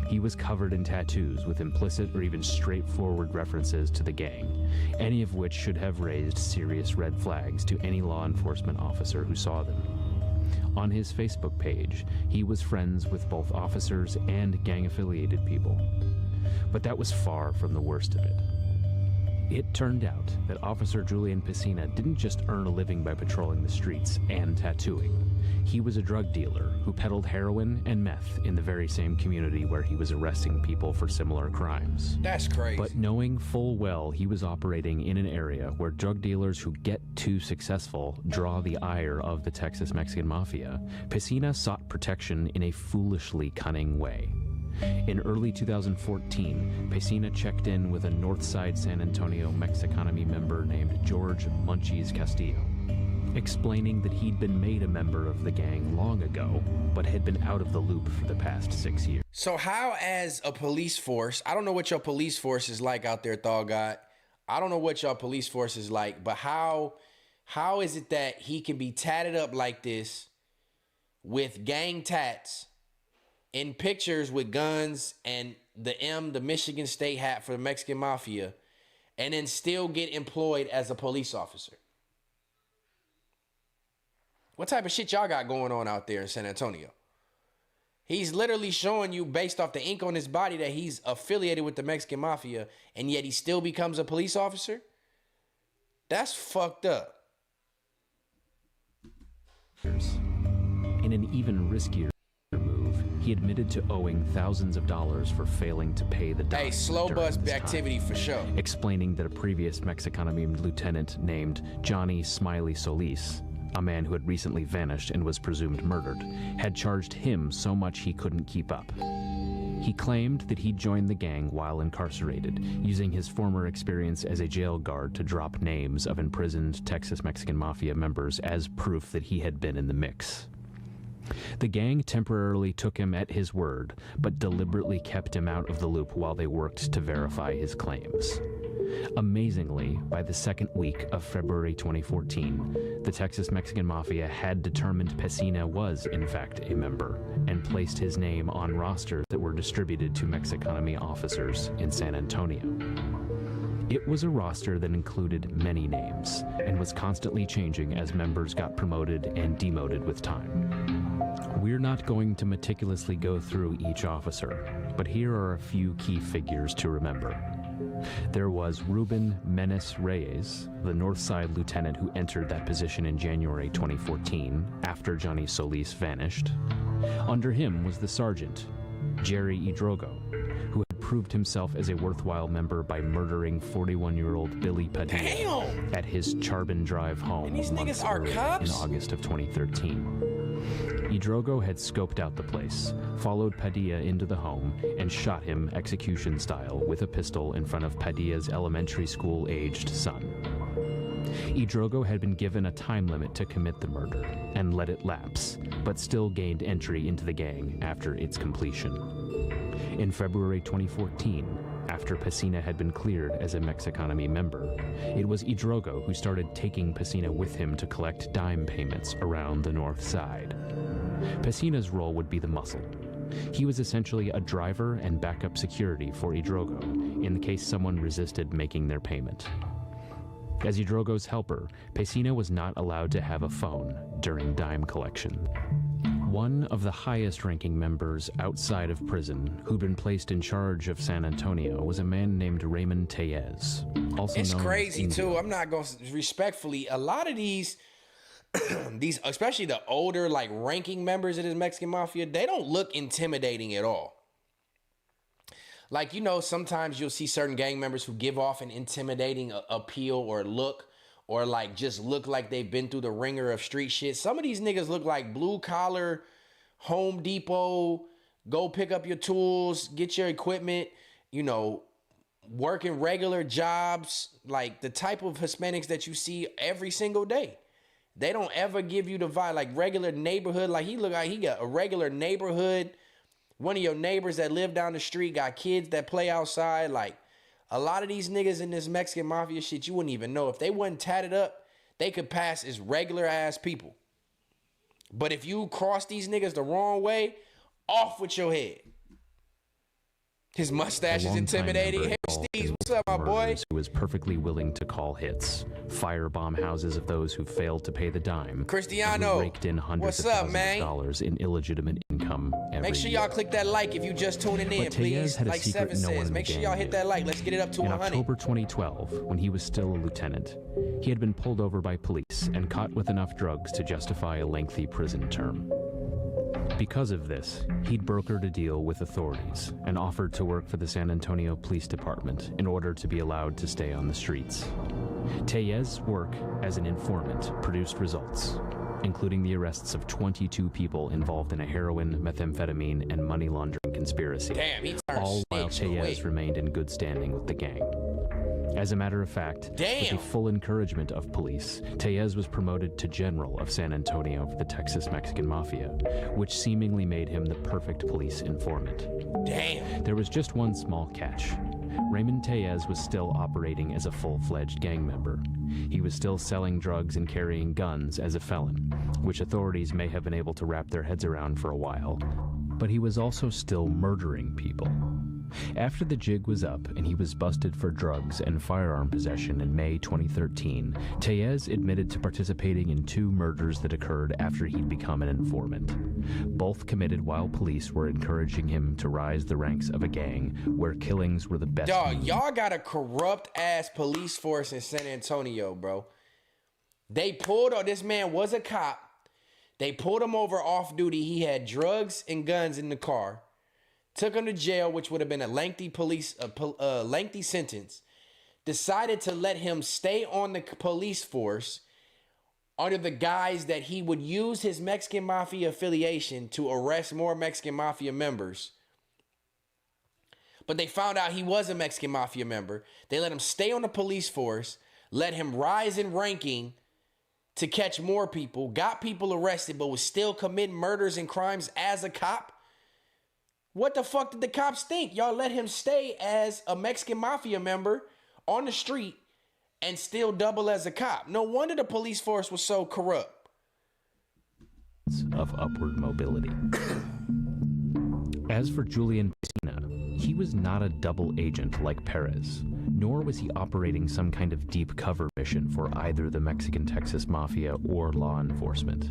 [SPEAKER 19] He was covered in tattoos with implicit or even straightforward references to the gang, any of which should have raised serious red flags to any law enforcement officer who saw them. On his Facebook page, he was friends with both officers and gang-affiliated people. But that was far from the worst of it. It turned out that Officer Julian Pesina didn't just earn a living by patrolling the streets and tattooing. He was a drug dealer who peddled heroin and meth in the very same community where he was arresting people for similar crimes.
[SPEAKER 1] That's crazy.
[SPEAKER 19] But knowing full well he was operating in an area where drug dealers who get too successful draw the ire of the Texas Mexican Mafia, Pesina sought protection in a foolishly cunning way. In early 2014, Pesina checked in with a Northside San Antonio Mexiconomy member named George Munchies Castillo, explaining that he'd been made a member of the gang long ago, but had been out of the loop for the past 6 years.
[SPEAKER 1] So how, as a police force, I don't know what your police force is like out there, Thought God. I don't know what your police force is like, but how is it that he can be tatted up like this with gang tats in pictures with guns and the Michigan State hat for the Mexican Mafia, and then still get employed as a police officer? What type of shit y'all got going on out there in San Antonio? He's literally showing you, based off the ink on his body, that he's affiliated with the Mexican Mafia, and yet he still becomes a police officer? That's fucked up.
[SPEAKER 19] In an even riskier move, he admitted to owing thousands of dollars for failing to pay the dime.
[SPEAKER 1] Hey, slow bus activity for sure.
[SPEAKER 19] Explaining that a previous Mexicana lieutenant named Johnny Smiley Solis, a man who had recently vanished and was presumed murdered, had charged him so much he couldn't keep up. He claimed that he joined the gang while incarcerated, using his former experience as a jail guard to drop names of imprisoned Texas Mexican Mafia members as proof that he had been in the mix. The gang temporarily took him at his word, but deliberately kept him out of the loop while they worked to verify his claims. Amazingly, by the second week of February 2014, the Texas Mexican Mafia had determined Pesina was, in fact, a member, and placed his name on rosters that were distributed to Mexiconomy officers in San Antonio. It was a roster that included many names, and was constantly changing as members got promoted and demoted with time. We're not going to meticulously go through each officer, but here are a few key figures to remember. There was Ruben Menes Reyes, the Northside lieutenant who entered that position in January 2014, after Johnny Solis vanished. Under him was the sergeant, Jerry Idrogo, who had proved himself as a worthwhile member by murdering 41-year-old Billy Padilla at his Charbon Drive home months earlier in August of 2013. Idrogo had scoped out the place, followed Padilla into the home, and shot him execution style with a pistol in front of Padilla's elementary school-aged son. Idrogo had been given a time limit to commit the murder and let it lapse, but still gained entry into the gang after its completion. In February 2014, after Pesina had been cleared as a Mexiconomy member, it was Idrogo who started taking Pesina with him to collect dime payments around the north side. Pesina's role would be the muscle. He was essentially a driver and backup security for Idrogo in the case someone resisted making their payment. As Idrogo's helper, Pesina was not allowed to have a phone during dime collection. One of the highest-ranking members outside of prison who'd been placed in charge of San Antonio was a man named Raymond Tellez, also
[SPEAKER 1] it's
[SPEAKER 19] known
[SPEAKER 1] crazy,
[SPEAKER 19] as
[SPEAKER 1] too. I'm not going to, respectfully, a lot of these, especially the older, like, ranking members of this Mexican Mafia, they don't look intimidating at all. Like, you know, sometimes you'll see certain gang members who give off an intimidating appeal or look, or like just look like they've been through the ringer of street shit. Some of these niggas look like blue collar, Home Depot, go pick up your tools, get your equipment, you know, working regular jobs, like the type of Hispanics that you see every single day. They don't ever give you the vibe, like regular neighborhood, like he look like he got a regular neighborhood. One of your neighbors that live down the street got kids that play outside. Like, a lot of these niggas in this Mexican Mafia shit, you wouldn't even know. If they wasn't tatted up, they could pass as regular ass people. But if you cross these niggas the wrong way, off with your head. His mustache is intimidating. Hey, Steve, what's up, my boy?
[SPEAKER 19] Who was perfectly willing to call hits, firebomb houses of those who failed to pay the dime.
[SPEAKER 1] Cristiano,
[SPEAKER 19] raked in hundreds
[SPEAKER 1] what's
[SPEAKER 19] of
[SPEAKER 1] up,
[SPEAKER 19] thousands
[SPEAKER 1] man?
[SPEAKER 19] of dollars in illegitimate income every
[SPEAKER 1] Make sure y'all click that like if you just tuning in,
[SPEAKER 19] But
[SPEAKER 1] please.
[SPEAKER 19] Tellez had a
[SPEAKER 1] Like
[SPEAKER 19] secret
[SPEAKER 1] Seven
[SPEAKER 19] no one
[SPEAKER 1] says,
[SPEAKER 19] in
[SPEAKER 1] make
[SPEAKER 19] the
[SPEAKER 1] sure
[SPEAKER 19] gang
[SPEAKER 1] y'all hit that
[SPEAKER 19] knew.
[SPEAKER 1] like. Let's get it up to
[SPEAKER 19] In
[SPEAKER 1] 100.
[SPEAKER 19] October 2012, when he was still a lieutenant, he had been pulled over by police and caught with enough drugs to justify a lengthy prison term. Because of this, he'd brokered a deal with authorities and offered to work for the San Antonio Police Department in order to be allowed to stay on the streets. Tellez's work as an informant produced results, including the arrests of 22 people involved in a heroin, methamphetamine, and money laundering conspiracy.
[SPEAKER 1] Damn, he turned
[SPEAKER 19] all while
[SPEAKER 1] snitch. No
[SPEAKER 19] Tellez
[SPEAKER 1] way.
[SPEAKER 19] remained in good standing with the gang. As a matter of fact, with the full encouragement of police, Tellez was promoted to General of San Antonio for the Texas Mexican Mafia, which seemingly made him the perfect police informant.
[SPEAKER 1] Damn.
[SPEAKER 19] There was just one small catch. Raymond Tellez was still operating as a full-fledged gang member. He was still selling drugs and carrying guns as a felon, which authorities may have been able to wrap their heads around for a while. But he was also still murdering people. After the jig was up and he was busted for drugs and firearm possession in May 2013, Tellez admitted to participating in 2 murders that occurred after he'd become an informant. Both committed while police were encouraging him to rise the ranks of a gang where killings were the best.
[SPEAKER 1] Dog, y'all got a corrupt-ass police force in San Antonio, bro. They pulled, this man was a cop. They pulled him over off duty. He had drugs and guns in the car. Took him to jail, which would have been a lengthy lengthy sentence. Decided to let him stay on the police force under the guise that he would use his Mexican Mafia affiliation to arrest more Mexican Mafia members. But they found out he was a Mexican Mafia member. They let him stay on the police force, let him rise in ranking to catch more people, got people arrested, but was still committing murders and crimes as a cop. What the fuck did the cops think? Y'all let him stay as a Mexican Mafia member on the street and still double as a cop. No wonder the police force was so corrupt.
[SPEAKER 19] Of upward mobility. As for Julian Piscina, he was not a double agent like Perez, nor was he operating some kind of deep cover mission for either the Mexican Texas Mafia or law enforcement.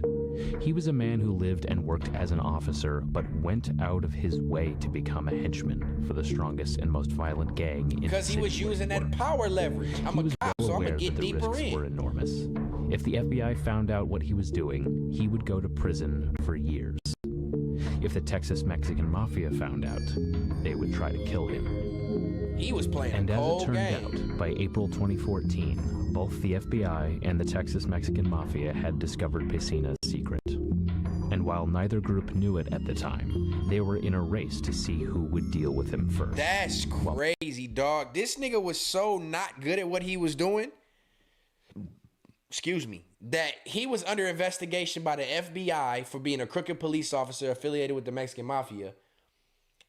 [SPEAKER 19] He was a man who lived and worked as an officer, but went out of his way to become a henchman for the strongest and most violent gang in the city.
[SPEAKER 1] Because he was using that power leverage. I'm a cop, so I'm going to get deeper in.
[SPEAKER 19] Were enormous. If the FBI found out what he was doing, he would go to prison for years. If the Texas Mexican Mafia found out, they would try to kill him.
[SPEAKER 1] He was playing a cold game.
[SPEAKER 19] And as it turned out, by April 2014, both the FBI and the Texas Mexican Mafia had discovered Piscina's secret. And while neither group knew it at the time, they were in a race to see who would deal with him first.
[SPEAKER 1] That's crazy, dog. This nigga was so not good at what he was doing, excuse me, that he was under investigation by the FBI for being a crooked police officer affiliated with the Mexican Mafia.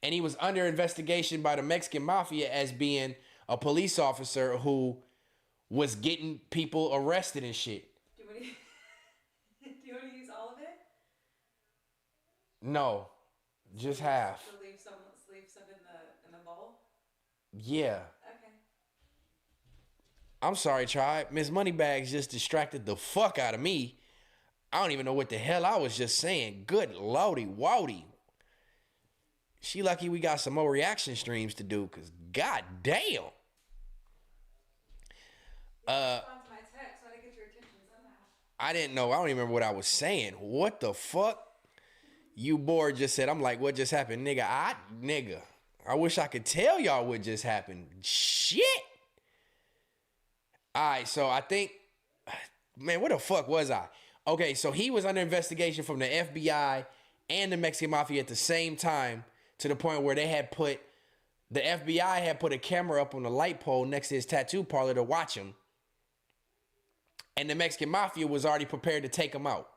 [SPEAKER 1] And he was under investigation by the Mexican Mafia as being a police officer who was getting people arrested and shit.
[SPEAKER 18] Do you want to use all of it?
[SPEAKER 1] No, just half.
[SPEAKER 18] To leave some in the bowl?
[SPEAKER 1] Yeah.
[SPEAKER 18] Okay.
[SPEAKER 1] I'm sorry, tribe. Miss Moneybags just distracted the fuck out of me. I don't even know what the hell I was just saying. Good lordy wowdy. She lucky we got some more reaction streams to do, because god damn. I didn't know. I don't even remember what I was saying. What the fuck? You bored just said. I'm like, what just happened? Nigga, I wish I could tell y'all what just happened. Shit. All right, so I think, man, where the fuck was I? Okay, so he was under investigation from the FBI and the Mexican Mafia at the same time, to the point where the FBI had put a camera up on the light pole next to his tattoo parlor to watch him. And the Mexican Mafia was already prepared to take him out.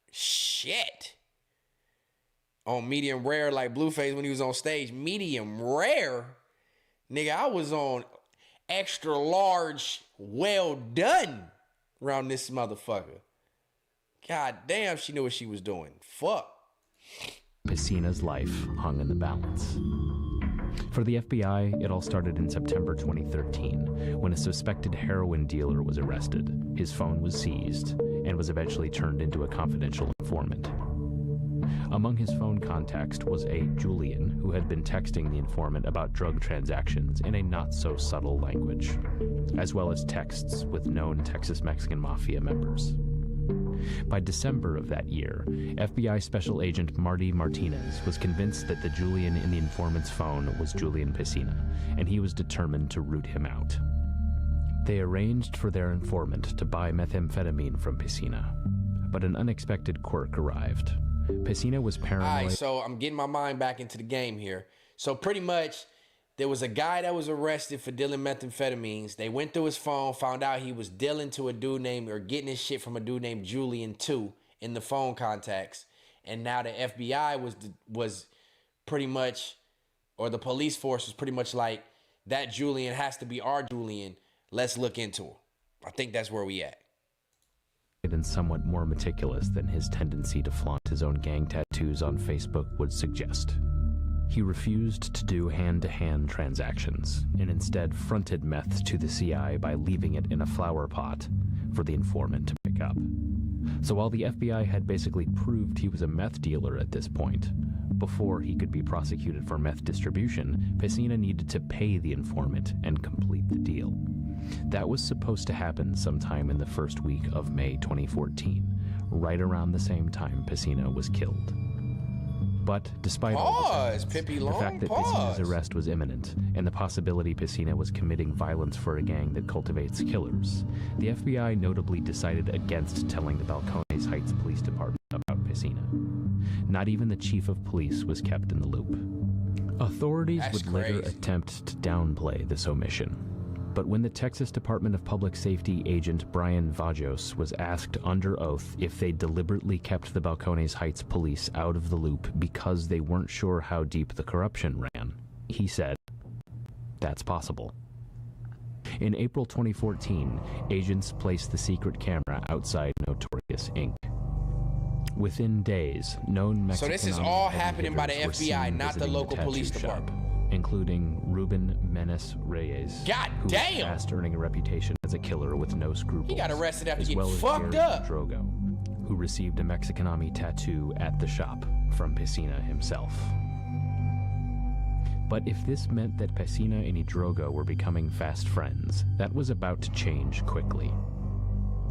[SPEAKER 1] Shit. On medium rare, like Blueface when he was on stage. Medium rare? Nigga, I was on extra large, well done around this motherfucker. God damn, she knew what she was doing. Fuck.
[SPEAKER 19] Piscina's life hung in the balance. For the FBI, it all started in September 2013, when a suspected heroin dealer was arrested. His phone was seized and was eventually turned into a confidential informant. Among his phone contacts was a Julian who had been texting the informant about drug transactions in a not-so-subtle language, as well as texts with known Texas Mexican Mafia members. By December of that year, FBI Special Agent Marty Martinez was convinced that the Julian in the informant's phone was Julian Piscina, and he was determined to root him out. They arranged for their informant to buy methamphetamine from Piscina, but an unexpected quirk arrived. Piscina was paranoid.
[SPEAKER 1] All right, so I'm getting my mind back into the game here. So pretty much, there was a guy that was arrested for dealing methamphetamines. They went through his phone, found out he was dealing to a dude named, or getting his shit from a dude named Julian too in the phone contacts. And now the FBI was pretty much, or the police force was pretty much like, that Julian has to be our Julian. Let's look into him. I think that's where we at.
[SPEAKER 19] and somewhat more meticulous than his tendency to flaunt his own gang tattoos on Facebook would suggest. He refused to do hand-to-hand transactions and instead fronted meth to the CI by leaving it in a flower pot for the informant to pick up. So while the FBI had basically proved he was a meth dealer at this point, before he could be prosecuted for meth distribution, Pesina needed to pay the informant and complete the deal. That was supposed to happen sometime in the first week of May 2014, right around the same time Pesina was killed. But despite all this, the fact that Pesina's arrest was imminent, and the possibility Pesina was committing violence for a gang that cultivates killers, the FBI notably decided against telling the Balcones Heights Police Department about Pesina. Not even the chief of police was kept in the loop. Authorities would later attempt to downplay this omission. But when the Texas Department of Public Safety agent Brian Vajos was asked under oath if they deliberately kept the Balcones Heights police out of the loop because they weren't sure how deep the corruption ran, he said, "That's possible." In April 2014, agents placed the secret camera outside Notorious Inc. Within days, known Mexican...
[SPEAKER 1] So this is all happening by the FBI, not the local police department.
[SPEAKER 19] Including Ruben Menes Reyes,
[SPEAKER 1] God
[SPEAKER 19] who
[SPEAKER 1] damn!
[SPEAKER 19] was fast earning a reputation as a killer with no scruples.
[SPEAKER 1] He got arrested after getting
[SPEAKER 19] as
[SPEAKER 1] fucked
[SPEAKER 19] Gary
[SPEAKER 1] up.
[SPEAKER 19] Drogo, who received a Mexicanami tattoo at the shop from Pesina himself. But if this meant that Pesina and Idrogo were becoming fast friends, that was about to change quickly.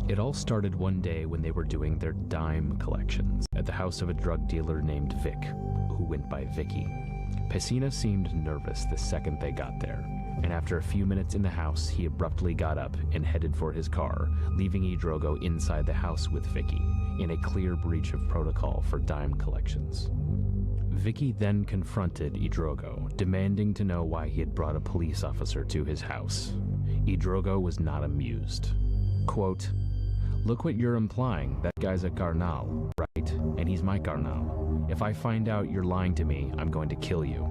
[SPEAKER 19] It all started one day when they were doing their dime collections at the house of a drug dealer named Vic, who went by Vicky. Pesina seemed nervous the second they got there, and after a few minutes in the house, he abruptly got up and headed for his car, leaving Idrogo inside the house with Vicky, in a clear breach of protocol for dime collections. Vicky then confronted Idrogo, demanding to know why he had brought a police officer to his house. Idrogo was not amused. Quote, "Look what you're implying, that guy's a carnal, right? And he's my carnal. If I find out you're lying to me, I'm going to kill you,"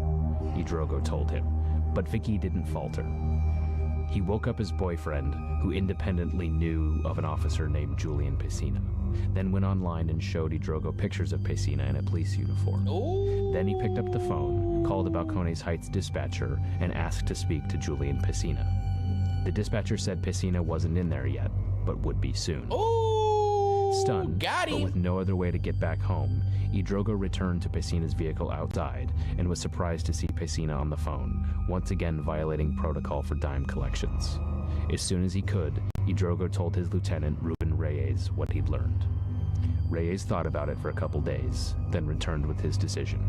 [SPEAKER 19] Idrogo told him, but Vicky didn't falter. He woke up his boyfriend, who independently knew of an officer named Julian Pesina, then went online and showed Idrogo pictures of Pesina in a police uniform.
[SPEAKER 1] Ooh.
[SPEAKER 19] Then he picked up the phone, called the Balcones Heights dispatcher, and asked to speak to Julian Pesina. The dispatcher said Pesina wasn't in there yet, but would be soon.
[SPEAKER 1] Ooh,
[SPEAKER 19] Stunned,
[SPEAKER 1] got him.
[SPEAKER 19] but with no other way to get back home, Idrogo returned to Pesina's vehicle outside and was surprised to see Pesina on the phone, once again violating protocol for dime collections. As soon as he could, Idrogo told his lieutenant, Ruben Reyes, what he'd learned. Reyes thought about it for a couple days, then returned with his decision.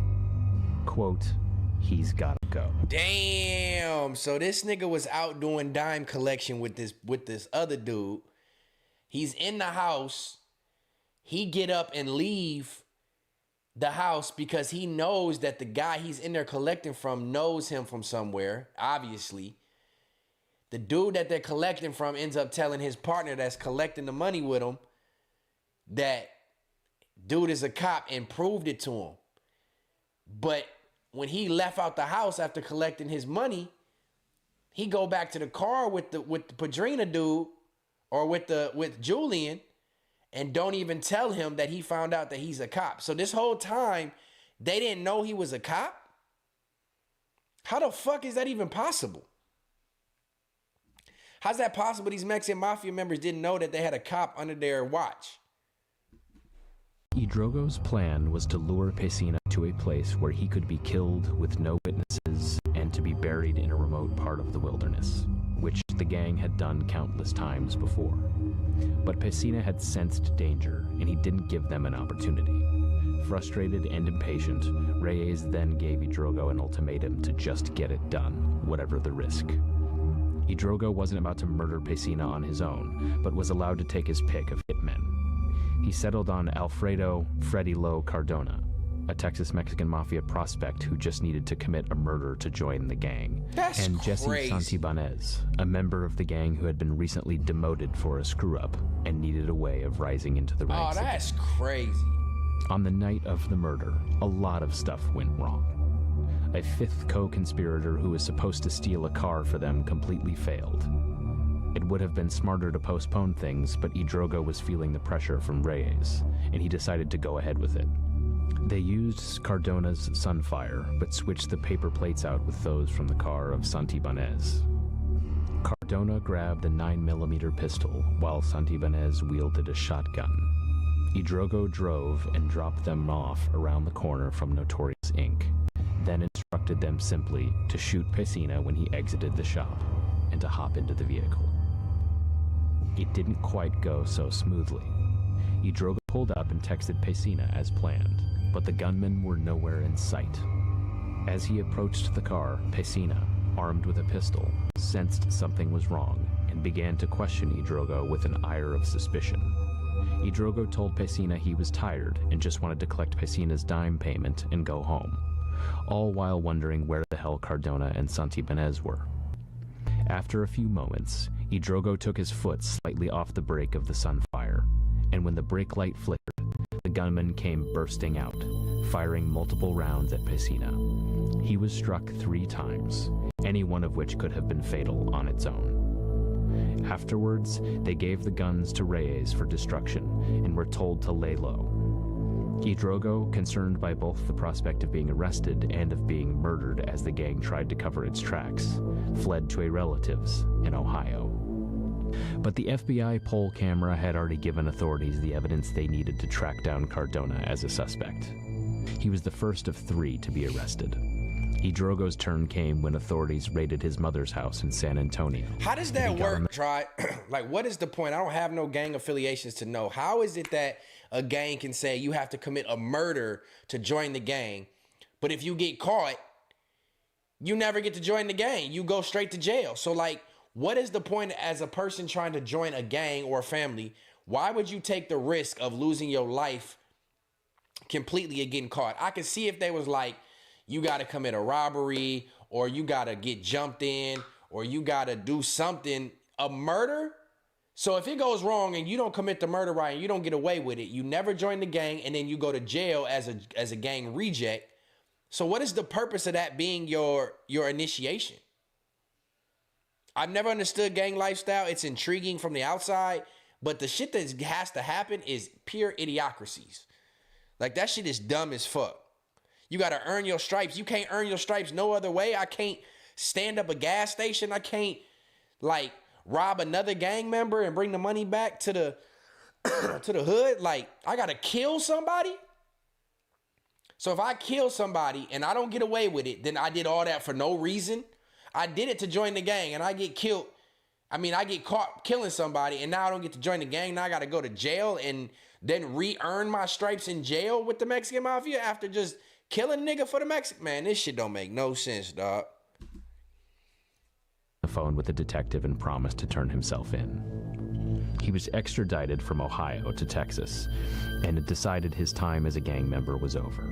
[SPEAKER 19] Quote, "He's gotta go."
[SPEAKER 1] Damn. So this nigga was out doing dime collection with this other dude. He's in the house. He get up and leave the house because he knows that the guy he's in there collecting from knows him from somewhere, obviously. The dude that they're collecting from ends up telling his partner that's collecting the money with him that dude is a cop and proved it to him. But when he left out the house after collecting his money, he go back to the car with the Padrina dude or with Julian and don't even tell him that he found out that he's a cop. So this whole time, they didn't know he was a cop? How the fuck is that even possible? How's that possible these Mexican mafia members didn't know that they had a cop under their watch?
[SPEAKER 19] Idrogo's plan was to lure Pesina to a place where he could be killed with no witnesses and to be buried in a remote part of the wilderness, which the gang had done countless times before. But Pesina had sensed danger, and he didn't give them an opportunity. Frustrated and impatient, Reyes then gave Idrogo an ultimatum to just get it done, whatever the risk. Idrogo wasn't about to murder Pesina on his own, but was allowed to take his pick of hitmen. He settled on Alfredo Freddy Lo Cardona, a Texas-Mexican mafia prospect who just needed to commit a murder to join the gang.
[SPEAKER 1] That's
[SPEAKER 19] and Jesse
[SPEAKER 1] crazy.
[SPEAKER 19] Santibanez, a member of the gang who had been recently demoted for a screw-up and needed a way of rising into the ranks.
[SPEAKER 1] Oh, that's crazy.
[SPEAKER 19] On the night of the murder, a lot of stuff went wrong. A fifth co-conspirator who was supposed to steal a car for them completely failed. It would have been smarter to postpone things, but Idrogo was feeling the pressure from Reyes, and he decided to go ahead with it. They used Cardona's Sunfire, but switched the paper plates out with those from the car of Santibanez. Cardona grabbed a 9mm pistol, while Santibanez wielded a shotgun. Idrogo drove and dropped them off around the corner from Notorious Inc., then instructed them simply to shoot Pesina when he exited the shop, and to hop into the vehicle. It didn't quite go so smoothly. Idrogo pulled up and texted Pesina as planned, but the gunmen were nowhere in sight. As he approached the car, Pesina, armed with a pistol, sensed something was wrong and began to question Idrogo with an ire of suspicion. Idrogo told Pesina he was tired and just wanted to collect Pesina's dime payment and go home, all while wondering where the hell Cardona and Santibanez were. After a few moments, Idrogo took his foot slightly off the brake of the Sunfire, and when the brake light flickered, the gunman came bursting out, firing multiple rounds at Pesina. He was struck 3 times, any one of which could have been fatal on its own. Afterwards, they gave the guns to Reyes for destruction and were told to lay low. Idrogo, concerned by both the prospect of being arrested and of being murdered as the gang tried to cover its tracks, fled to a relative's in Ohio. But the FBI poll camera had already given authorities the evidence they needed to track down Cardona as a suspect. He was the first of 3 to be arrested. Idrogo's turn came when authorities raided his mother's house in San Antonio.
[SPEAKER 1] How does that work, Try? Like, what is the point? I don't have no gang affiliations to know. How is it that a gang can say you have to commit a murder to join the gang, but if you get caught, you never get to join the gang? You go straight to jail. So, like, what is the point as a person trying to join a gang or a family? Why would you take the risk of losing your life completely and getting caught? I could see if they was like, you got to commit a robbery, or you got to get jumped in, or you got to do something, a murder. So if it goes wrong and you don't commit the murder right and you don't get away with it, you never join the gang, and then you go to jail as a gang reject. So what is the purpose of that being your initiation? I've never understood gang lifestyle. It's intriguing from the outside, but the shit that has to happen is pure idiocracies. Like, that shit is dumb as fuck. You got to earn your stripes. You can't earn your stripes no other way. I can't stand up a gas station. I can't, like, rob another gang member and bring the money back to the to the hood. Like, I got to kill somebody. So if I kill somebody and I don't get away with it, then I did all that for no reason. I did it to join the gang and I get killed. I mean, I get caught killing somebody and now I don't get to join the gang. Now I got to go to jail and then re-earn my stripes in jail with the Mexican Mafia after just killing a nigga for the Mexican. Man, this shit don't make no sense, dog.
[SPEAKER 19] The phone with the detective and promised to turn himself in. He was extradited from Ohio to Texas and had decided his time as a gang member was over.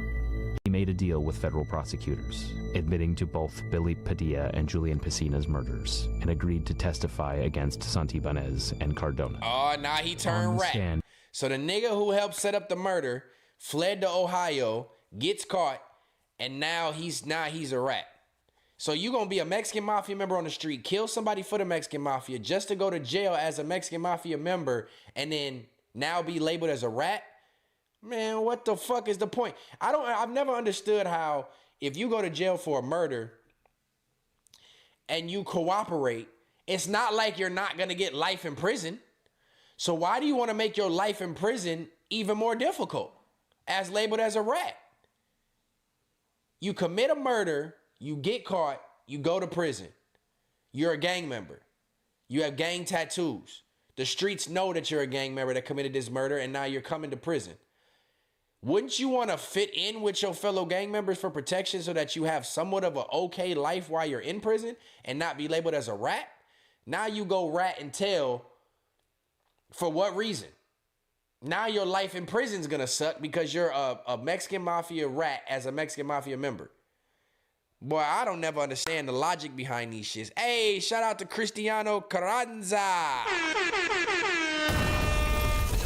[SPEAKER 19] He made a deal with federal prosecutors, admitting to both Billy Padilla and Julian Pesina's murders, and agreed to testify against Santibanez and Cardona.
[SPEAKER 1] Oh, now he turned rat. So the nigga who helped set up the murder fled to Ohio, gets caught, and now he's a rat. So you gonna be a Mexican Mafia member on the street, kill somebody for the Mexican Mafia just to go to jail as a Mexican Mafia member, and then now be labeled as a rat? Man, what the fuck is the point? I've never understood how if you go to jail for a murder and you cooperate, it's not like you're not gonna get life in prison. So why do you want to make your life in prison even more difficult as labeled as a rat? You commit a murder, you get caught, you go to prison. You're a gang member. You have gang tattoos. The streets know that you're a gang member that committed this murder, and now you're coming to prison. Wouldn't you want to fit in with your fellow gang members for protection so that you have somewhat of an okay life while you're in prison and not be labeled as a rat? Now you go rat and tail. For what reason? Now your life in prison is going to suck because you're a Mexican Mafia rat as a Mexican Mafia member. Boy, I don't never understand the logic behind these shits. Hey, shout out to Cristiano Carranza.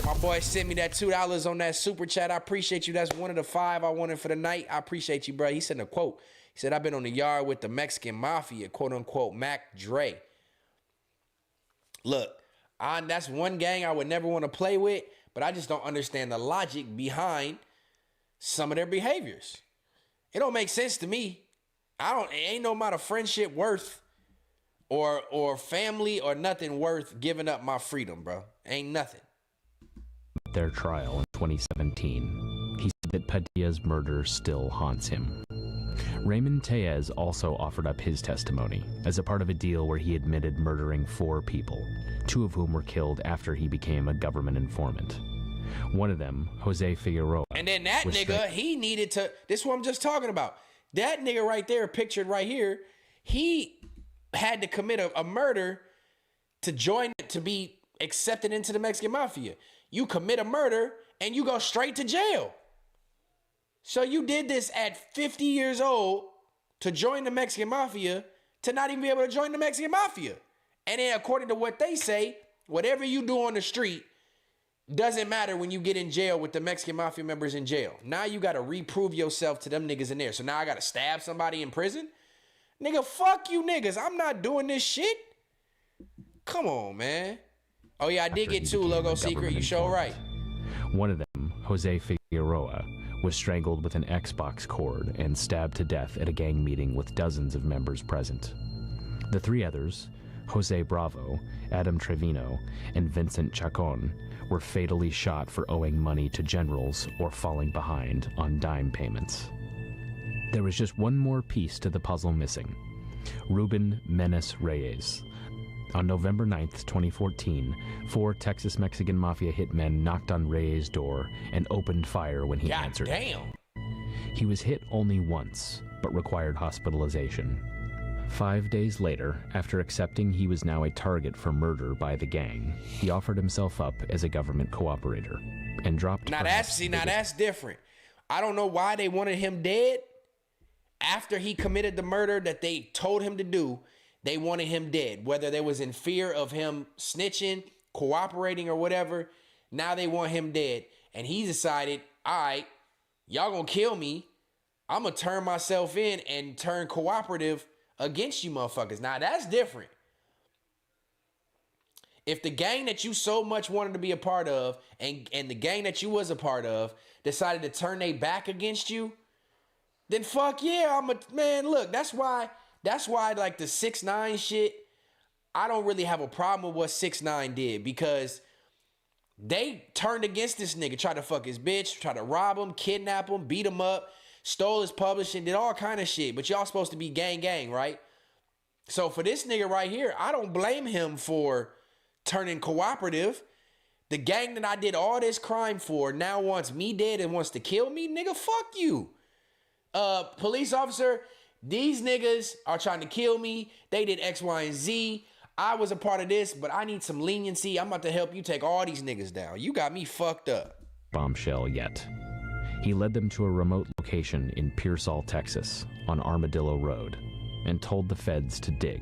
[SPEAKER 1] My boy sent me that $2 on that super chat. I appreciate you. That's one of the 5 I wanted for the night. I appreciate you, bro. He sent a quote. He said, I've been on the yard with the Mexican Mafia, quote unquote, Mac Dre. Look, that's one gang I would never want to play with, but I just don't understand the logic behind some of their behaviors. It don't make sense to me. Ain't no amount of friendship worth or family or nothing worth giving up my freedom, bro. Ain't nothing.
[SPEAKER 19] Their trial in 2017, he said that Padilla's murder still haunts him. Raymond Tellez also offered up his testimony as a part of a deal where he admitted murdering 4 people, 2 of whom were killed after he became a government informant. One of them, Jose Figueroa.
[SPEAKER 1] And then that nigga, he needed to, this is what I'm just talking about. That nigga right there, pictured right here, he had to commit a murder to be accepted into the Mexican Mafia. You commit a murder and you go straight to jail. So you did this at 50 years old to join the Mexican Mafia, to not even be able to join the Mexican Mafia. And then according to what they say, whatever you do on the street doesn't matter when you get in jail with the Mexican Mafia members in jail. Now you got to reprove yourself to them niggas in there. So now I got to stab somebody in prison? Nigga, fuck you niggas. I'm not doing this shit. Come on, man. Oh yeah, I did get 2, Logo Secret. You sure right.
[SPEAKER 19] One of them, Jose Figueroa, was strangled with an Xbox cord and stabbed to death at a gang meeting with dozens of members present. The 3 others, Jose Bravo, Adam Trevino, and Vincent Chacon, were fatally shot for owing money to generals or falling behind on dime payments. There was just one more piece to the puzzle missing: Ruben Menes Reyes. On November 9th, 2014, 4 Texas Mexican Mafia hitmen knocked on Reyes' door and opened fire when he answered.
[SPEAKER 1] Damn.
[SPEAKER 19] He was hit only once, but required hospitalization. 5 days later, after accepting he was now a target for murder by the gang, he offered himself up as a government cooperator and dropped.
[SPEAKER 1] Now that's different. I don't know why they wanted him dead. After he committed the murder that they told him to do, they wanted him dead. Whether they was in fear of him snitching, cooperating, or whatever, now they want him dead. And he decided, all right, y'all gonna kill me. I'm gonna turn myself in and turn cooperative against you motherfuckers. Now that's different. If the gang that you so much wanted to be a part of and the gang that you was a part of decided to turn their back against you, then fuck yeah, man, look, that's why like the 6ix9ine shit, I don't really have a problem with what 6ix9ine did, because they turned against this nigga, tried to fuck his bitch, tried to rob him, kidnap him, beat him up, stole his publishing, did all kind of shit. But y'all supposed to be gang, right? So for this nigga right here, I don't blame him for turning cooperative. The gang that I did all this crime for now wants me dead and wants to kill me? Nigga, fuck you. Police officer, these niggas are trying to kill me. They did X, Y, and Z. I was a part of this, but I need some leniency. I'm about to help you take all these niggas down. You got me fucked up.
[SPEAKER 19] Bombshell yet. He led them to a remote location in Pearsall, Texas, on Armadillo Road, and told the feds to dig.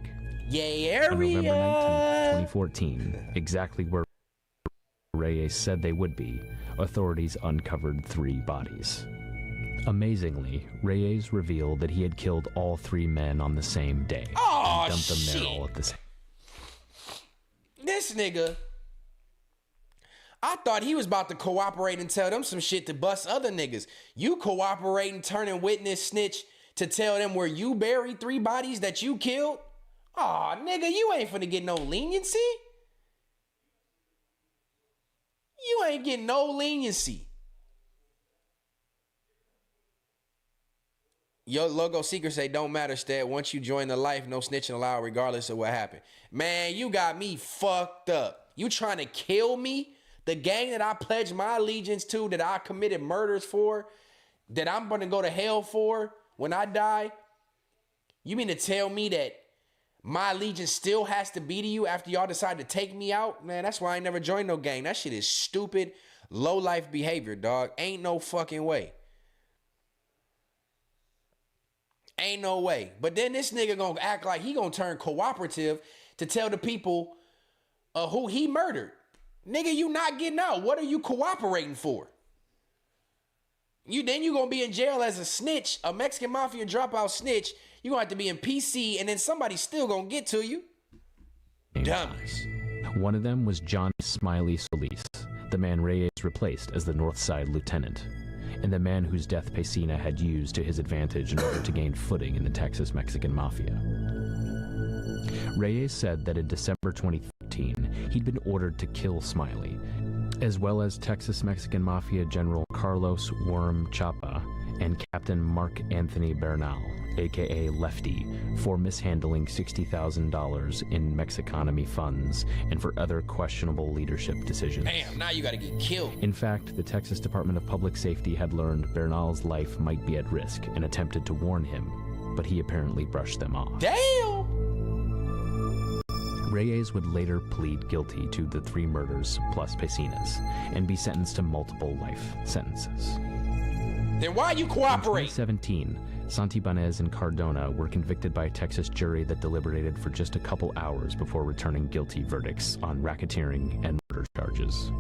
[SPEAKER 1] Yay, area!
[SPEAKER 19] On November 19th, 2014, exactly where Reyes said they would be, authorities uncovered 3 bodies. Amazingly, Reyes revealed that he had killed all 3 men on the same day.
[SPEAKER 1] Oh,
[SPEAKER 19] and dumped them
[SPEAKER 1] shit.
[SPEAKER 19] there all at the same.
[SPEAKER 1] This nigga, I thought he was about to cooperate and tell them some shit to bust other niggas. You cooperating, turning witness, snitch to tell them where you buried 3 bodies that you killed? Aw, nigga, you ain't finna get no leniency. You ain't getting no leniency. Your Logo Secret say, don't matter, Stet. Once you join the life, no snitching allowed regardless of what happened. Man, you got me fucked up. You trying to kill me? The gang that I pledged my allegiance to, that I committed murders for, that I'm going to go to hell for when I die? You mean to tell me that my allegiance still has to be to you after y'all decide to take me out? Man, that's why I ain't never joined no gang. That shit is stupid, low-life behavior, dog. Ain't no fucking way. Ain't no way. But then this nigga gonna act like he gonna turn cooperative to tell the people who he murdered. Nigga, you not getting out. What are you cooperating for? Then you gonna be in jail as a snitch, a Mexican Mafia dropout snitch. You gonna have to be in PC, and then somebody still gonna get to you. Dummies.
[SPEAKER 19] One of them was Johnny Smiley Solis, the man Reyes replaced as the Northside lieutenant, and the man whose death Pesina had used to his advantage in order to gain footing in the Texas-Mexican Mafia. Reyes said that in December 2013, he'd been ordered to kill Smiley, as well as Texas-Mexican Mafia General Carlos Worm Chapa and Captain Mark Anthony Bernal, aka Lefty, for mishandling $60,000 in Mexiconomy funds and for other questionable leadership decisions.
[SPEAKER 1] Damn, now you gotta get killed.
[SPEAKER 19] In fact, the Texas Department of Public Safety had learned Bernal's life might be at risk and attempted to warn him, but he apparently brushed them off.
[SPEAKER 1] Damn!
[SPEAKER 19] Reyes would later plead guilty to the 3 murders plus Pesina's and be sentenced to multiple life sentences.
[SPEAKER 1] Then why you cooperate?
[SPEAKER 19] In 2017, Santibanez and Cardona were convicted by a Texas jury that deliberated for just a couple hours before returning guilty verdicts on racketeering and murder charges.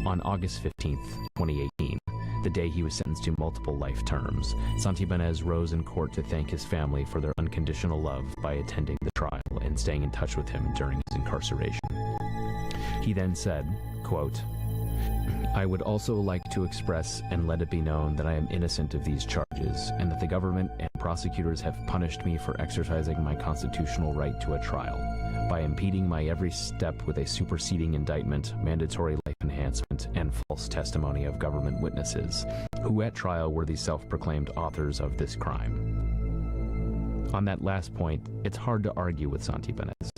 [SPEAKER 19] On August 15th, 2018, the day he was sentenced to multiple life terms, Santibanez rose in court to thank his family for their unconditional love by attending the trial and staying in touch with him during his incarceration. He then said, quote, "I would also like to express and let it be known that I am innocent of these charges and that the government and prosecutors have punished me for exercising my constitutional right to a trial by impeding my every step with a superseding indictment, mandatory life enhancement, and false testimony of government witnesses, who at trial were the self-proclaimed authors of this crime." On that last point, it's hard to argue with Santibanez.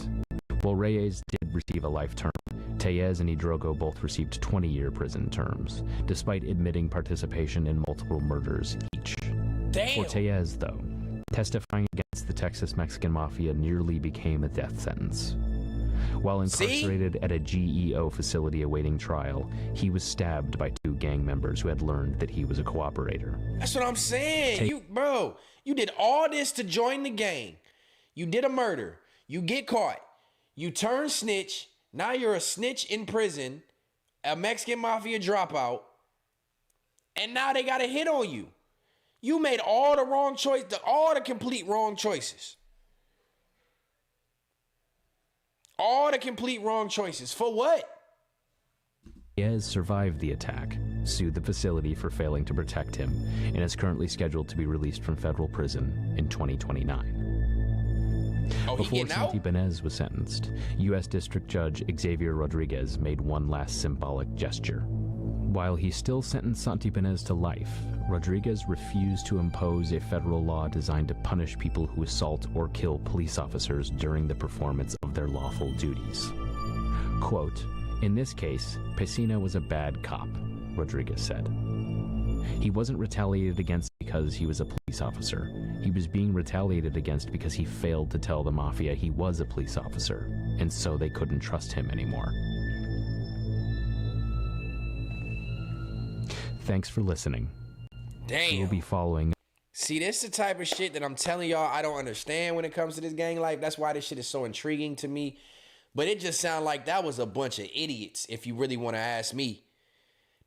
[SPEAKER 19] While Reyes did receive a life term, Tellez and Hidrogo both received 20-year prison terms, despite admitting participation in multiple murders each.
[SPEAKER 1] Damn.
[SPEAKER 19] For Tellez, though, testifying against the Texas-Mexican Mafia nearly became a death sentence. While incarcerated at a GEO facility awaiting trial, he was stabbed by 2 gang members who had learned that he was a cooperator.
[SPEAKER 1] That's what I'm saying. You did all this to join the gang. You did a murder. You get caught. You turn snitch. Now you're a snitch in prison, a Mexican Mafia dropout, and now they got a hit on you. You made all the wrong choice, all the complete wrong choices. All the complete wrong choices. For what?
[SPEAKER 19] Tellez survived the attack, sued the facility for failing to protect him, and is currently scheduled to be released from federal prison in 2029. Before Santibanez was sentenced, U.S. District Judge Xavier Rodriguez made one last symbolic gesture. While he still sentenced Santibanez to life, Rodriguez refused to impose a federal law designed to punish people who assault or kill police officers during the performance of their lawful duties. Quote, "In this case, Pesina was a bad cop," Rodriguez said. He wasn't retaliated against because he was a police officer. He was being retaliated against because he failed to tell the Mafia he was a police officer, and so they couldn't trust him anymore. Thanks for listening.
[SPEAKER 1] Damn.
[SPEAKER 19] We'll be following.
[SPEAKER 1] See, this is the type of shit that I'm telling y'all I don't understand when it comes to this gang life. That's why this shit is so intriguing to me. But it just sounds like that was a bunch of idiots, if you really want to ask me.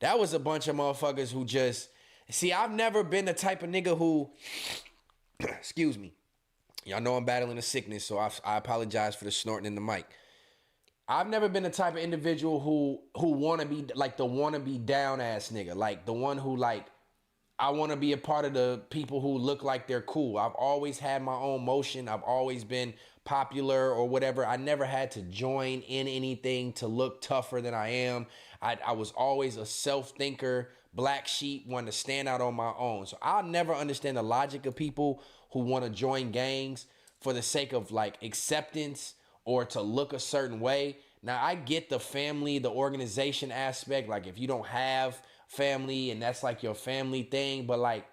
[SPEAKER 1] That was a bunch of motherfuckers who just... See, I've never been the type of nigga who... Excuse me. Y'all know I'm battling a sickness, so I apologize for the snorting in the mic. I've never been the type of individual who want to be like the wannabe down ass nigga. Like the one who like, I want to be a part of the people who look like they're cool. I've always had my own motion. I've always been popular or whatever. I never had to join in anything to look tougher than I am. I was always a self-thinker, black sheep, wanted to stand out on my own. So I'll never understand the logic of people who want to join gangs for the sake of like acceptance or to look a certain way. Now, I get the family, the organization aspect. Like if you don't have family and that's like your family thing, but like,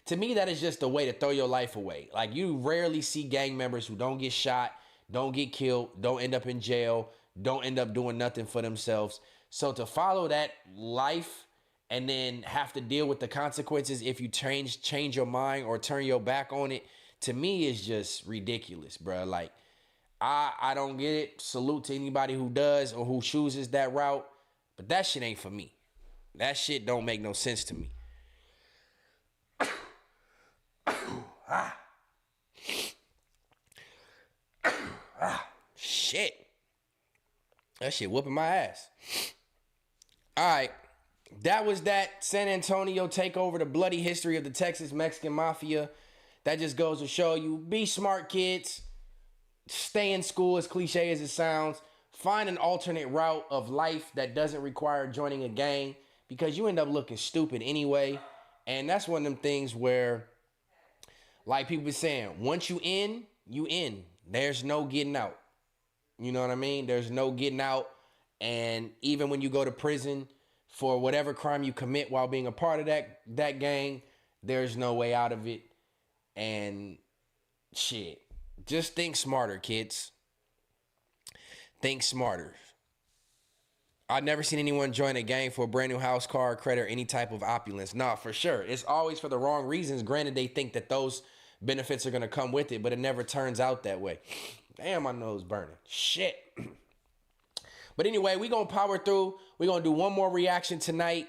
[SPEAKER 1] to me, that is just a way to throw your life away. Like you rarely see gang members who don't get shot, don't get killed, don't end up in jail, don't end up doing nothing for themselves. So to follow that life and then have to deal with the consequences if you change your mind or turn your back on it, to me is just ridiculous, bro. Like I don't get it. Salute to anybody who does or who chooses that route, but that shit ain't for me. That shit don't make no sense to me. Shit. That shit whooping my ass. All right. That was that San Antonio takeover, the bloody history of the Texas Mexican Mafia. That just goes to show you, be smart, kids. Stay in school, as cliche as it sounds. Find an alternate route of life that doesn't require joining a gang, because you end up looking stupid anyway. And that's one of them things where, like people be saying, once you in, you in. There's no getting out. You know what I mean? There's no getting out. And even when you go to prison for whatever crime you commit while being a part of that gang, there's no way out of it. And shit, just think smarter, kids. Think smarter. I've never seen anyone join a gang for a brand new house, car, credit, or any type of opulence. Nah, for sure. It's always for the wrong reasons. Granted, they think that those benefits are going to come with it, but it never turns out that way. Damn, my nose burning. Shit. But anyway, we're going to power through. We're going to do one more reaction tonight.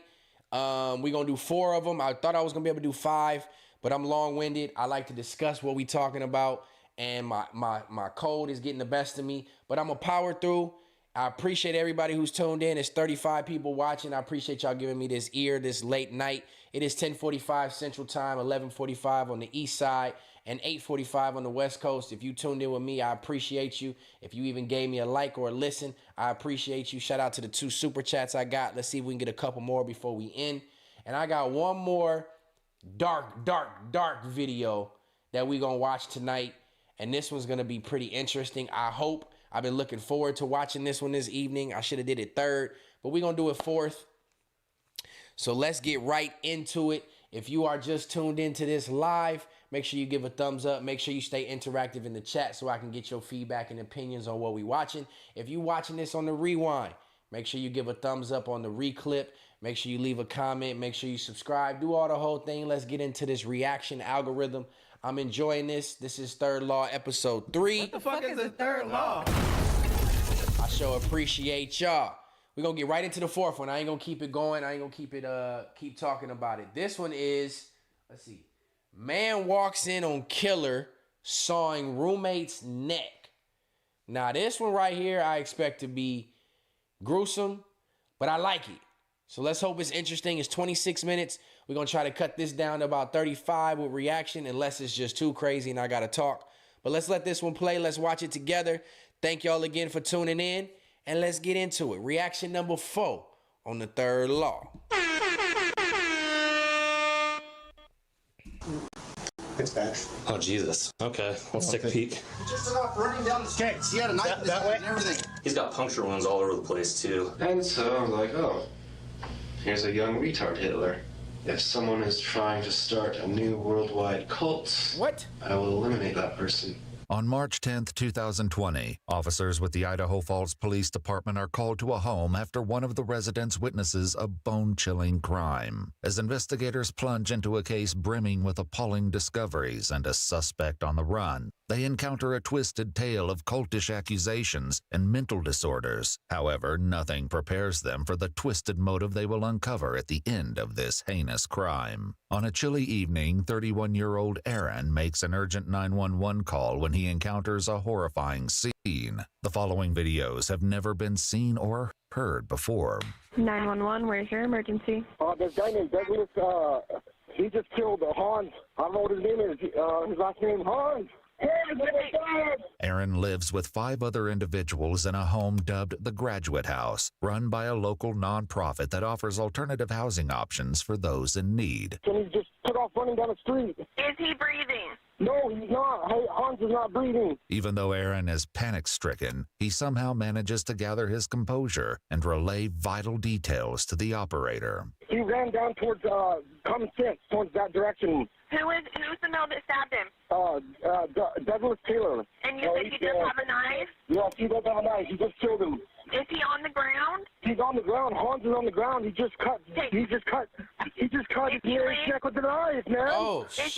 [SPEAKER 1] We're going to do 4 of them. I thought I was going to be able to do 5, but I'm long-winded. I like to discuss what we're talking about, and my cold is getting the best of me. But I'm going to power through. I appreciate everybody who's tuned in. It's 35 people watching. I appreciate y'all giving me this ear this late night. It is 10:45 Central Time, 11:45 on the East Side, and 8:45 on the West Coast. If you tuned in with me, I appreciate you. If you even gave me a like or a listen, I appreciate you. Shout out to the 2 super chats I got. Let's see if we can get a couple more before we end. And I got one more dark video that we're going to watch tonight. And this one's going to be pretty interesting. I hope. I've been looking forward to watching this one this evening. I should have did it 3rd, but we're going to do it 4th. So let's get right into it. If you are just tuned into this live, make sure you give a thumbs up. Make sure you stay interactive in the chat so I can get your feedback and opinions on what we're watching. If you're watching this on the rewind, make sure you give a thumbs up on the reclip. Make sure you leave a comment. Make sure you subscribe. Do all the whole thing. Let's get into this reaction algorithm. I'm enjoying this. This is Third Law episode 3.
[SPEAKER 20] What the fuck is the Third Law?
[SPEAKER 1] I sure appreciate y'all. We're going to get right into the 4th one. I ain't going to keep it going. I ain't going to keep it, keep talking about it. This one is, let's see. Man walks in on killer sawing roommate's neck. Now, this one right here, I expect to be gruesome, but I like it. So let's hope it's interesting. It's 26 minutes. We're going to try to cut this down to about 35 with reaction, unless it's just too crazy and I got to talk. But let's let this one play. Let's watch it together. Thank y'all again for tuning in, and let's get into it. Reaction number 4 on the Third Law.
[SPEAKER 21] It's back. Oh, Jesus. Okay, let's take a peek.
[SPEAKER 22] He just took off running down the stairs. He had a knife in his hand and everything.
[SPEAKER 21] He's got puncture wounds all over the place, too.
[SPEAKER 23] And so I was like, oh, here's a young retard Hitler. If someone is trying to start a new worldwide cult, I will eliminate that person.
[SPEAKER 24] On March 10, 2020, officers with the Idaho Falls Police Department are called to a home after one of the residents witnesses a bone-chilling crime. As investigators plunge into a case brimming with appalling discoveries and a suspect on the run, they encounter a twisted tale of cultish accusations and mental disorders. However, nothing prepares them for the twisted motive they will uncover at the end of this heinous crime. On a chilly evening, 31-year-old Aaron makes an urgent 911 call when he encounters a horrifying scene. The following videos have never been seen or heard before.
[SPEAKER 25] 911, where's your emergency?
[SPEAKER 26] This guy named Douglas, he just killed Hans. I don't know what his name is. His last name, Hans.
[SPEAKER 24] Aaron lives with 5 other individuals in a home dubbed the Graduate House, run by a local nonprofit that offers alternative housing options for those in need.
[SPEAKER 26] And he just took off running down the street.
[SPEAKER 25] Is he breathing?
[SPEAKER 26] No, he's not. Hey, Hans is not breathing.
[SPEAKER 24] Even though Aaron is panic-stricken, he somehow manages to gather his composure and relay vital details to the operator.
[SPEAKER 26] He ran down towards Common Sense, towards that direction.
[SPEAKER 25] Who's the male that stabbed him?
[SPEAKER 26] Douglas Taylor.
[SPEAKER 25] And you said he does have a knife?
[SPEAKER 26] Yes, he does have a knife. He just killed him.
[SPEAKER 25] Is he on the ground?
[SPEAKER 26] He's on the ground. Hans is on the ground. He just cut his neck with a knife, man.
[SPEAKER 1] Oh,
[SPEAKER 25] let's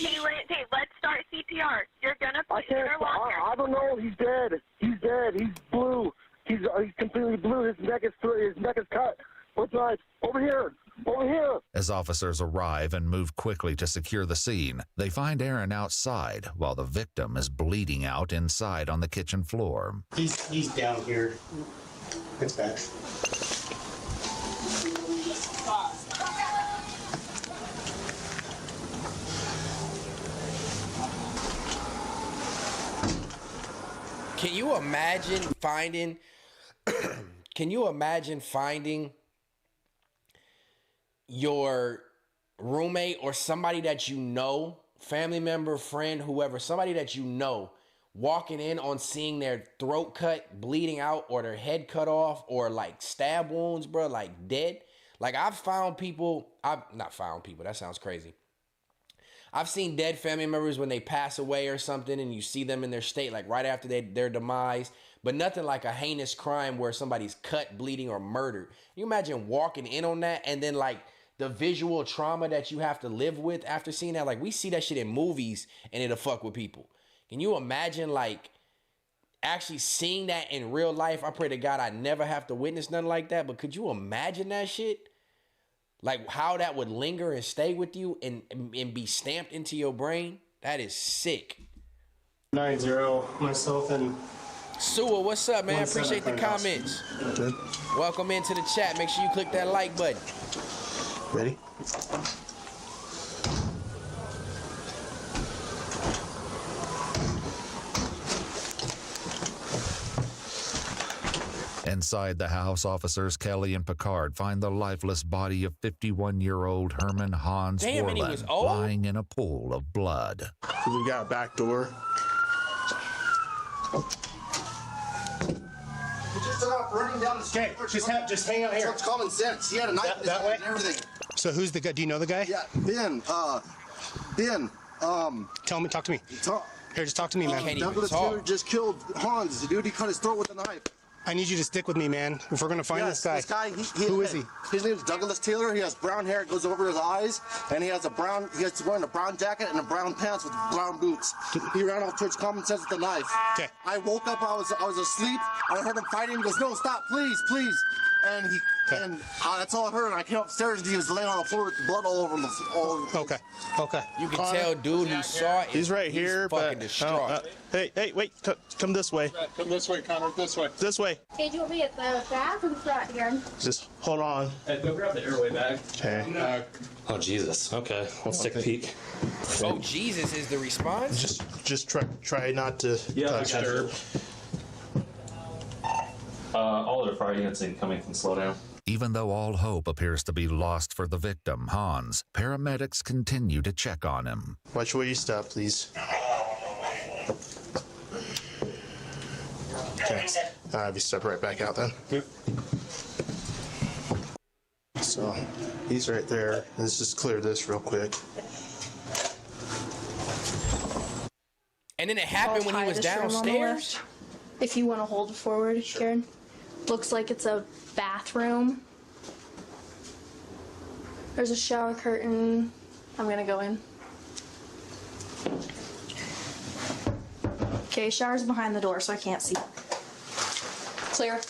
[SPEAKER 25] start CPR. You're gonna put him in a walker.
[SPEAKER 26] I don't know. He's dead. He's dead. He's blue. He's completely blue. His neck is cut. What's knife? Over here. Over here.
[SPEAKER 24] As officers arrive and move quickly to secure the scene, they find Aaron outside while the victim is bleeding out inside on the kitchen floor.
[SPEAKER 22] He's down here.
[SPEAKER 3] Dispatch.
[SPEAKER 1] Can you imagine finding can you imagine finding your roommate or somebody that you know, family member, friend, whoever, somebody that you know, walking in on seeing their throat cut, bleeding out, or their head cut off, or like stab wounds, bro, like dead? Like I've found people, I've not found people, that sounds crazy. I've seen dead family members when they pass away or something, and you see them in their state, like right after their demise, but nothing like a heinous crime where somebody's cut, bleeding, or murdered. You imagine walking in on that, and then like the visual trauma that you have to live with after seeing that. Like we see that shit in movies, and it'll fuck with people. Can you imagine like actually seeing that in real life? I pray to God I never have to witness nothing like that, but could you imagine that shit? Like how that would linger and stay with you and be stamped into your brain? That is sick.
[SPEAKER 3] 90, myself and...
[SPEAKER 1] Sewell, what's up, man? Appreciate the comments.
[SPEAKER 3] Good.
[SPEAKER 1] Welcome into the chat. Make sure you click that like button.
[SPEAKER 3] Ready?
[SPEAKER 24] Inside the house, officers Kelly and Picard find the lifeless body of 51-year-old Herman Hans Warland lying in a pool of blood.
[SPEAKER 3] We got a back door.
[SPEAKER 22] He just took off running down the street.
[SPEAKER 3] Okay, just hang out here.
[SPEAKER 22] It's common sense. He had a knife in his hand and everything.
[SPEAKER 3] So who's the guy? Do you know the guy?
[SPEAKER 22] Yeah, Ben.
[SPEAKER 3] Talk to me. Here, just talk to me, man.
[SPEAKER 22] Douglas Taylor just killed Hans. The dude, he cut his throat with a knife.
[SPEAKER 3] I need you to stick with me, man. If we're gonna find this guy, who is he?
[SPEAKER 22] His name's Douglas Taylor. He has brown hair. It goes over his eyes, and he's wearing a brown jacket and a brown pants with brown boots. He ran off towards common sense with a knife.
[SPEAKER 3] Okay.
[SPEAKER 22] I woke up. I was asleep. I heard him fighting. He goes, "No, stop, please, please." And that's all I heard. And I came upstairs and he was laying on the floor with blood all over him.
[SPEAKER 3] Okay.
[SPEAKER 1] You can tell, dude who saw it.
[SPEAKER 3] He's right here,
[SPEAKER 1] fucking
[SPEAKER 3] but
[SPEAKER 1] distraught.
[SPEAKER 3] Hey, wait! Come this way.
[SPEAKER 22] Come this way, Connor. This way.
[SPEAKER 3] This way.
[SPEAKER 14] Hey, do you want me at the bathroom front here?
[SPEAKER 3] Just hold on.
[SPEAKER 21] Hey, go grab the airway bag.
[SPEAKER 3] Okay.
[SPEAKER 21] Oh Jesus. Okay, let's take a peek.
[SPEAKER 1] Oh Jesus is the response.
[SPEAKER 3] Just try not to touch it.
[SPEAKER 21] All other fire units incoming can slow down.
[SPEAKER 24] Even though all hope appears to be lost for the victim, Hans, paramedics continue to check on him.
[SPEAKER 3] Watch where you step, please. Okay. You step right back out then.
[SPEAKER 21] Yep.
[SPEAKER 3] So, he's right there. Let's just clear this real quick.
[SPEAKER 1] And then it happened when he was downstairs.
[SPEAKER 4] If you want to hold it forward, Karen. Looks like it's a bathroom. There's a shower curtain. I'm gonna go in. Okay, shower's behind the door, so I can't see. Clear.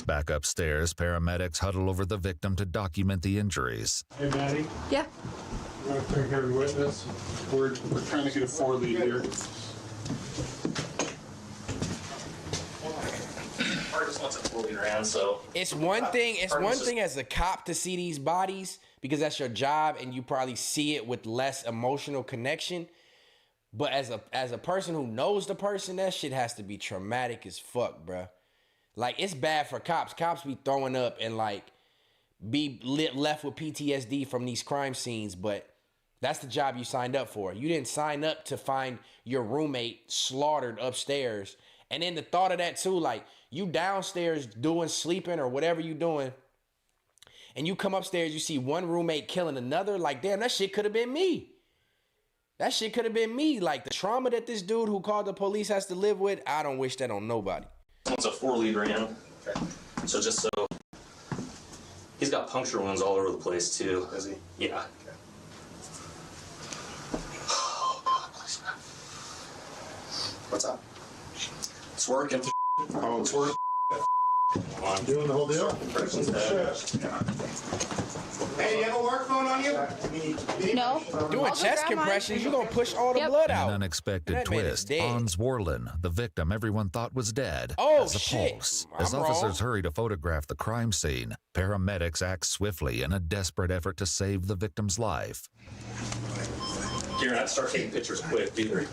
[SPEAKER 24] Back upstairs, paramedics huddle over the victim to document the injuries.
[SPEAKER 22] Hey, Maddie.
[SPEAKER 4] Yeah.
[SPEAKER 22] You want to take care of the witness? We're trying to get a 4 lead here.
[SPEAKER 21] So
[SPEAKER 1] it's one thing. It's one thing as a cop to see these bodies because that's your job, and you probably see it with less emotional connection. But as a person who knows the person, that shit has to be traumatic as fuck, bruh. Like it's bad for cops. Cops be throwing up and like be left with PTSD from these crime scenes. But that's the job you signed up for. You didn't sign up to find your roommate slaughtered upstairs. And then the thought of that too, like you downstairs sleeping or whatever you doing, and you come upstairs, you see one roommate killing another, like damn, that shit could have been me. That shit could have been me. Like the trauma that this dude who called the police has to live with, I don't wish that on nobody.
[SPEAKER 21] It's a 4 lead ran. Okay. So just so he's got puncture wounds all over the place too. Is he? Yeah. Okay.
[SPEAKER 22] Oh God, please. What's up? It's working. Oh, it's working.
[SPEAKER 21] on.
[SPEAKER 22] Doing the whole deal?
[SPEAKER 23] Hey, you have a work phone on you?
[SPEAKER 4] No.
[SPEAKER 1] Doing chest compressions, you're gonna push all the blood
[SPEAKER 24] In
[SPEAKER 1] out.
[SPEAKER 24] an unexpected
[SPEAKER 1] That man is
[SPEAKER 24] twist,
[SPEAKER 1] dead.
[SPEAKER 24] Hans Warlin, the victim everyone thought was dead,
[SPEAKER 1] Oh,
[SPEAKER 24] has a
[SPEAKER 1] shit.
[SPEAKER 24] pulse.
[SPEAKER 1] I'm
[SPEAKER 24] As officers
[SPEAKER 1] wrong.
[SPEAKER 24] hurry to photograph the crime scene, paramedics act swiftly in a desperate effort to save the victim's life.
[SPEAKER 21] Kieran, I'd start taking pictures quick, dude.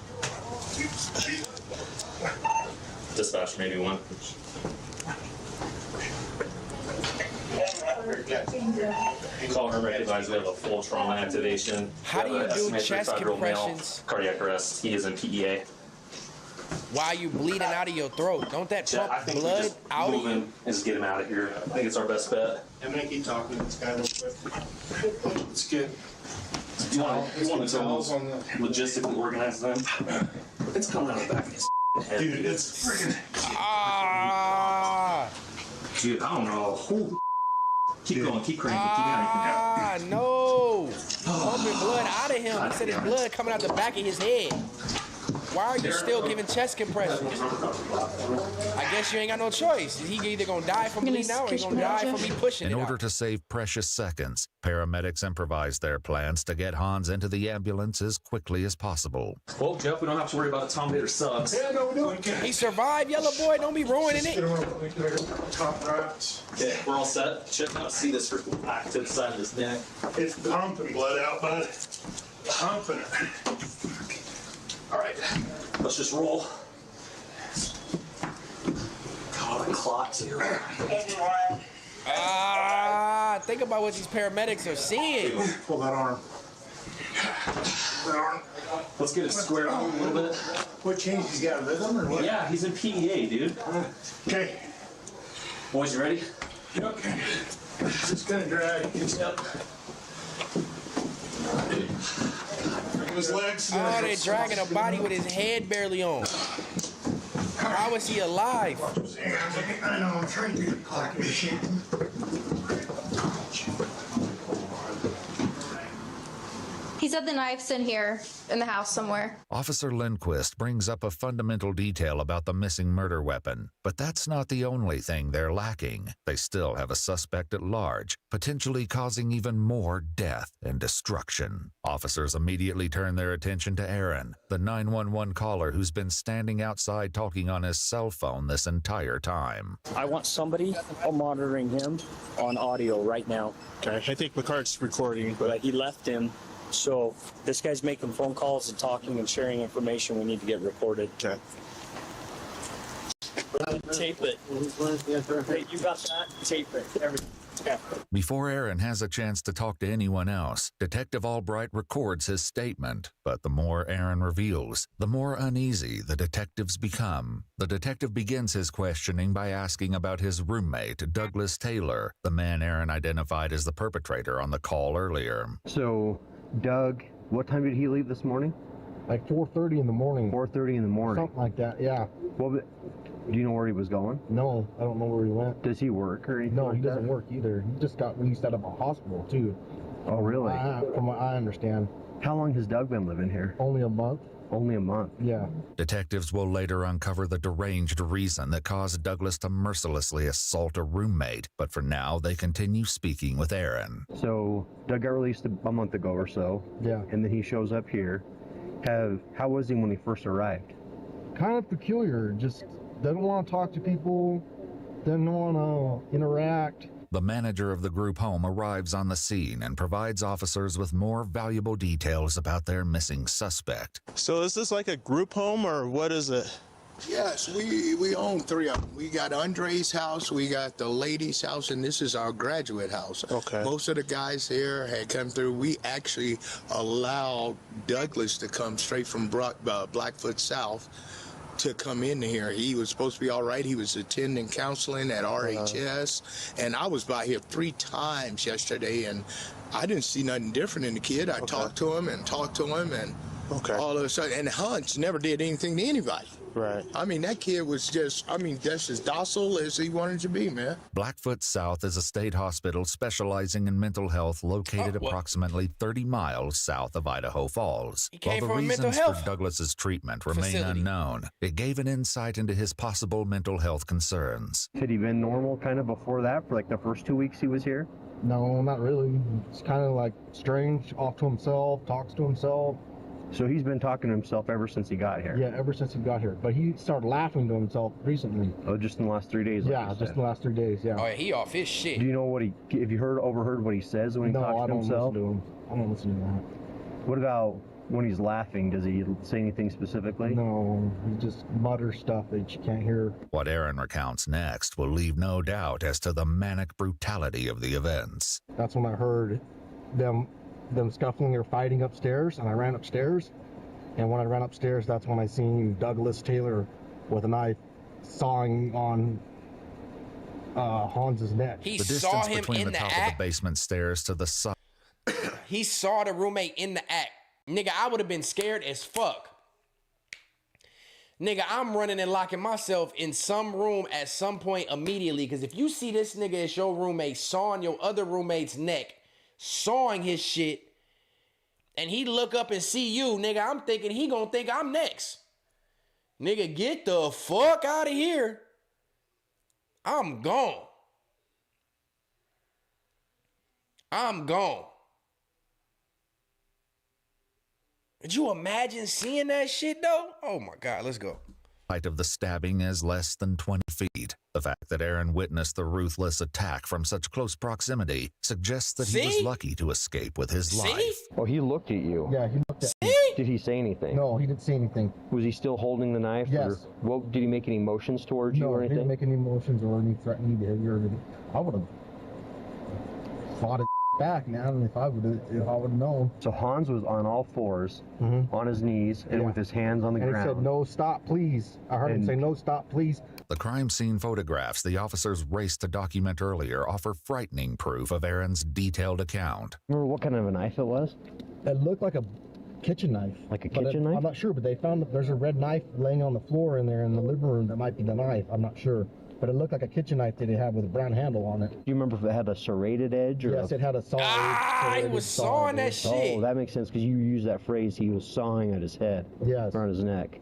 [SPEAKER 21] Dispatch, maybe one. Call her right advise we have a full trauma activation.
[SPEAKER 1] How do you do chest compressions?
[SPEAKER 21] Cardiac arrest. He is in PEA.
[SPEAKER 1] Why are you bleeding out of your throat? Don't that
[SPEAKER 21] Yeah,
[SPEAKER 1] pump
[SPEAKER 21] I think we
[SPEAKER 1] blood
[SPEAKER 21] just
[SPEAKER 1] out of
[SPEAKER 21] move
[SPEAKER 1] you?
[SPEAKER 21] him and just get him out of here. I think it's our best bet.
[SPEAKER 23] I'm gonna keep talking to this guy real quick.
[SPEAKER 22] It's good.
[SPEAKER 21] You want to
[SPEAKER 23] Towels
[SPEAKER 21] go
[SPEAKER 23] on the-
[SPEAKER 21] logistically organize them? It's coming out of the back of his head.
[SPEAKER 23] Dude, it's freaking.
[SPEAKER 1] Ah,
[SPEAKER 21] Dude, I don't know. Keep going, keep cranking,
[SPEAKER 1] ah, no. Pumping blood out of him. He said his blood coming out the back of his head. Why are you still giving chest compressions? I guess you ain't got no choice. He either gonna die from bleeding out or he gonna die from me pushing
[SPEAKER 24] In
[SPEAKER 1] it
[SPEAKER 24] order
[SPEAKER 1] out.
[SPEAKER 24] to save precious seconds, paramedics improvise their plans to get Hans into the ambulance as quickly as possible.
[SPEAKER 21] Well, Jeff, we don't have to worry about the Tom Vader subs.
[SPEAKER 23] Yeah, no, we don't.
[SPEAKER 1] He survived, yellow boy. Don't be ruining it.
[SPEAKER 23] Top right.
[SPEAKER 21] Okay, we're all set. Check out, see this back to the side of his neck.
[SPEAKER 23] It's pumping blood out, bud. Pumping it.
[SPEAKER 21] All right, let's just roll. God, the clot too.
[SPEAKER 1] Ah, think about what these paramedics are seeing.
[SPEAKER 23] Pull that arm. That arm.
[SPEAKER 21] Let's get it squared out a little bit.
[SPEAKER 23] What changed? He's got a rhythm or what?
[SPEAKER 21] Yeah, he's in PEA, dude.
[SPEAKER 23] Okay.
[SPEAKER 21] Boys, you ready?
[SPEAKER 23] Okay. It's gonna drag.
[SPEAKER 21] Yep.
[SPEAKER 23] His legs.
[SPEAKER 1] Oh, they're dragging a body with his head barely on. How is he alive?
[SPEAKER 23] I know, I'm trying to be a clock machine.
[SPEAKER 4] He said the knife's in here, in the house somewhere.
[SPEAKER 24] Officer Lindquist brings up a fundamental detail about the missing murder weapon, but that's not the only thing they're lacking. They still have a suspect at large, potentially causing even more death and destruction. Officers immediately turn their attention to Aaron, the 911 caller who's been standing outside talking on his cell phone this entire time.
[SPEAKER 2] I want somebody monitoring him on audio right now.
[SPEAKER 22] Okay, I think McCart's recording,
[SPEAKER 2] But he left him. So this guy's making phone calls and talking and sharing information. We need to get recorded.
[SPEAKER 22] Okay.
[SPEAKER 2] Tape it. Hey, you got that? Tape it. Everything. Yeah.
[SPEAKER 24] Before Aaron has a chance to talk to anyone else, Detective Albright records his statement. But the more Aaron reveals, the more uneasy the detectives become. The detective begins his questioning by asking about his roommate, Douglas Taylor, the man Aaron identified as the perpetrator on the call earlier.
[SPEAKER 6] So, Doug, what time did he leave this morning?
[SPEAKER 7] Like 4:30 in the morning.
[SPEAKER 6] 4:30 in the morning.
[SPEAKER 7] Something like that, yeah.
[SPEAKER 6] Well, do you know where he was going?
[SPEAKER 7] No, I don't know where he went.
[SPEAKER 6] Does he work or anything?
[SPEAKER 7] No,
[SPEAKER 6] like
[SPEAKER 7] he doesn't
[SPEAKER 6] that?
[SPEAKER 7] work either. He just got released out of a hospital, too.
[SPEAKER 6] Oh, really?
[SPEAKER 7] From what I understand.
[SPEAKER 6] How long has Doug been living here?
[SPEAKER 7] Only a month.
[SPEAKER 6] Only a month?
[SPEAKER 7] Yeah.
[SPEAKER 24] Detectives will later uncover the deranged reason that caused Douglas to mercilessly assault a roommate, but for now, they continue speaking with Aaron.
[SPEAKER 6] So, Doug got released a month ago or so.
[SPEAKER 7] Yeah.
[SPEAKER 6] And then he shows up here. How was he when he first arrived?
[SPEAKER 7] Kind of peculiar. Just doesn't want to talk to people. Doesn't want to interact.
[SPEAKER 24] The manager of the group home arrives on the scene and provides officers with more valuable details about their missing suspect.
[SPEAKER 22] So is this like a group home or what is it?
[SPEAKER 10] Yes, we own three of them. We got Andre's house, we got the lady's house, and this is our graduate house.
[SPEAKER 22] Okay.
[SPEAKER 10] Most of the guys here had come through. We actually allowed Douglas to come straight from Blackfoot South to come in here. He was supposed to be all right. He was attending counseling at RHS, and I was by here 3 times yesterday, and I didn't see nothing different in the kid. I talked to him and all of a sudden, and Hunch never did anything to anybody. Right. I mean, that kid was just, that's as docile as he wanted to be, man.
[SPEAKER 24] Blackfoot South is a state hospital specializing in mental health located approximately 30 miles south of Idaho Falls. While the reasons for Douglas's treatment remain unknown, it gave an insight into his possible mental health concerns.
[SPEAKER 6] Had he been normal kind of before that, for like the first 2 weeks he was here?
[SPEAKER 7] No, not really. It's kind of like strange, off to himself, talks to himself.
[SPEAKER 6] So he's been talking to himself ever since he got here?
[SPEAKER 7] Yeah, ever since he got here. But he started laughing to himself recently.
[SPEAKER 6] Oh, just in the last 3 days?
[SPEAKER 7] Yeah, just in the last 3 days, yeah.
[SPEAKER 1] Oh, he off his shit.
[SPEAKER 6] Do you know what if you overheard what he says when he talks to himself?
[SPEAKER 7] No, I don't listen to him. I don't listen to that.
[SPEAKER 6] What about when he's laughing? Does he say anything specifically?
[SPEAKER 7] No, he just mutters stuff that you can't hear.
[SPEAKER 24] What Aaron recounts next will leave no doubt as to the manic brutality of the events.
[SPEAKER 7] That's when I heard them scuffling or fighting upstairs, and I ran upstairs. And when I ran upstairs, that's when I seen Douglas Taylor with a knife sawing on Hans's neck.
[SPEAKER 1] He
[SPEAKER 24] the
[SPEAKER 1] saw
[SPEAKER 24] distance
[SPEAKER 1] him
[SPEAKER 24] between
[SPEAKER 1] in
[SPEAKER 24] the
[SPEAKER 1] the
[SPEAKER 24] top
[SPEAKER 1] act.
[SPEAKER 24] of the basement stairs to the side.
[SPEAKER 1] He saw the roommate in the act. Nigga, I would have been scared as fuck. Nigga, I'm running and locking myself in some room at some point immediately. Because if you see this nigga as your roommate sawing your other roommate's neck, sawing his shit, and he look up and see you, nigga, I'm thinking he gonna think I'm next. Nigga, get the fuck out of here. I'm gone. I'm gone. Could you imagine seeing that shit, though? Oh, my God. Let's go.
[SPEAKER 24] Height of the stabbing is less than 20 feet. The fact that Aaron witnessed the ruthless attack from such close proximity suggests that he was lucky to escape with his life.
[SPEAKER 6] Oh, he looked at you.
[SPEAKER 7] Yeah, he looked at me.
[SPEAKER 6] Did he say anything?
[SPEAKER 7] No, he didn't say anything.
[SPEAKER 6] Was he still holding the knife?
[SPEAKER 7] Yes.
[SPEAKER 6] Or did he make any motions towards you or
[SPEAKER 7] No, he
[SPEAKER 6] anything?
[SPEAKER 7] didn't make any motions or any threatening behavior or anything. I would have fought it back, man, if I would have known.
[SPEAKER 6] So Hans was on all fours, on his knees, and with his hands on the ground.
[SPEAKER 7] And he said, "No, stop, please." I heard him say, "No, stop, please."
[SPEAKER 24] The crime scene photographs the officers raced to document earlier offer frightening proof of Aaron's detailed account.
[SPEAKER 6] Remember what kind of a knife it was?
[SPEAKER 7] It looked like a kitchen knife.
[SPEAKER 6] Like a kitchen knife?
[SPEAKER 7] I'm not sure, but they found that there's a red knife laying on the floor in there in the living room. That might be the knife. I'm not sure. But it looked like a kitchen knife that it had with a brown handle on it.
[SPEAKER 6] Do you remember if it had a serrated edge? Or
[SPEAKER 7] yes, it had a saw edge.
[SPEAKER 1] He was sawing that shit.
[SPEAKER 6] Oh, that makes sense because you used that phrase, he was sawing at his head.
[SPEAKER 7] Yes.
[SPEAKER 6] Around his neck.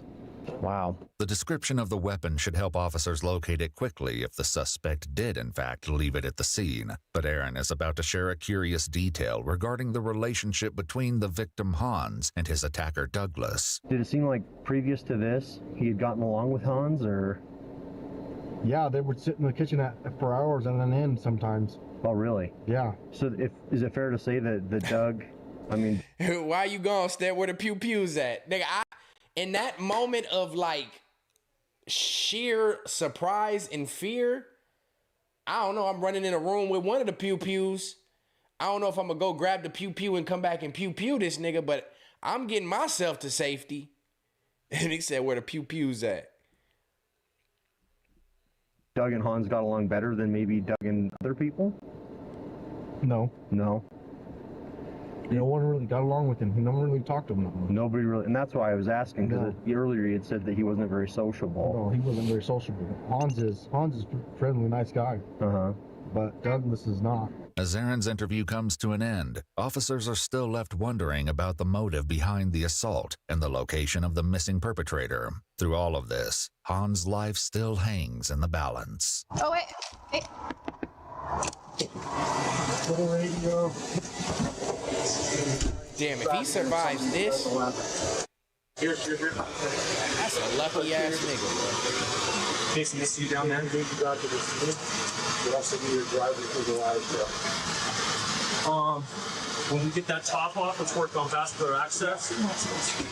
[SPEAKER 6] Wow.
[SPEAKER 24] The description of the weapon should help officers locate it quickly if the suspect did, in fact, leave it at the scene. But Aaron is about to share a curious detail regarding the relationship between the victim Hans and his attacker Douglas.
[SPEAKER 6] Did it seem like previous to this, he had gotten along with Hans, or...?
[SPEAKER 7] Yeah, they would sit in the kitchen for hours and then end sometimes.
[SPEAKER 6] Oh, really?
[SPEAKER 7] Yeah.
[SPEAKER 6] So is it fair to say that Doug, I mean...
[SPEAKER 1] Why you gone, Stet? Where the pew-pews at? Nigga, in that moment of, like, sheer surprise and fear, I don't know, I'm running in a room with one of the pew-pews. I don't know if I'm gonna go grab the pew-pew and come back and pew-pew this nigga, but I'm getting myself to safety. And he said, where the pew-pews at?
[SPEAKER 6] Doug and Hans got along better than maybe Doug and other people?
[SPEAKER 7] No.
[SPEAKER 6] No.
[SPEAKER 7] No one really got along with him. No one really talked to him.
[SPEAKER 6] Nobody really, and that's why I was asking, because earlier he had said that he wasn't very sociable.
[SPEAKER 7] No, he wasn't very sociable. Hans is a friendly, nice guy. But Douglas is not.
[SPEAKER 24] As Aaron's interview comes to an end, officers are still left wondering about the motive behind the assault and the location of the missing perpetrator. Through all of this, Hans' life still hangs in the balance.
[SPEAKER 25] Oh, wait. Hey.
[SPEAKER 7] Little radio.
[SPEAKER 1] Damn, if he survives this, that's a lucky ass nigga, bro.
[SPEAKER 17] Jason, to see you down there. When we get that top off, let's work on vascular access.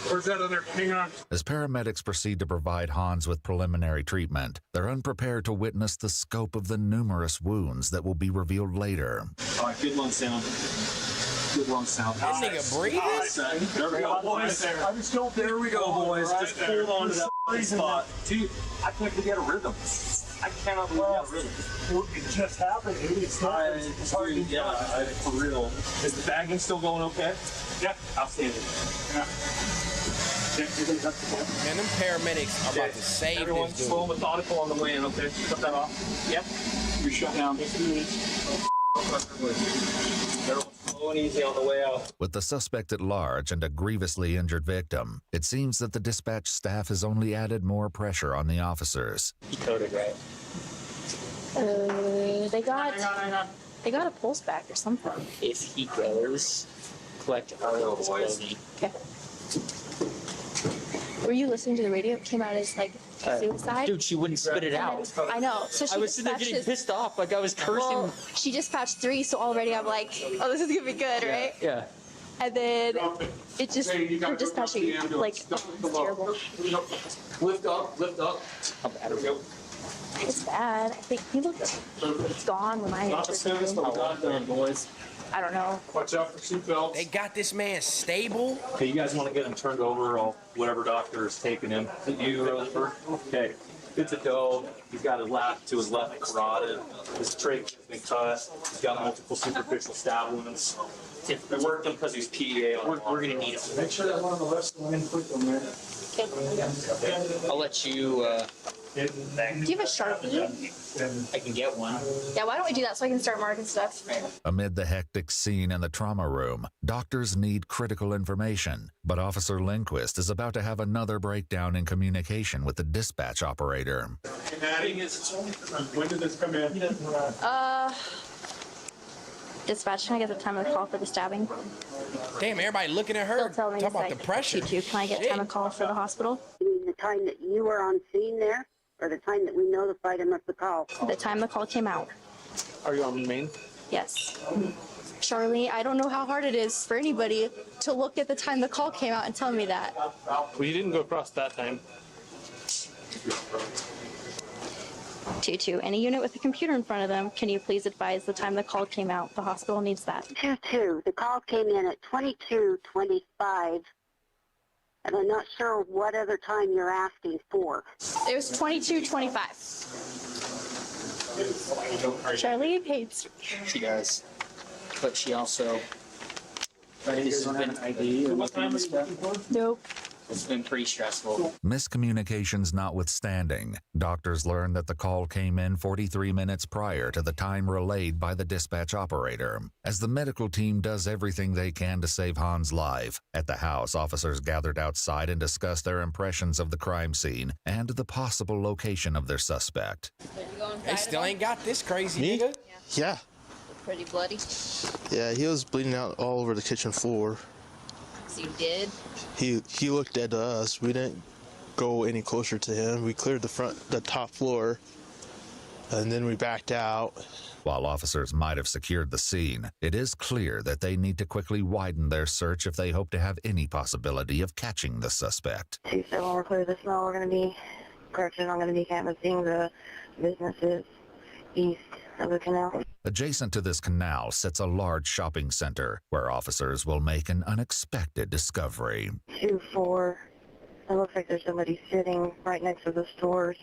[SPEAKER 17] Where's that other? Hang on.
[SPEAKER 24] As paramedics proceed to provide Hans with preliminary treatment, they're unprepared to witness the scope of the numerous wounds that will be revealed later.
[SPEAKER 17] All right, good lung sound. Good lung sound.
[SPEAKER 1] This nigga breathing?
[SPEAKER 17] There we go, boys. There we go, boys. Just hold on to that spot. Dude, I can't get a rhythm. I cannot believe that rhythm. It just happened, dude. It's hard for real. Is the bagging still going okay? Yeah, outstanding. Yeah.
[SPEAKER 1] Man, them paramedics are about to save
[SPEAKER 17] Everyone's
[SPEAKER 1] this dude.
[SPEAKER 17] slow and methodical on the way in, okay? Cut that off. Yep. You're shut down. Everyone's slow and easy on the way out.
[SPEAKER 24] With the suspect at large and a grievously injured victim, it seems that the dispatch staff has only added more pressure on the officers.
[SPEAKER 2] He coded, right?
[SPEAKER 4] They got a pulse back or something.
[SPEAKER 2] If he goes, collect all of his clothing.
[SPEAKER 4] Okay. Were you listening to the radio? It came out as like suicide.
[SPEAKER 2] Dude, she wouldn't spit it out.
[SPEAKER 4] I know. So she
[SPEAKER 2] I was sitting there getting pissed off, like I was cursing.
[SPEAKER 4] Well, she dispatched 3, so already I'm like, oh, this is gonna be good, right?
[SPEAKER 2] Yeah.
[SPEAKER 4] And then it just, her dispatching, like, oh, it's terrible.
[SPEAKER 17] Lift up, lift up.
[SPEAKER 2] There we go.
[SPEAKER 4] It's bad. I think he looked gone when I entered the room.
[SPEAKER 2] Boys.
[SPEAKER 4] I don't know.
[SPEAKER 17] Watch out for seatbelts.
[SPEAKER 1] They got this man stable.
[SPEAKER 17] Okay, you guys want to get him turned over, or whatever doctor is taking him. Is it you, Rosenberg? Okay. It's a doe. He's got his left carotid. His trach has been cut. He's got multiple superficial stab wounds. They worked him because he's PEA on. We're gonna need him. Make sure that one on the left line quick on there.
[SPEAKER 4] Okay.
[SPEAKER 2] I'll let you.
[SPEAKER 4] Do you have a Sharpie?
[SPEAKER 2] I can get one.
[SPEAKER 4] Yeah, why don't we do that so I can start marking stuff?
[SPEAKER 24] Amid the hectic scene in the trauma room, doctors need critical information, but Officer Lindquist is about to have another breakdown in communication with the dispatch operator.
[SPEAKER 17] When did this come in?
[SPEAKER 4] Dispatch, can I get the time of call for the stabbing?
[SPEAKER 1] Damn, everybody looking at her.
[SPEAKER 4] Tell me
[SPEAKER 1] Talk about
[SPEAKER 4] like,
[SPEAKER 1] the pressure.
[SPEAKER 4] Can I get time of call for the hospital?
[SPEAKER 5] You mean the time that you were on scene there, or the time that we notified him of the call?
[SPEAKER 4] The time the call came out.
[SPEAKER 17] Are you on main?
[SPEAKER 4] Yes. Charlie, I don't know how hard it is for anybody to look at the time the call came out and tell me that.
[SPEAKER 17] Well, you didn't go across that time.
[SPEAKER 4] 2-2, any unit with a computer in front of them, can you please advise the time the call came out? The hospital needs that.
[SPEAKER 5] 2-2, the call came in at 22:25, and I'm not sure what other time you're asking for.
[SPEAKER 4] It was 22:25. Charlie hates.
[SPEAKER 2] She does. But she also. This has been ID.
[SPEAKER 4] Nope.
[SPEAKER 2] It's been pretty stressful.
[SPEAKER 24] Miscommunications notwithstanding, doctors learned that the call came in 43 minutes prior to the time relayed by the dispatch operator. As the medical team does everything they can to save Han's life, at the house, officers gathered outside and discussed their impressions of the crime scene and the possible location of their suspect.
[SPEAKER 1] They still ain't got this crazy nigga.
[SPEAKER 3] Yeah.
[SPEAKER 8] Pretty bloody.
[SPEAKER 3] Yeah, he was bleeding out all over the kitchen floor.
[SPEAKER 8] So you did?
[SPEAKER 3] He looked dead to us. We didn't go any closer to him. We cleared the top floor, and then we backed out.
[SPEAKER 24] While officers might have secured the scene, it is clear that they need to quickly widen their search if they hope to have any possibility of catching the suspect.
[SPEAKER 5] So when we're clear this now, we're going to be, correction, I'm going to be canvassing the businesses east of the canal.
[SPEAKER 24] Adjacent to this canal sits a large shopping center where officers will make an unexpected discovery.
[SPEAKER 5] 2-4, it looks like there's somebody sitting right next to the stores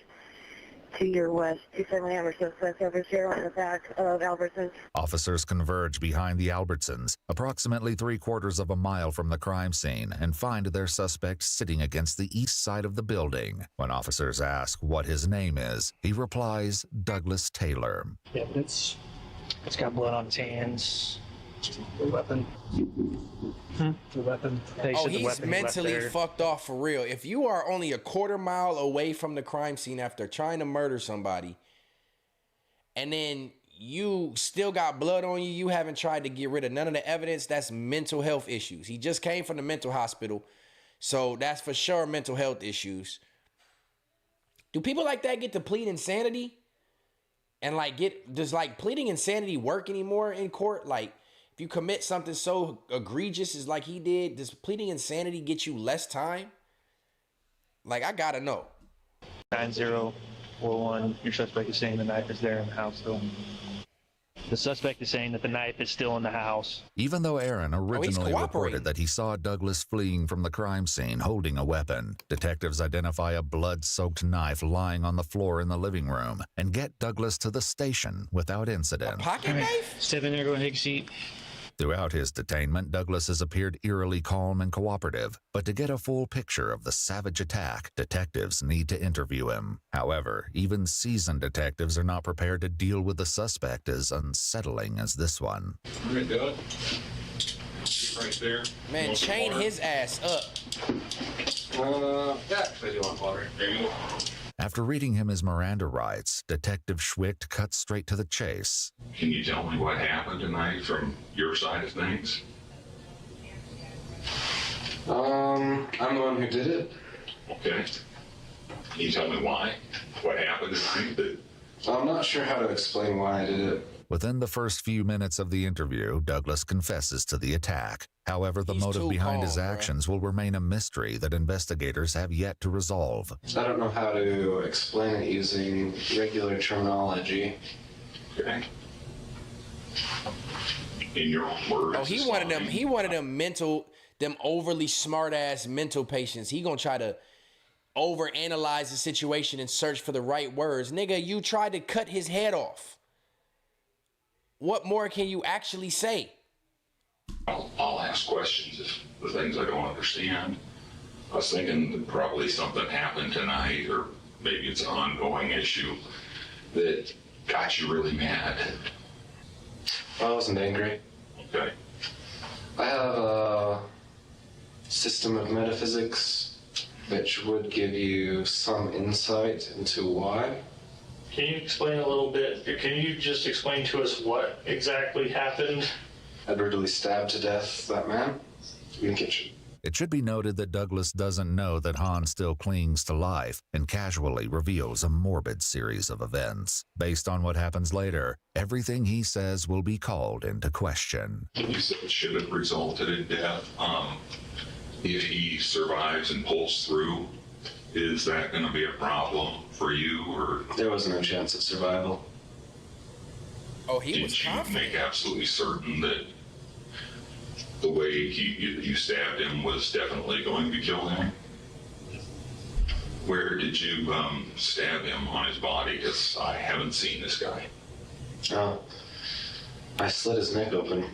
[SPEAKER 5] to your west. 270 Albertsons, over here on the back of Albertsons.
[SPEAKER 24] Officers converge behind the Albertsons, approximately 3/4 of a mile from the crime scene, and find their suspect sitting against the east side of the building. When officers ask what his name is, he replies, Douglas Taylor.
[SPEAKER 2] Yeah, it's got blood on its hands. The weapon. The weapon.
[SPEAKER 1] Oh, he's mentally fucked off for real. If you are only a 1/4 mile away from the crime scene after trying to murder somebody, and then you still got blood on you, you haven't tried to get rid of none of the evidence, that's mental health issues. He just came from the mental hospital, so that's for sure mental health issues. Do people like that get to plead insanity? And does pleading insanity work anymore in court? Like, if you commit something so egregious as like he did, does pleading insanity get you less time? Like, I gotta know.
[SPEAKER 12] 9041, your suspect is saying the knife is there in the house still. The suspect is saying that the knife is still in the house.
[SPEAKER 24] Even though Aaron originally reported that he saw Douglas fleeing from the crime scene holding a weapon, detectives identify a blood-soaked knife lying on the floor in the living room and get Douglas to the station without incident.
[SPEAKER 1] Pocket knife?
[SPEAKER 12] Step in there, go and take a seat.
[SPEAKER 24] Throughout his detainment, Douglas has appeared eerily calm and cooperative, but to get a full picture of the savage attack, detectives need to interview him. However, even seasoned detectives are not prepared to deal with the suspect as unsettling as this one.
[SPEAKER 9] Right there.
[SPEAKER 1] Man, chain his ass up.
[SPEAKER 9] Yeah, actually, I do want water. There you go.
[SPEAKER 24] After reading him his Miranda rights, Detective Schwicht cuts straight to the chase.
[SPEAKER 9] Can you tell me what happened tonight from your side of things?
[SPEAKER 23] I'm the one who did it.
[SPEAKER 9] Okay. Can you tell me why? What happened tonight?
[SPEAKER 23] I'm not sure how to explain why I did it.
[SPEAKER 24] Within the first few minutes of the interview, Douglas confesses to the attack. However, the motive behind his actions will remain a mystery that investigators have yet to resolve.
[SPEAKER 23] I don't know how to explain it using regular terminology.
[SPEAKER 9] Okay. In your own words.
[SPEAKER 1] Oh, he wanted them overly smart ass mental patients. He gonna try to overanalyze the situation and search for the right words. Nigga, you tried to cut his head off. What more can you actually say?
[SPEAKER 9] I'll ask questions if the things I don't understand. I was thinking that probably something happened tonight, or maybe it's an ongoing issue that got you really mad.
[SPEAKER 23] I wasn't angry.
[SPEAKER 9] Okay.
[SPEAKER 23] I have a system of metaphysics which would give you some insight into why.
[SPEAKER 12] Can you explain a little bit? Can you just explain to us what exactly happened?
[SPEAKER 23] I brutally stabbed to death that man in the kitchen.
[SPEAKER 24] It should be noted that Douglas doesn't know that Hans still clings to life and casually reveals a morbid series of events. Based on what happens later, everything he says will be called into question.
[SPEAKER 9] You said it should have resulted in death. If he survives and pulls through, is that going to be a problem for you, or?
[SPEAKER 23] There was no chance of survival.
[SPEAKER 1] Oh, he was confident.
[SPEAKER 9] Did you make absolutely certain that the way you stabbed him was definitely going to kill him? Where did you stab him on his body? Because I haven't seen this guy.
[SPEAKER 23] I slit his neck open.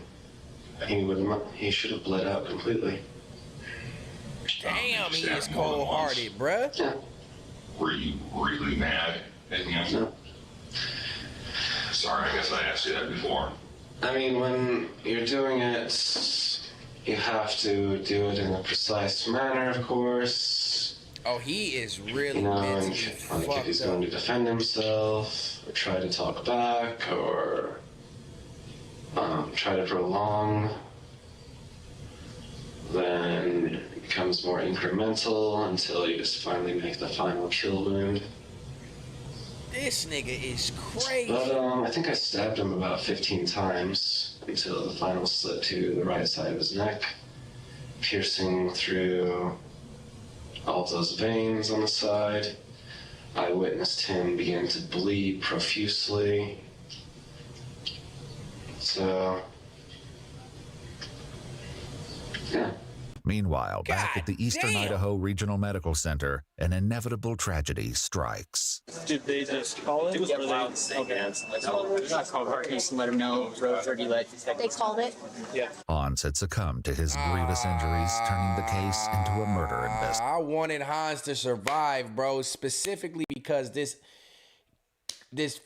[SPEAKER 23] He should have bled out completely.
[SPEAKER 1] Damn, he is cold-hearted, bruh.
[SPEAKER 23] Yeah.
[SPEAKER 9] Were you really mad at him?
[SPEAKER 23] No.
[SPEAKER 9] Sorry, I guess I asked you that before.
[SPEAKER 23] I mean, when you're doing it, you have to do it in a precise manner, of course.
[SPEAKER 1] Oh, he is really
[SPEAKER 23] and if he's going to defend himself, or try to talk back, or try to prolong, then it becomes more incremental until you just finally make the final kill wound.
[SPEAKER 1] This nigga is crazy.
[SPEAKER 23] But I think I stabbed him about 15 times until the final slit to the right side of his neck, piercing through all of those veins on the side. I witnessed him begin to bleed profusely. So, yeah.
[SPEAKER 24] Meanwhile, back at the Eastern Idaho Regional Medical Center, an inevitable tragedy strikes.
[SPEAKER 2] Did they just call it? It was loud. Okay. Not called Harkness and let him know road 30 light detected.
[SPEAKER 4] They called it?
[SPEAKER 2] Yeah.
[SPEAKER 24] Hans had succumbed to his grievous injuries, turning the case into a murder investigation.
[SPEAKER 1] I wanted Hans to survive, bro, specifically because this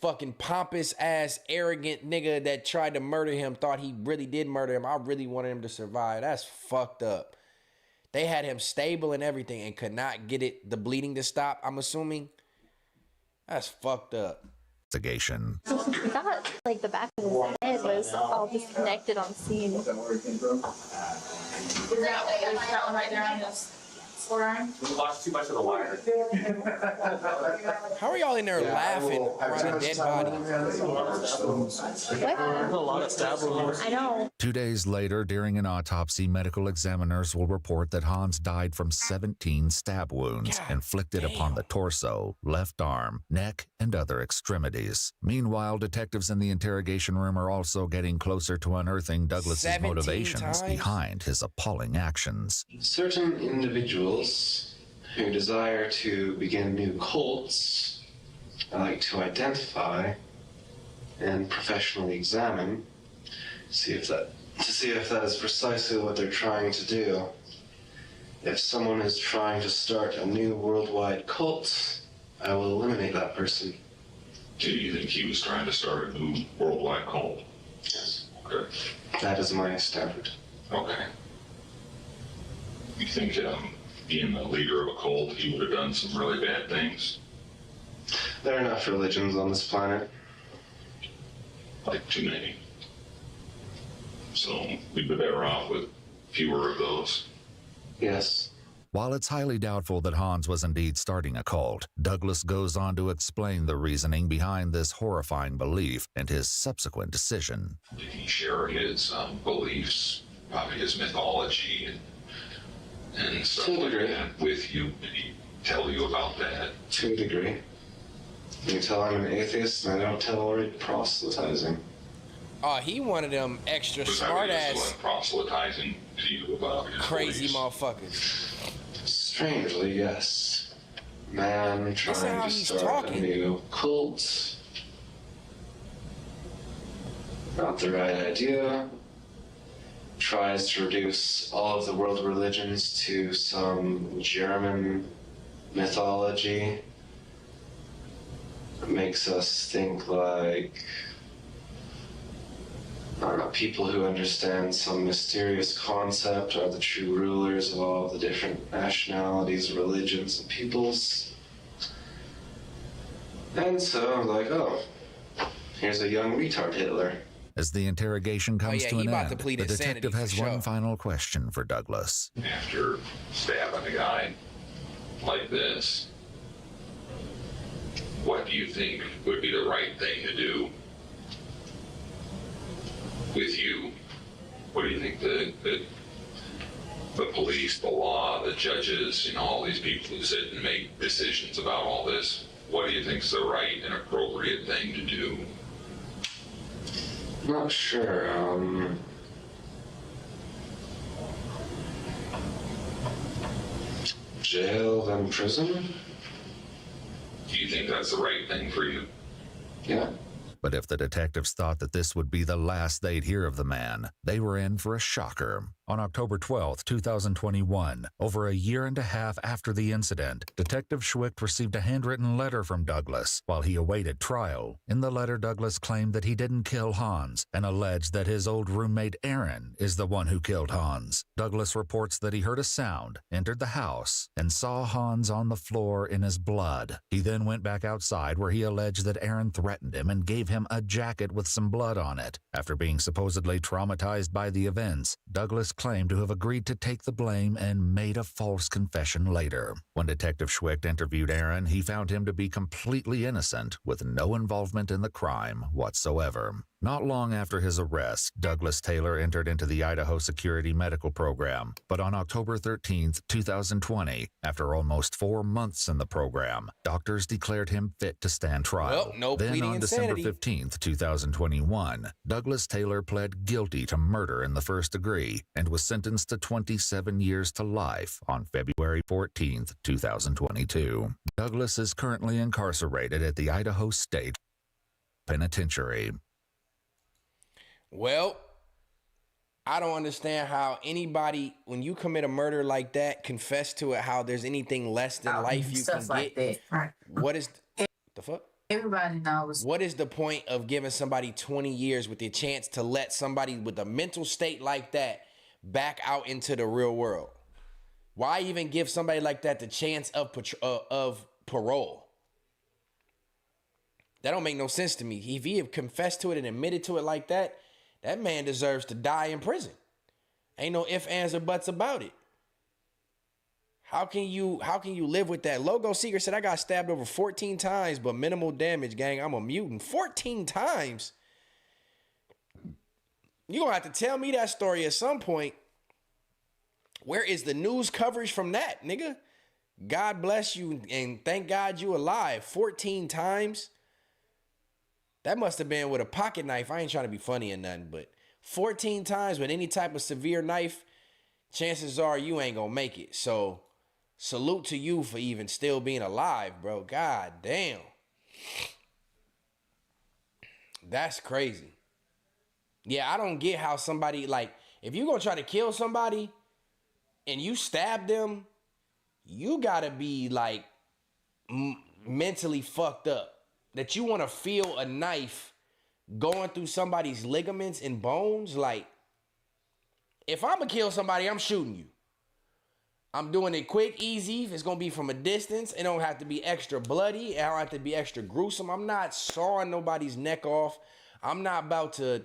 [SPEAKER 1] fucking pompous ass arrogant nigga that tried to murder him thought he really did murder him. I really wanted him to survive. That's fucked up. They had him stable and everything and could not get the bleeding to stop, I'm assuming. That's fucked up.
[SPEAKER 24] Investigation.
[SPEAKER 4] I thought like the back of his head was all disconnected on scene.
[SPEAKER 18] Is that one right there on his forearm?
[SPEAKER 17] We lost too much of the wire.
[SPEAKER 1] How are y'all in there laughing around a dead body?
[SPEAKER 4] What?
[SPEAKER 2] A lot of stab wounds.
[SPEAKER 4] I know.
[SPEAKER 24] 2 days later, during an autopsy, medical examiners will report that Hans died from 17 stab wounds inflicted upon the torso, left arm, neck, and other extremities. Meanwhile, detectives in the interrogation room are also getting closer to unearthing Douglas's motivations behind his appalling actions.
[SPEAKER 23] Certain individuals who desire to begin new cults, I like to identify and professionally examine, see if that to see if that is precisely what they're trying to do. If someone is trying to start a new worldwide cult, I will eliminate that person.
[SPEAKER 9] Do you think he was trying to start a new worldwide cult?
[SPEAKER 23] Yes.
[SPEAKER 9] Okay.
[SPEAKER 23] That is my standard.
[SPEAKER 9] Okay. You think being the leader of a cult, he would have done some really bad things?
[SPEAKER 23] There are enough religions on this planet.
[SPEAKER 9] Like too many. So we'd be better off with fewer of those.
[SPEAKER 23] Yes.
[SPEAKER 24] While it's highly doubtful that Hans was indeed starting a cult, Douglas goes on to explain the reasoning behind this horrifying belief and his subsequent decision.
[SPEAKER 9] Did he share his beliefs, probably his mythology and stuff like that with you? Did he tell you about that?
[SPEAKER 23] To a degree. You tell I'm an atheist and I don't tolerate proselytizing.
[SPEAKER 1] Oh, he one of them extra smart ass
[SPEAKER 9] proselytizing to you about his
[SPEAKER 1] crazy
[SPEAKER 9] beliefs?
[SPEAKER 1] motherfuckers.
[SPEAKER 23] Strangely, yes. Man trying to start a new cult. Not the right idea. Tries to reduce all of the world religions to some German mythology. Makes us think like, I don't know, people who understand some mysterious concept are the true rulers of all of the different nationalities, religions, and peoples. And so I'm like, oh, here's a young retard Hitler.
[SPEAKER 24] As the interrogation comes to an end, the detective has one final question for Douglas.
[SPEAKER 9] After stabbing a guy like this, what do you think would be the right thing to do with you? What do you think the police, the law, the judges, all these people who sit and make decisions about all this, what do you think is the right and appropriate thing to do?
[SPEAKER 23] Not sure. Jail, then prison?
[SPEAKER 9] Do you think that's the right thing for you?
[SPEAKER 23] Yeah.
[SPEAKER 24] But if the detectives thought that this would be the last they'd hear of the man, they were in for a shocker. On October 12, 2021, over a year and a half after the incident, Detective Schwicht received a handwritten letter from Douglas while he awaited trial. In the letter, Douglas claimed that he didn't kill Hans and alleged that his old roommate Aaron is the one who killed Hans. Douglas reports that he heard a sound, entered the house, and saw Hans on the floor in his blood. He then went back outside where he alleged that Aaron threatened him and gave him a jacket with some blood on it. After being supposedly traumatized by the events, Douglas claimed to have agreed to take the blame and made a false confession later. When Detective Schwicht interviewed Aaron, he found him to be completely innocent, with no involvement in the crime whatsoever. Not long after his arrest, Douglas Taylor entered into the Idaho Security Medical Program, but on October 13, 2020, after almost 4 months in the program, doctors declared him fit to stand trial.
[SPEAKER 1] Well, no
[SPEAKER 24] then
[SPEAKER 1] pleading
[SPEAKER 24] on December
[SPEAKER 1] insanity.
[SPEAKER 24] 15, 2021, Douglas Taylor pled guilty to murder in the first degree and was sentenced to 27 years to life on February 14, 2022. Douglas is currently incarcerated at the Idaho State Penitentiary.
[SPEAKER 1] Well, I don't understand how anybody, when you commit a murder like that, confess to it, how there's anything less than life you can
[SPEAKER 11] stuff like
[SPEAKER 1] get.
[SPEAKER 11] that. Right.
[SPEAKER 1] What is the fuck?
[SPEAKER 11] Everybody knows.
[SPEAKER 1] What is the point of giving somebody 20 years with the chance to let somebody with a mental state like that back out into the real world? Why even give somebody like that the chance of parole? That don't make no sense to me. If he have confessed to it and admitted to it like that, that man deserves to die in prison. Ain't no ifs, ands, or buts about it. How can you live with that? Logo Seeker said, I got stabbed over 14 times, but minimal damage, gang. I'm a mutant. 14 times? You're going to have to tell me that story at some point. Where is the news coverage from that, nigga? God bless you and thank God you alive. 14 times? That must have been with a pocket knife. I ain't trying to be funny or nothing, but 14 times with any type of severe knife, chances are you ain't gonna make it. So salute to you for even still being alive, bro. God damn. That's crazy. Yeah, I don't get how somebody, like, if you're gonna try to kill somebody and you stab them, you gotta be like mentally fucked up. That you wanna feel a knife going through somebody's ligaments and bones. Like, if I'm gonna kill somebody, I'm shooting you. I'm doing it quick, easy. It's gonna be from a distance. It don't have to be extra bloody. It don't have to be extra gruesome. I'm not sawing nobody's neck off. I'm not about to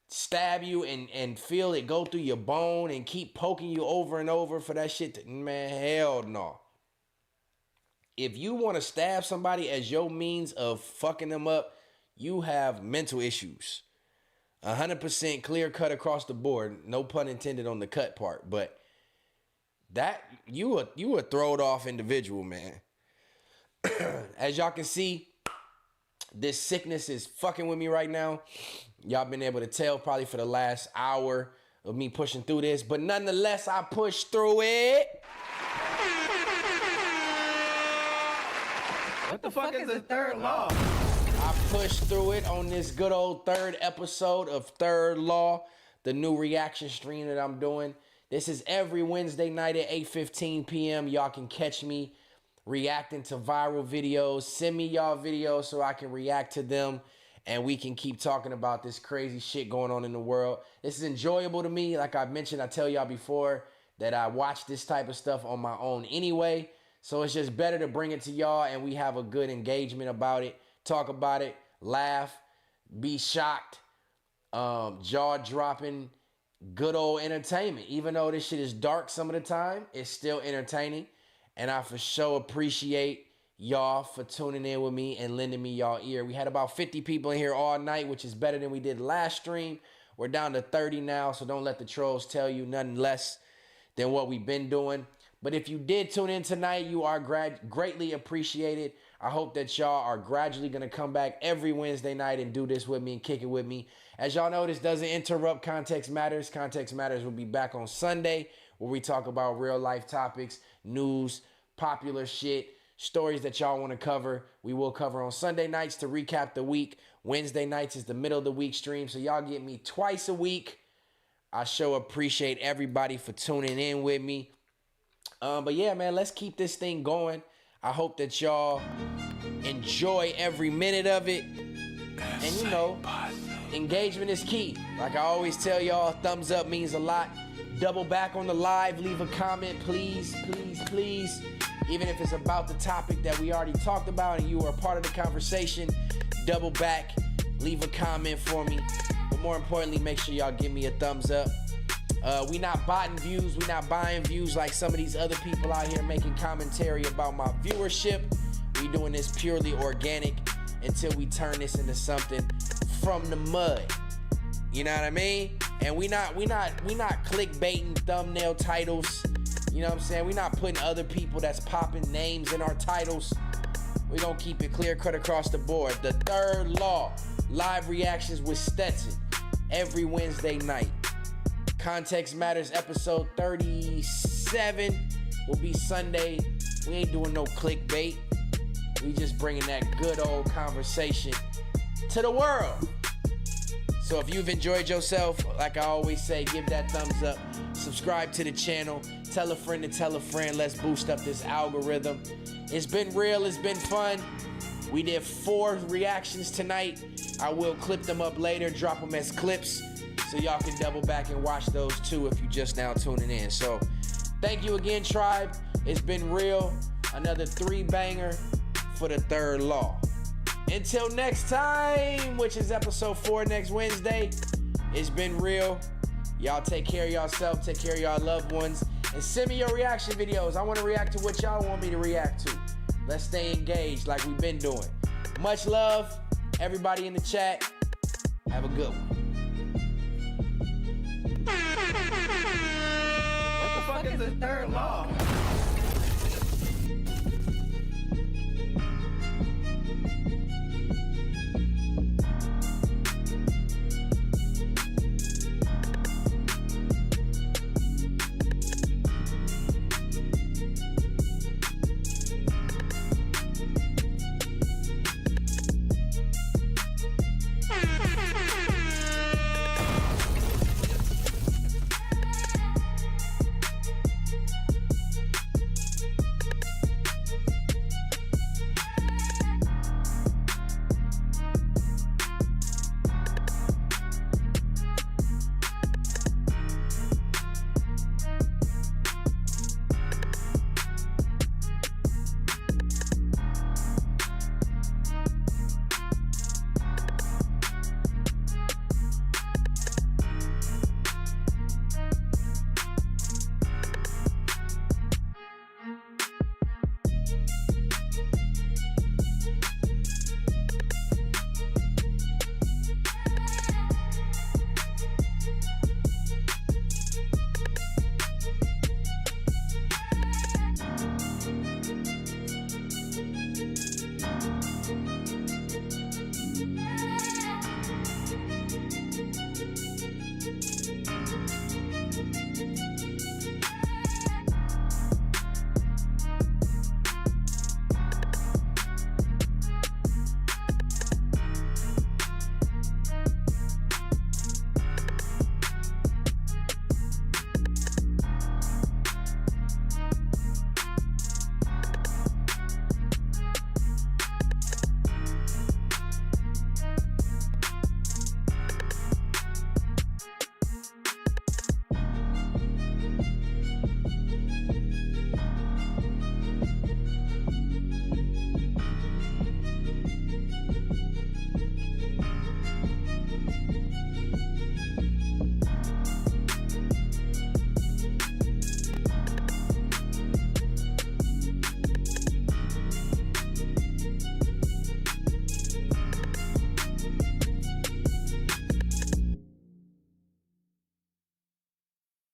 [SPEAKER 1] stab you and feel it go through your bone and keep poking you over and over for that shit. Man, hell no. If you want to stab somebody as your means of fucking them up, you have mental issues. 100% clear cut across the board. No pun intended on the cut part, but that you a throwed off individual, man. As y'all can see, this sickness is fucking with me right now. Y'all been able to tell probably for the last hour of me pushing through this, but nonetheless, I pushed through it.
[SPEAKER 11] What the fuck is the third law?
[SPEAKER 1] I pushed through it on this good old third episode of Third Law, the new reaction stream that I'm doing. This is every Wednesday night at 8:15 p.m. Y'all can catch me reacting to viral videos. Send me y'all videos so I can react to them and we can keep talking about this crazy shit going on in the world. This is enjoyable to me. Like I mentioned, I tell y'all before that I watch this type of stuff on my own anyway. So it's just better to bring it to y'all and we have a good engagement about it. Talk about it, laugh, be shocked, jaw-dropping, good old entertainment. Even though this shit is dark some of the time, it's still entertaining. And I for sure appreciate y'all for tuning in with me and lending me y'all ear. We had about 50 people in here all night, which is better than we did last stream. We're down to 30 now, so don't let the trolls tell you nothing less than what we've been doing. But if you did tune in tonight, you are greatly appreciated. I hope that y'all are gradually going to come back every Wednesday night and do this with me and kick it with me. As y'all know, this doesn't interrupt Context Matters. Context Matters will be back on Sunday where we talk about real life topics, news, popular shit, stories that y'all want to cover. We will cover on Sunday nights to recap the week. Wednesday nights is the middle of the week stream. So y'all get me twice a week. I sure appreciate everybody for tuning in with me. But yeah, man, let's keep this thing going. I hope that y'all enjoy every minute of it. And you know, engagement is key. Like I always tell y'all, thumbs up means a lot. Double back on the live, leave a comment, please, please, please. Even if it's about the topic that we already talked about and you are a part of the conversation, double back, leave a comment for me. But more importantly, make sure y'all give me a thumbs up. We not botting views, we not buying views like some of these other people out here making commentary about my viewership. We doing this purely organic until we turn this into something from the mud. You know what I mean? And we not clickbaiting thumbnail titles. You know what I'm saying? We not putting other people that's popping names in our titles. We gonna keep it clear cut across the board. The Third Law, live reactions with Stetsen every Wednesday night. Context Matters episode 37 will be Sunday. We ain't doing no clickbait. We just bringing that good old conversation to the world. So if you've enjoyed yourself, like I always say, give that thumbs up. Subscribe to the channel. Tell a friend to tell a friend. Let's boost up this algorithm. It's been real. It's been fun. We did 4 reactions tonight. I will clip them up later, drop them as clips, so y'all can double back and watch those too if you just now tuning in. So thank you again, tribe. It's been real. Another 3-banger for the Third Law. Until next time, which is episode 4 next Wednesday, it's been real. Y'all take care of yourself, take care of y'all loved ones, and send me your reaction videos. I want to react to what y'all want me to react to. Let's stay engaged like we've been doing. Much love, everybody in the chat. Have a good one.
[SPEAKER 11] What the fuck is the third law?